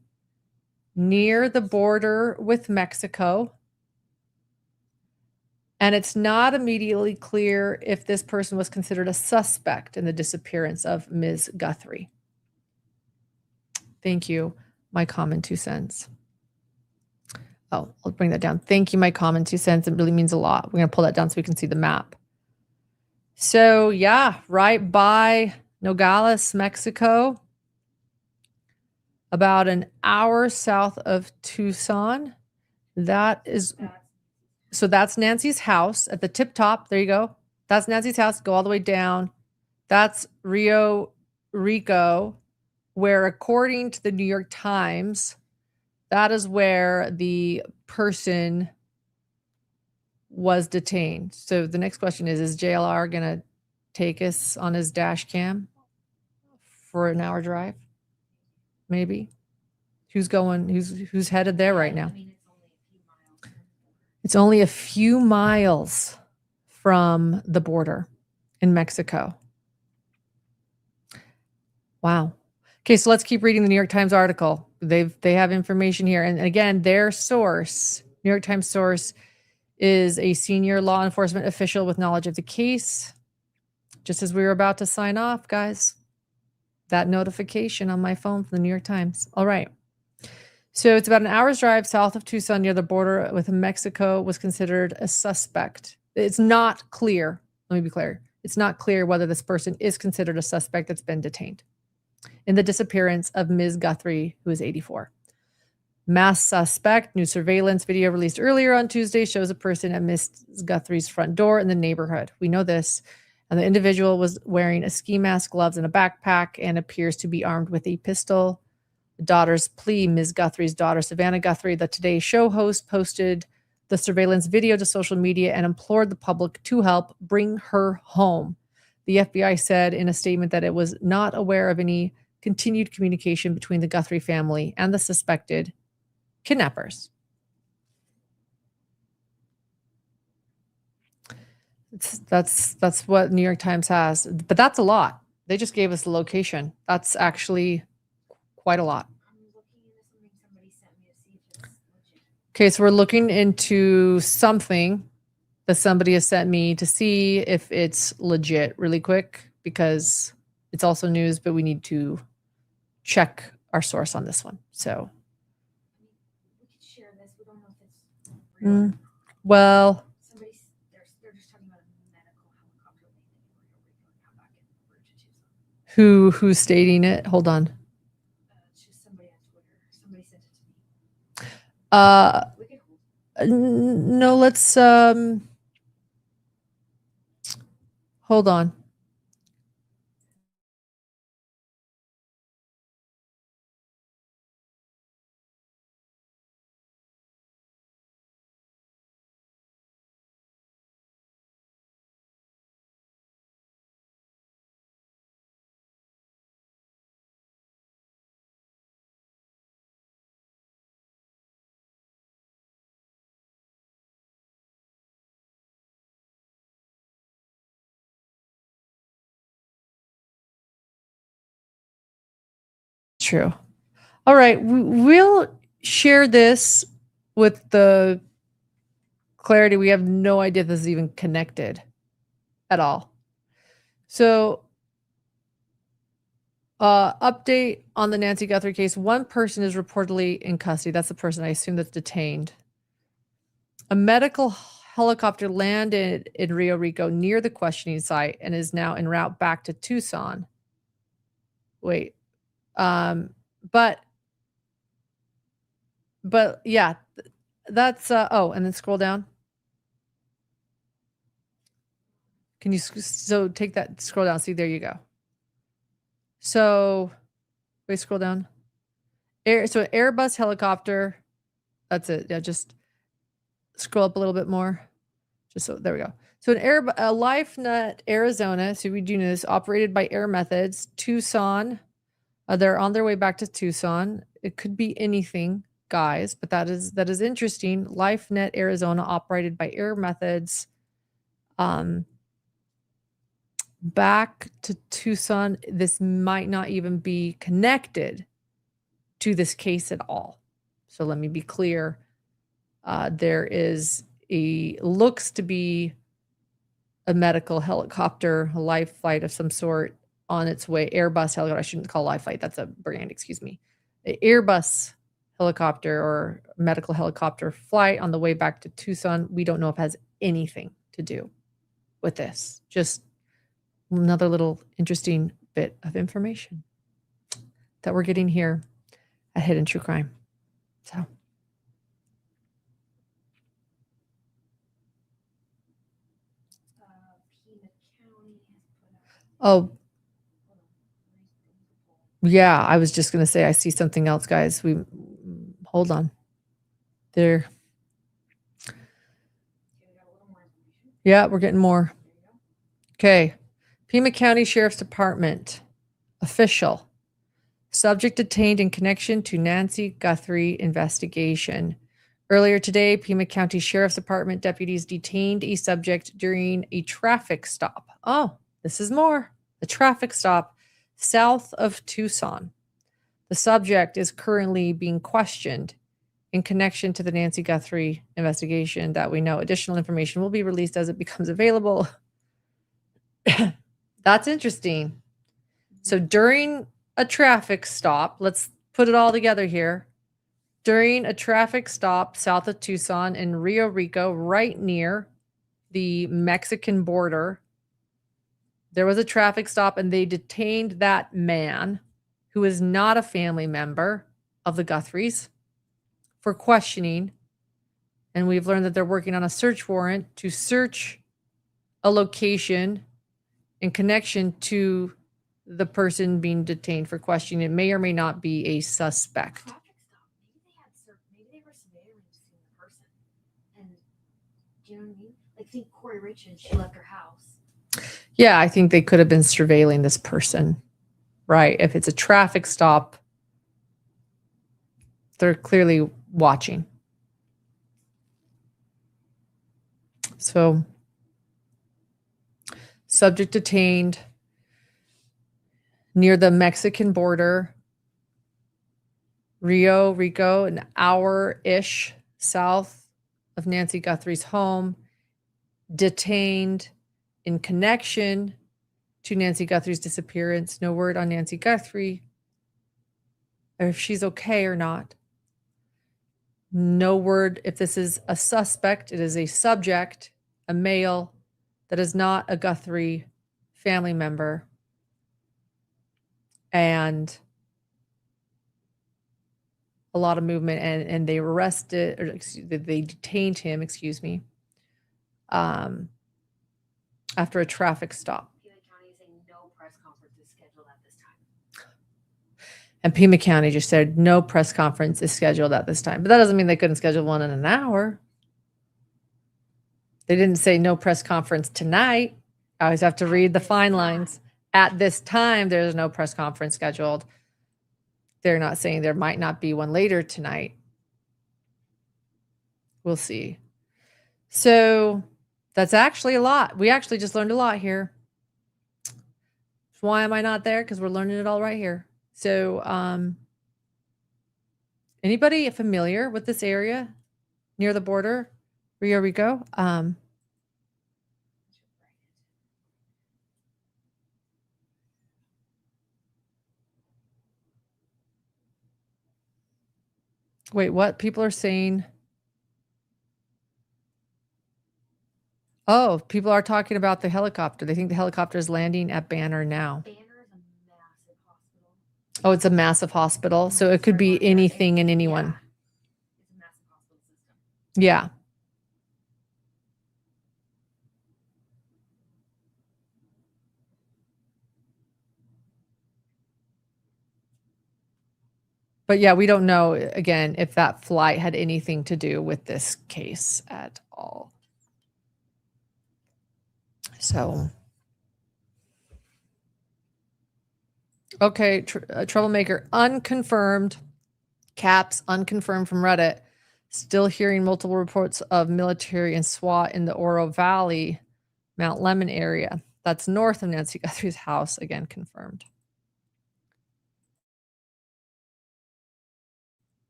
near the border with Mexico. And it's not immediately clear if this person was considered a suspect in the disappearance of Ms. Guthrie. Thank you. My common 2 cents. Oh, I'll bring that down. Thank you, my common 2 cents. It really means a lot. We're going to pull that down so we can see the map. So, yeah, right by Nogales, Mexico, about an hour south of Tucson. So that's Nancy's house at the tip top. There you go. That's Nancy's house. Go all the way down. That's Rio Rico, where according to the New York Times, that is where the person was detained. So the next question is JLR going to take us on his dash cam for an hour drive? Maybe. Who's headed there right now? It's only a few miles from the border in Mexico. Wow. Okay, so let's keep reading the New York Times article. They have information here. And again, their source, New York Times source, is a senior law enforcement official with knowledge of the case. Just as we were about to sign off, guys, that notification on my phone from the New York Times. All right. So it's about an hour's drive south of Tucson near the border with Mexico, was considered a suspect. It's not clear Let me be clear. It's not clear whether this person is considered a suspect that's been detained in the disappearance of Ms. Guthrie, who is 84. Mass suspect. New surveillance video released earlier on Tuesday shows a person at Ms. Guthrie's front door in the neighborhood. We know this. And the individual was wearing a ski mask, gloves, and a backpack and appears to be armed with a pistol. The daughter's plea. Ms. Guthrie's daughter, Savannah Guthrie, the Today Show host, posted the surveillance video to social media and implored the public to help bring her home. The FBI said in a statement that it was not aware of any continued communication between the Guthrie family and the suspected kidnappers. That's what New York Times has, but that's a lot. They just gave us the location. That's actually quite a lot. I'm looking into something somebody sent me to see if it's legit. Okay, so we're looking into something that somebody has sent me to see if it's legit really quick, because it's also news, but we need to check our source on this one. So, We could share this. We don't know if it's real. well, Somebody's they're just talking about a medical helicopter landing in Puerto Rico and how that can bridge to Tucson. who's stating it? Hold on. It's just somebody on Twitter. Somebody sent it to me. We could hold. No, let's hold on. True. All right, we'll share this with the clarity. We have no idea if this is even connected at all. So, update on the Nancy Guthrie case. One person is reportedly in custody. That's the person I assume that's detained. A medical helicopter landed in Rio Rico near the questioning site and is now en route back to Tucson. Wait. But yeah, that's oh, and then scroll down. Can you so take that, scroll down? See, there you go. So wait, scroll down. So Airbus helicopter. That's it. Yeah, just scroll up a little bit more. Just so there we go. So a LifeNet Arizona. So we do know this, operated by Air Methods, Tucson. They're on their way back to Tucson. It could be anything, guys, but that is interesting. LifeNet Arizona, operated by Air Methods, back to Tucson. This might not even be connected to this case at all. So let me be clear. There is looks to be a medical helicopter, a life flight of some sort on its way. Airbus helicopter. I shouldn't call life flight. That's a brand, excuse me. The Airbus helicopter or medical helicopter flight on the way back to Tucson. We don't know if it has anything to do with this. Just another little interesting bit of information that we're getting here at Hidden True Crime. So. Oh, yeah, I was just going to say, I see something else, guys. Hold on. There. Yeah, we're getting more. Okay. Pima County Sheriff's Department. Official. Subject detained in connection to Nancy Guthrie investigation. Earlier today, Pima County Sheriff's Department deputies detained a subject during a traffic stop. Oh, this is more. A traffic stop south of Tucson. The subject is currently being questioned in connection to the Nancy Guthrie investigation that we know. Additional information will be released as it becomes available. That's interesting. So during a traffic stop, let's put it all together here. During a traffic stop south of Tucson in Rio Rico, right near the Mexican border, There was a traffic stop and they detained that man who is not a family member of the Guthries for questioning. And we've learned that they're working on a search warrant to search a location in connection to the person being detained for questioning. It may or may not be a suspect. Traffic stop. Maybe they were surveilling the person. And do you know what I mean? Like, think Corey Richards, she left her house. Yeah, I think they could have been surveilling this person, right? If it's a traffic stop, they're clearly watching. So, subject detained near the Mexican border, Rio Rico, an hour-ish south of Nancy Guthrie's home, detained in connection to Nancy Guthrie's disappearance. No word on Nancy Guthrie, or if she's okay or not. No word if this is a suspect. It is a subject, a male that is not a Guthrie family member. And a lot of movement, and they arrested, or they detained him, after a traffic stop. Pima County is saying no press conference is scheduled at this time. And Pima County just said no press conference is scheduled at this time. But that doesn't mean they couldn't schedule one in an hour. They didn't say no press conference tonight. I always have to read the fine lines. At this time, there's no press conference scheduled. They're not saying there might not be one later tonight. We'll see. So that's actually a lot. We actually just learned a lot here. Why am I not there? Because we're learning it all right here. So anybody familiar with this area near the border, Rio Rico? Wait, what? People are saying... Oh, people are talking about the helicopter. They think the helicopter is landing at Banner now. Banner is a massive hospital. Oh, it's a massive hospital. So it could be anything and anyone. Yeah. It's a massive hospital system. Yeah. But yeah, we don't know, again, if that flight had anything to do with this case at all. So, okay, troublemaker, unconfirmed, caps, unconfirmed from Reddit. Still hearing multiple reports of military and SWAT in the Oro Valley, Mount Lemon area. That's north of Nancy Guthrie's house, again confirmed.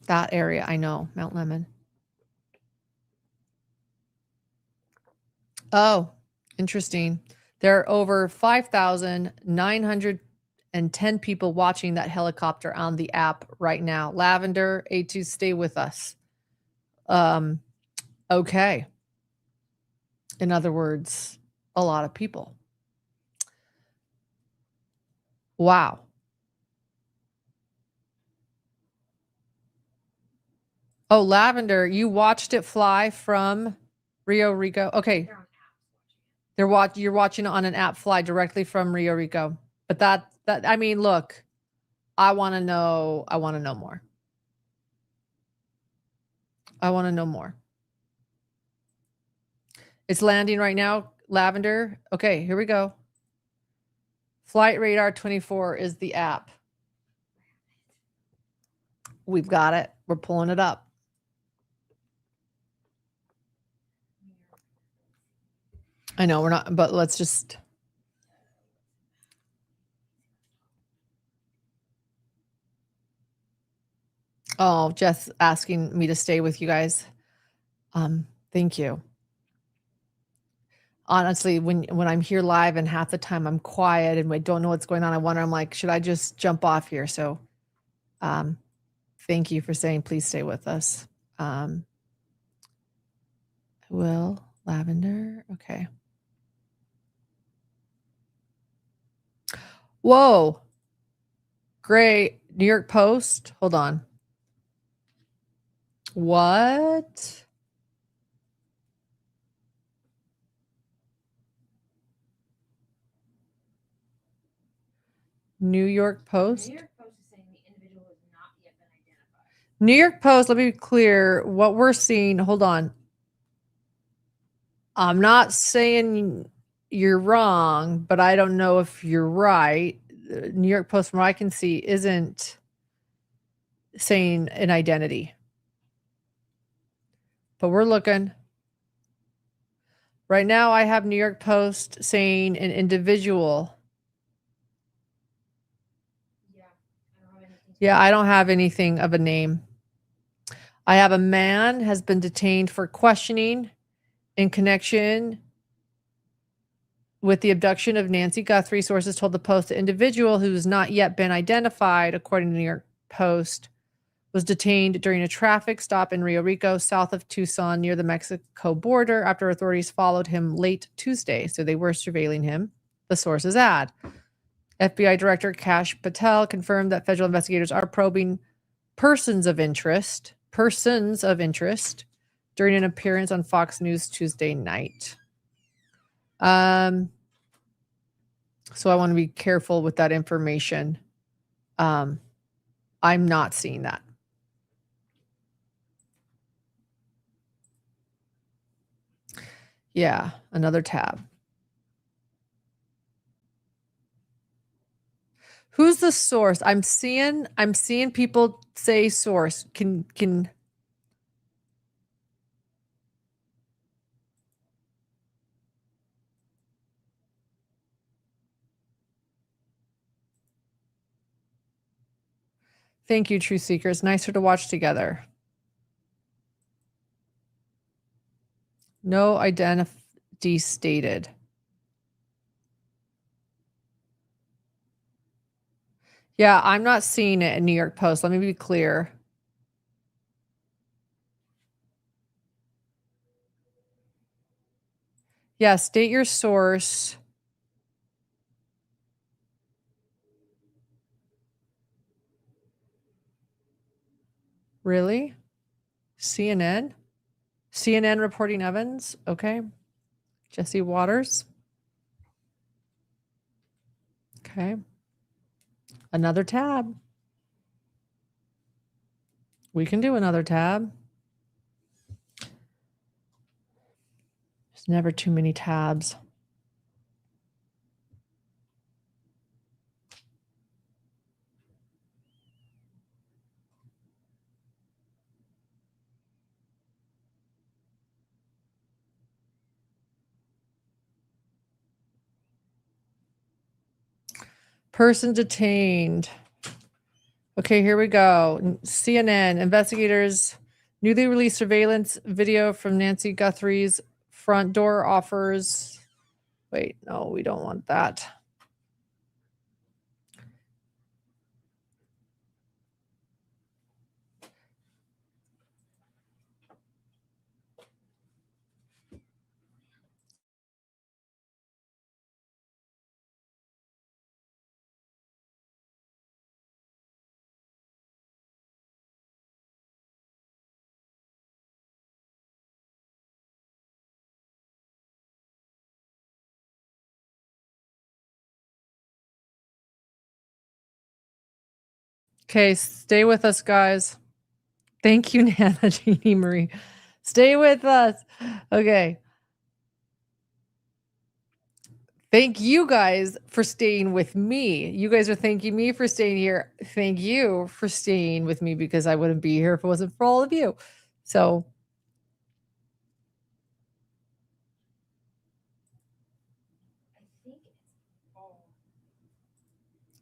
That area, I know, Mount Lemon. Oh, interesting. There are over 5,910 people watching that helicopter on the app right now. Lavender, A2, stay with us. Okay. In other words, a lot of people. Wow. Oh, Lavender, you watched it fly from Rio Rico. Okay. You're watching it on an app fly directly from Rio Rico. But that I mean, look, I want to know more. I want to know more. It's landing right now, Lavender. Okay, here we go. Flight Radar 24 is the app. We've got it. We're pulling it up. I know we're not, but let's just. Oh, Jess asking me to stay with you guys. Thank you. Honestly, when I'm here live and half the time I'm quiet and I don't know what's going on, I'm like, should I just jump off here? So, thank you for saying, please stay with us. Will, Lavender, okay. Whoa. Great. New York Post. Hold on. What? New York Post. New York Post is saying the individual has not yet been identified. New York Post, let me be clear. What we're seeing, hold on. I'm not saying you're wrong, but I don't know if you're right. New York Post, from what I can see, isn't saying an identity. But we're looking. Right now, I have New York Post saying an individual. Yeah, I don't have anything of a name. I have a man has been detained for questioning in connection with the abduction of Nancy Guthrie. Sources told the Post the individual who has not yet been identified, according to the New York Post, was detained during a traffic stop in Rio Rico, south of Tucson, near the Mexico border, after authorities followed him late Tuesday. So they were surveilling him, the sources add. FBI Director Kash Patel confirmed that federal investigators are probing persons of interest during an appearance on Fox News Tuesday night. So I want to be careful with that information. I'm not seeing that. Yeah, another tab. Who's the source? I'm seeing people say source. Can Thank you, Truth Seekers. Nicer to watch together. No identity stated. Yeah, I'm not seeing it in New York Post. Let me be clear. Yeah, state your source. Really? CNN? CNN reporting Evans? Okay. Jesse Waters? Okay. Another tab. We can do another tab. There's never too many tabs. Person detained. Okay, here we go. CNN investigators newly released surveillance video from Nancy Guthrie's front door offers. Wait, no, we don't want that. Okay, stay with us, guys. Thank you, Nana Jeannie Marie. Stay with us. Okay. Thank you guys for staying with me. You guys are thanking me for staying here. Thank you for staying with me, because I wouldn't be here if it wasn't for all of you. So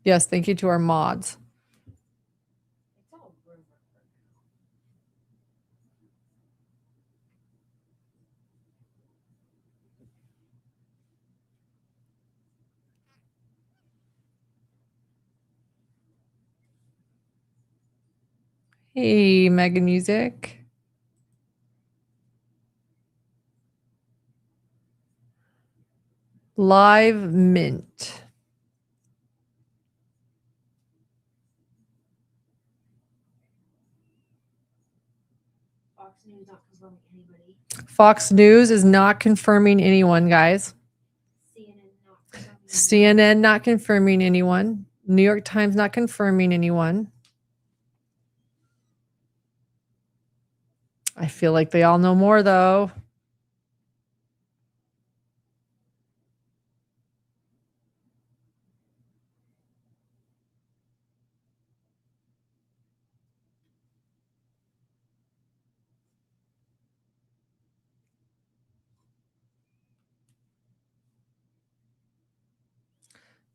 yes, thank you to our mods. Hey, Mega Music. Live Mint. Fox News is not confirming anyone, guys. CNN not confirming anyone. New York Times not confirming anyone. I feel like they all know more, though.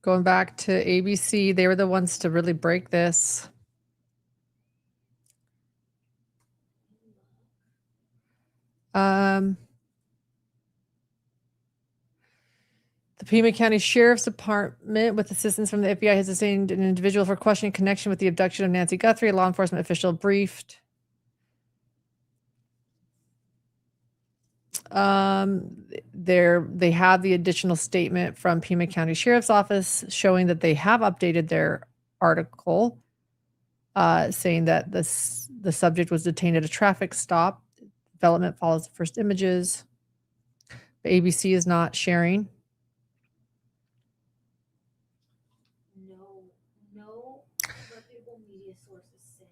Going back to ABC, they were the ones to really break this. The Pima County Sheriff's Department, with assistance from the FBI, has detained an individual for questioning connection with the abduction of Nancy Guthrie. A law enforcement official briefed. They have the additional statement from Pima County Sheriff's Office showing that they have updated their article, saying that the subject was detained at a traffic stop. Development follows the first images. The ABC is not sharing. No reputable media source is saying.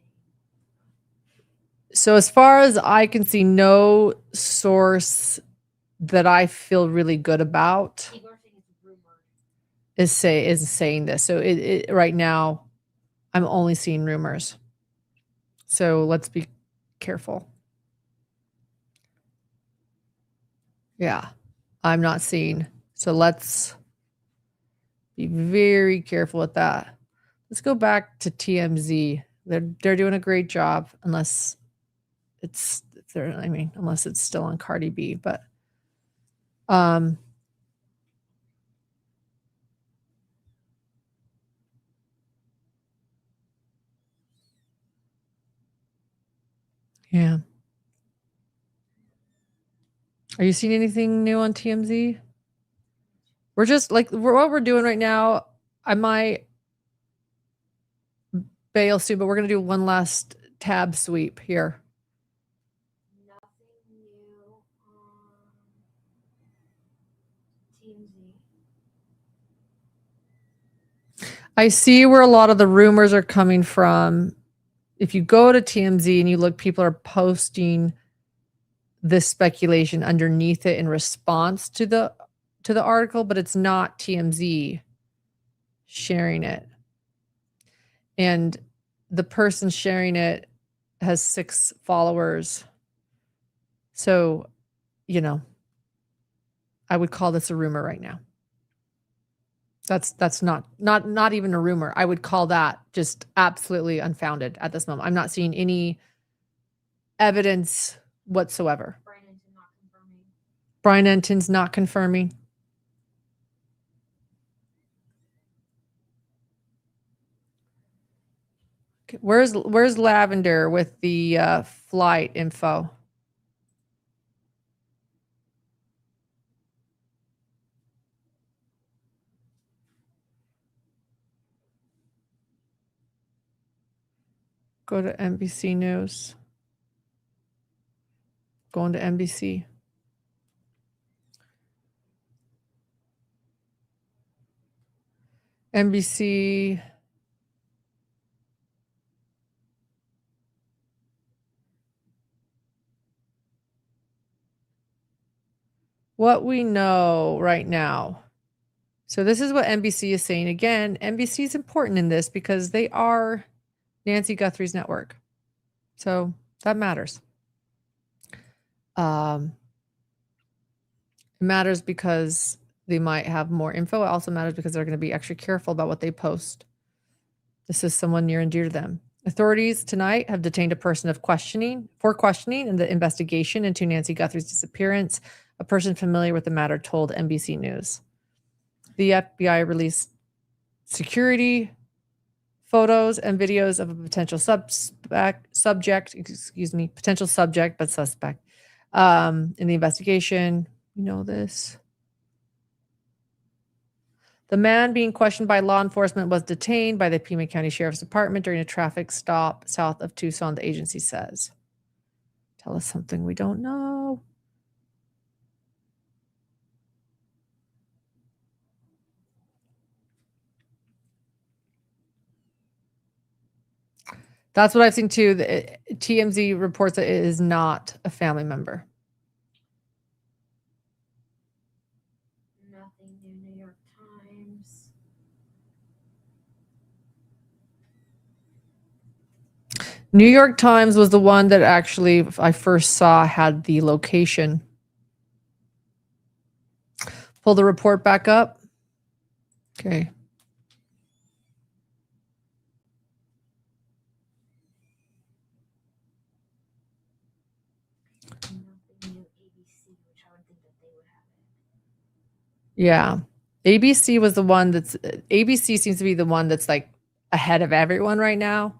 So as far as I can see, no source that I feel really good about People are saying it's rumored. is saying this. So it right now, I'm only seeing rumors. So let's be careful. Yeah, I'm not seeing. So let's be very careful with that. Let's go back to TMZ. They're doing a great job, unless it's unless it's still on Cardi B, but yeah. Are you seeing anything new on TMZ? We're just like what we're doing right now. I might bail soon, but we're gonna do one last tab sweep here. Nothing new on TMZ. I see where a lot of the rumors are coming from. If you go to TMZ and you look, people are posting this speculation underneath it in response to the article, but it's not TMZ sharing it. And the person sharing it has 6 followers. So, I would call this a rumor right now. That's not even a rumor. I would call that just absolutely unfounded at this moment. I'm not seeing any evidence whatsoever. Brian Enton's not confirming. Okay, where's Lavender with the flight info? Go to NBC News. Going to NBC. NBC. What we know right now. So this is what NBC is saying. Again, NBC is important in this because they are Nancy Guthrie's network. So that matters. It matters because they might have more info. It also matters because they're going to be extra careful about what they post. This is someone near and dear to them. Authorities tonight have detained a person for questioning in the investigation into Nancy Guthrie's disappearance. A person familiar with the matter told NBC News. The FBI released security photos and videos of a potential potential subject, but suspect in the investigation. You know this. The man being questioned by law enforcement was detained by the Pima County Sheriff's Department during a traffic stop south of Tucson, the agency says. Tell us something we don't know. That's what I've seen too. TMZ reports that it is not a family member. Nothing new. New York Times. New York Times was the one that actually I first saw had the location. Pull the report back up. Okay. Nothing new. ABC, which I would think that they would have it. Yeah. ABC was the one ABC seems to be the one that's like ahead of everyone right now.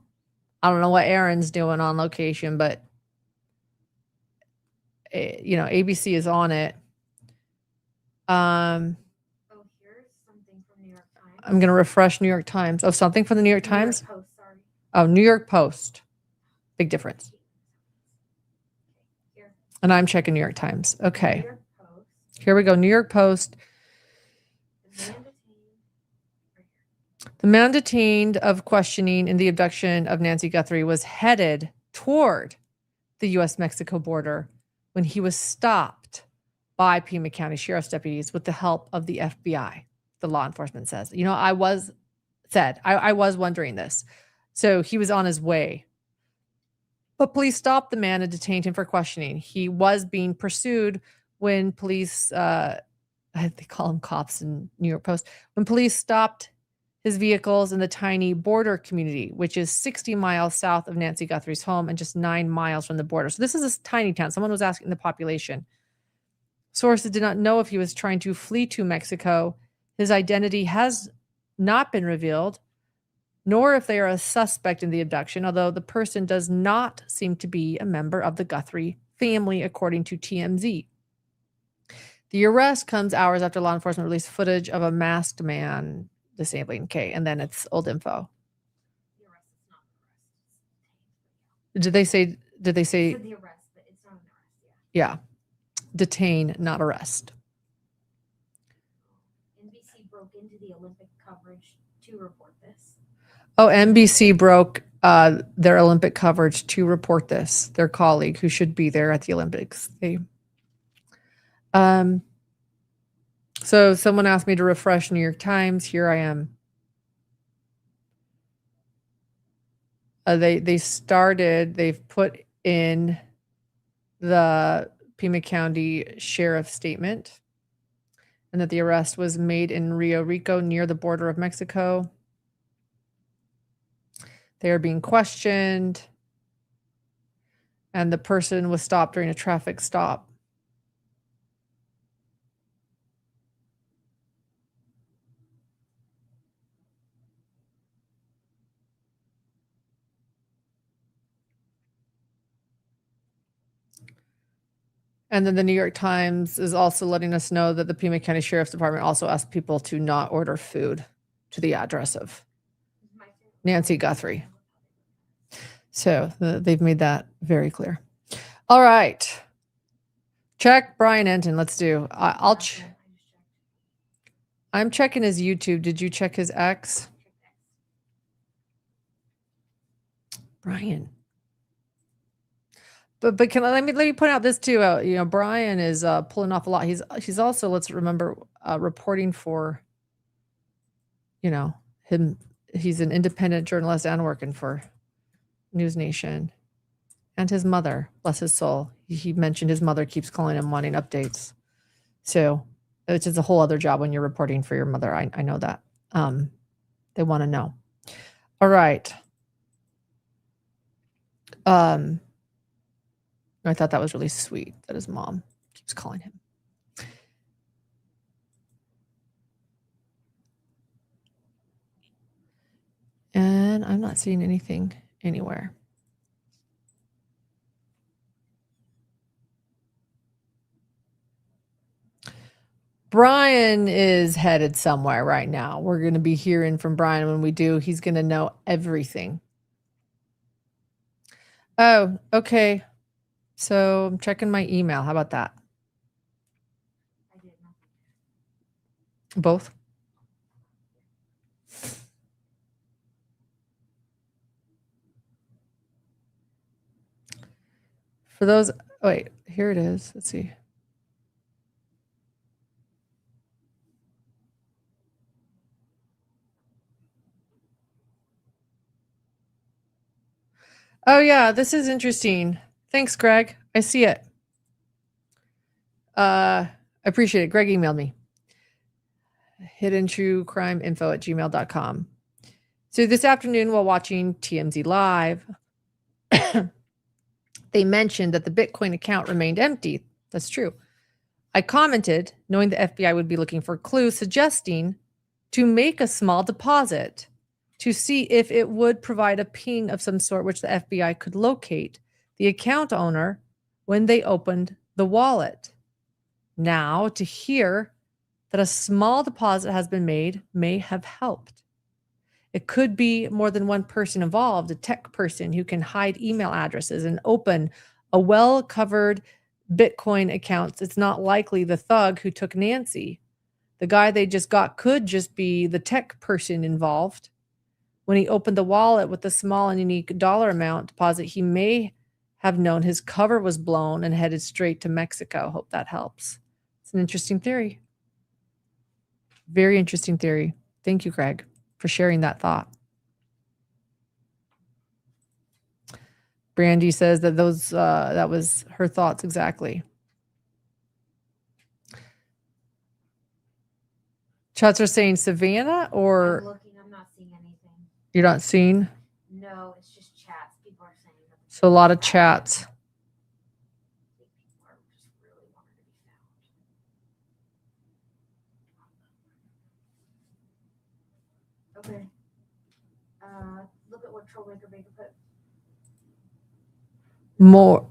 I don't know what Aaron's doing on location, but ABC is on it. Oh, here's something from New York Times. I'm going to refresh New York Times. Oh, something from the New York Times? New York Post, sorry. Oh, New York Post. Big difference. Here. And I'm checking New York Times. Okay. New York Post. Here we go. New York Post. The man detained. Right here. The man detained of questioning in the abduction of Nancy Guthrie was headed toward the U.S.-Mexico border when he was stopped by Pima County Sheriff's deputies with the help of the FBI, the law enforcement says. I was wondering this. So he was on his way. But police stopped the man and detained him for questioning. He was being pursued when police, they call them cops in New York Post, when police stopped his vehicles in the tiny border community, which is 60 miles south of Nancy Guthrie's home and just 9 miles from the border. So this is a tiny town. Someone was asking the population. Sources did not know if he was trying to flee to Mexico. His identity has not been revealed, nor if they are a suspect in the abduction, although the person does not seem to be a member of the Guthrie family, according to TMZ. The arrest comes hours after law enforcement released footage of a masked man disabling K, and then it's old info. The arrest is not an arrest. Did they say It said the arrest, but it's not an arrest. yeah, detain, not arrest? NBC broke into the Olympic coverage to report this. Oh, NBC broke their Olympic coverage to report this. Their colleague who should be there at the Olympics. So someone asked me to refresh New York Times. Here I am. They've put in the Pima County Sheriff's statement, and that the arrest was made in Rio Rico near the border of Mexico. They are being questioned, and the person was stopped during a traffic stop. And then the New York Times is also letting us know that the Pima County Sheriff's Department also asked people to not order food to the address of Nancy Guthrie. So they've made that very clear. All right. Check Brian Enton. Let's do. I'm checking his YouTube. Did you check his X? Brian. But let me point out this too. Brian is pulling off a lot. He's also, let's remember, reporting for, him. He's an independent journalist and working for News Nation. And his mother, bless his soul. He mentioned his mother keeps calling him wanting updates. So, which is a whole other job when you're reporting for your mother. I know that. They want to know. All right. I thought that was really sweet that his mom keeps calling him. And I'm not seeing anything anywhere. Brian is headed somewhere right now. We're going to be hearing from Brian. When we do, he's going to know everything. Oh, okay. So I'm checking my email. How about that? I did not. Both? For those, wait, here it is. Let's see. Oh yeah, this is interesting. Thanks, Greg. I see it. I appreciate it. Greg emailed me. hiddentruecrimeinfo@gmail.com. So this afternoon while watching TMZ Live, they mentioned that the Bitcoin account remained empty. That's true. I commented, knowing the FBI would be looking for clues, suggesting to make a small deposit to see if it would provide a ping of some sort which the FBI could locate the account owner when they opened the wallet. Now, to hear that a small deposit has been made may have helped. It could be more than one person involved, a tech person who can hide email addresses and open a well-covered Bitcoin account. It's not likely the thug who took Nancy. The guy they just got could just be the tech person involved. When he opened the wallet with the small and unique dollar amount deposit, he may have known his cover was blown and headed straight to Mexico. Hope that helps. It's an interesting theory. Very interesting theory. Thank you, Greg, for sharing that thought. Brandy says that that was her thoughts exactly. Chats are saying Savannah, or I'm looking, I'm not seeing anything. you're not seeing? No, it's just chats. People are saying that. So a lot of chats. I think people are just really wanting to be found. Okay. Look at what Troublemaker Baker put. More.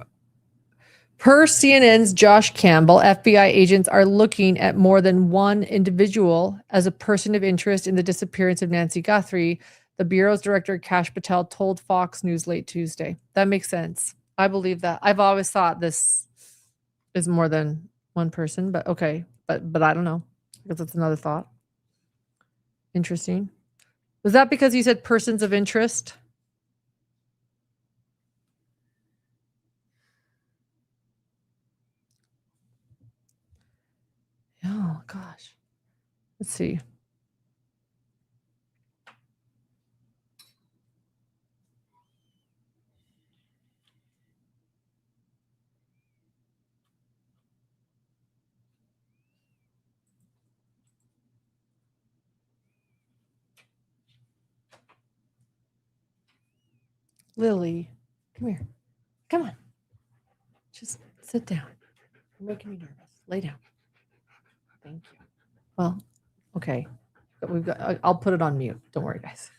Per CNN's Josh Campbell, FBI agents are looking at more than one individual as a person of interest in the disappearance of Nancy Guthrie, the Bureau's director, Kash Patel, told Fox News late Tuesday. That makes sense. I believe that. I've always thought this is more than one person, but okay. But I don't know. I guess that's another thought. Interesting. Was that because you said persons of interest? Oh, gosh. Let's see. Lily, come here. Come on. Just sit down. You're making me nervous. Lay down. Thank you. Well, okay. But we've got, I'll put it on mute. Don't worry, guys.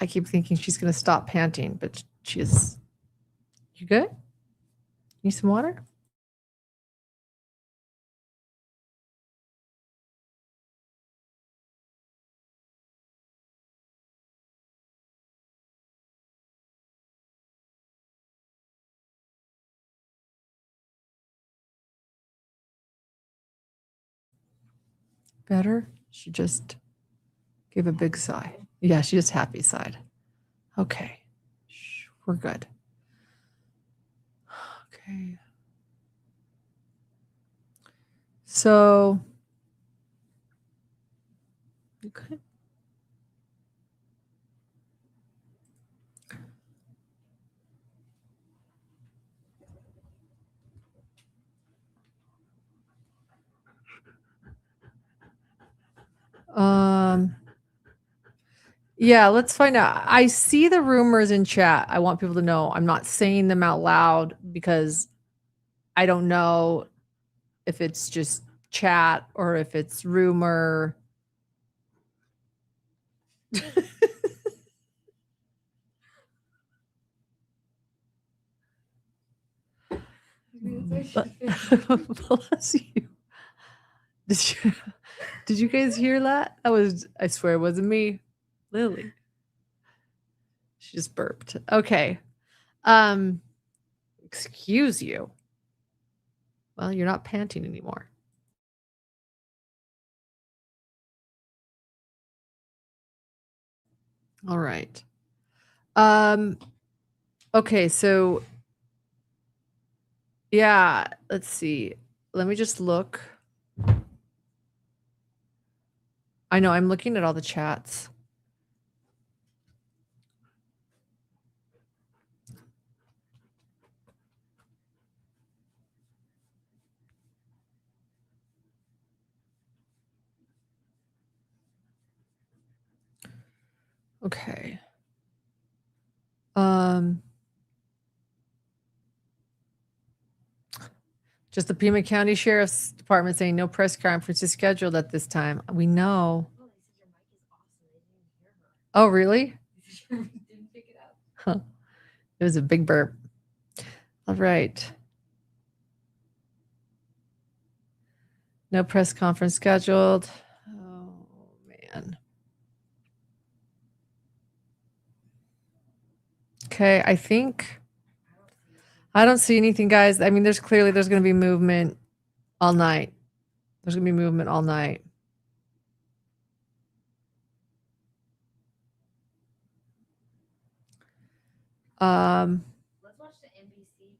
I keep thinking she's going to stop panting, but she is. You good? Need some water? Better? She just gave a big sigh. Yeah, she just happy sighed. Okay. Shh, we're good. Okay. So, you good? Yeah, let's find out. I see the rumors in chat. I want people to know I'm not saying them out loud because I don't know if it's just chat or if it's rumor. Bless you. Did you guys hear that? That was, I swear it wasn't me. Lily. She just burped. Okay. Excuse you. Well, you're not panting anymore. All right. Okay, so yeah, let's see. Let me just look. I know I'm looking at all the chats. Okay. Just the Pima County Sheriff's Department saying no press conference is scheduled at this time. We know. Oh, really? Didn't pick it up. Huh. It was a big burp. All right. No press conference scheduled. Oh, man. Okay, I think I don't see anything, guys. I mean, there's going to be movement all night. There's going to be movement all night. Let's watch the NBC.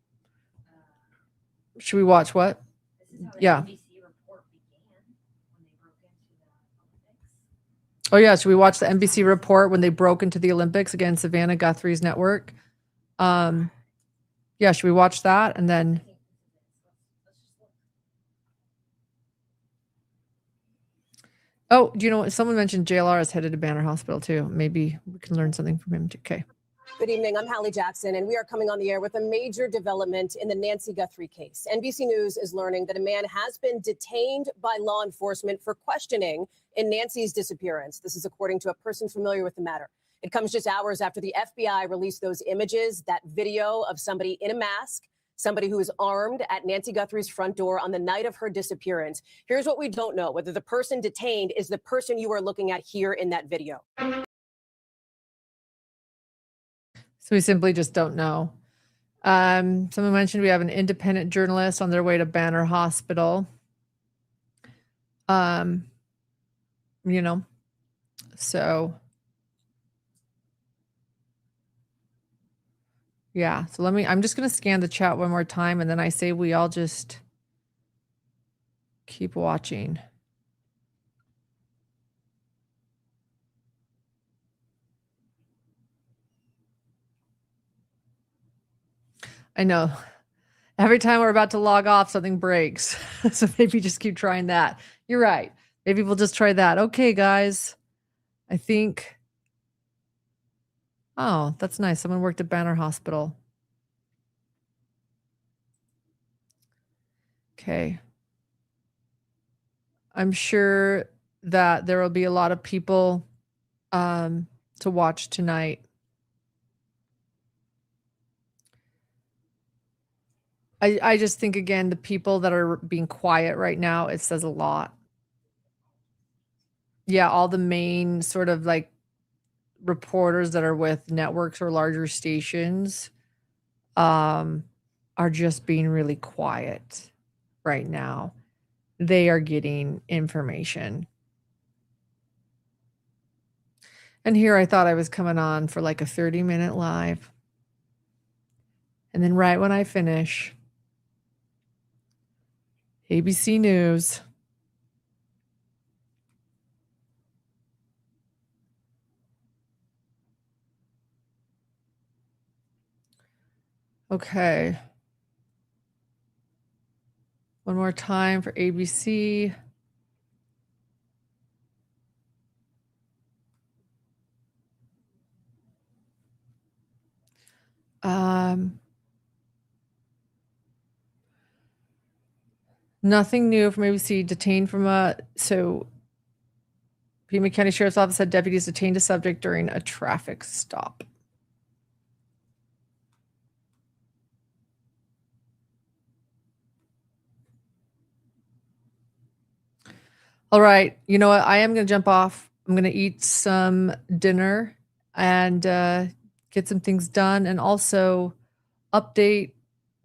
Should we watch what? This is how the Yeah. NBC report began when they broke into the Olympics. Oh, yeah. Should we watch the NBC report when they broke into the Olympics against Savannah Guthrie's network? Yeah, should we watch that? And then, oh, do you know what? Someone mentioned JLR is headed to Banner Hospital too. Maybe we can learn something from him too. Okay. Good evening. I'm Hallie Jackson, and we are coming on the air with a major development in the Nancy Guthrie case. NBC News is learning that a man has been detained by law enforcement for questioning in Nancy's disappearance. This is according to a person familiar with the matter. It comes just hours after the FBI released those images, that video of somebody in a mask, somebody who is armed at Nancy Guthrie's front door on the night of her disappearance. Here's what we don't know, whether the person detained is the person you are looking at here in that video. So we simply just don't know. Someone mentioned we have an independent journalist on their way to Banner Hospital. So yeah, so I'm just going to scan the chat one more time, and then I say we all just keep watching. I know. Every time we're about to log off, something breaks. So maybe just keep trying that. You're right. Maybe we'll just try that. Okay, guys. I think. Oh, that's nice. Someone worked at Banner Hospital. Okay. I'm sure that there will be a lot of people to watch tonight. I just think, again, the people that are being quiet right now, it says a lot. Yeah, all the main sort of like reporters that are with networks or larger stations are just being really quiet right now. They are getting information. And here I thought I was coming on for like a 30-minute live. And then right when I finish, ABC News. Okay. One more time for ABC. Nothing new from ABC. Detained from so Pima County Sheriff's Office said deputies detained a subject during a traffic stop. All right. You know what? I am going to jump off I'm going to eat some dinner and get some things done, and also update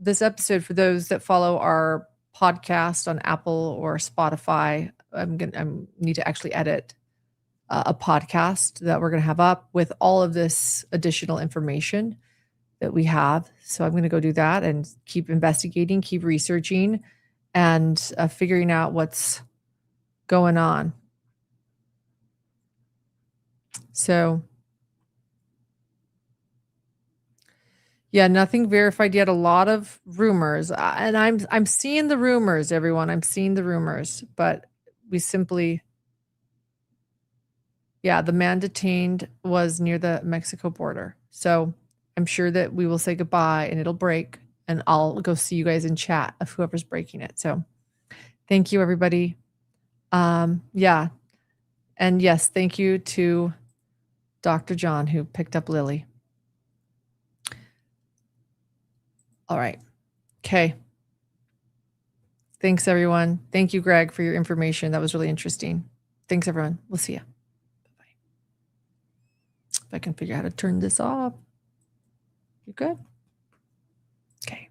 this episode for those that follow our podcast on Apple or Spotify. I need to actually edit a podcast that we're going to have up with all of this additional information that we have. So I'm going to go do that and keep investigating, keep researching, and figuring out what's going on. So yeah, nothing verified yet. A lot of rumors, and I'm seeing the rumors, everyone. I'm seeing the rumors, but we simply, yeah, the man detained was near the Mexico border. So I'm sure that we will say goodbye and it'll break, and I'll go see you guys in chat of whoever's breaking it. So thank you, everybody. Yeah, and yes, thank you to Dr. John who picked up Lily. All right. Okay. Thanks, everyone. Thank you, Greg, for your information. That was really interesting. Thanks, everyone. We'll see you. Bye-bye. If I can figure out how to turn this off. You good? Okay.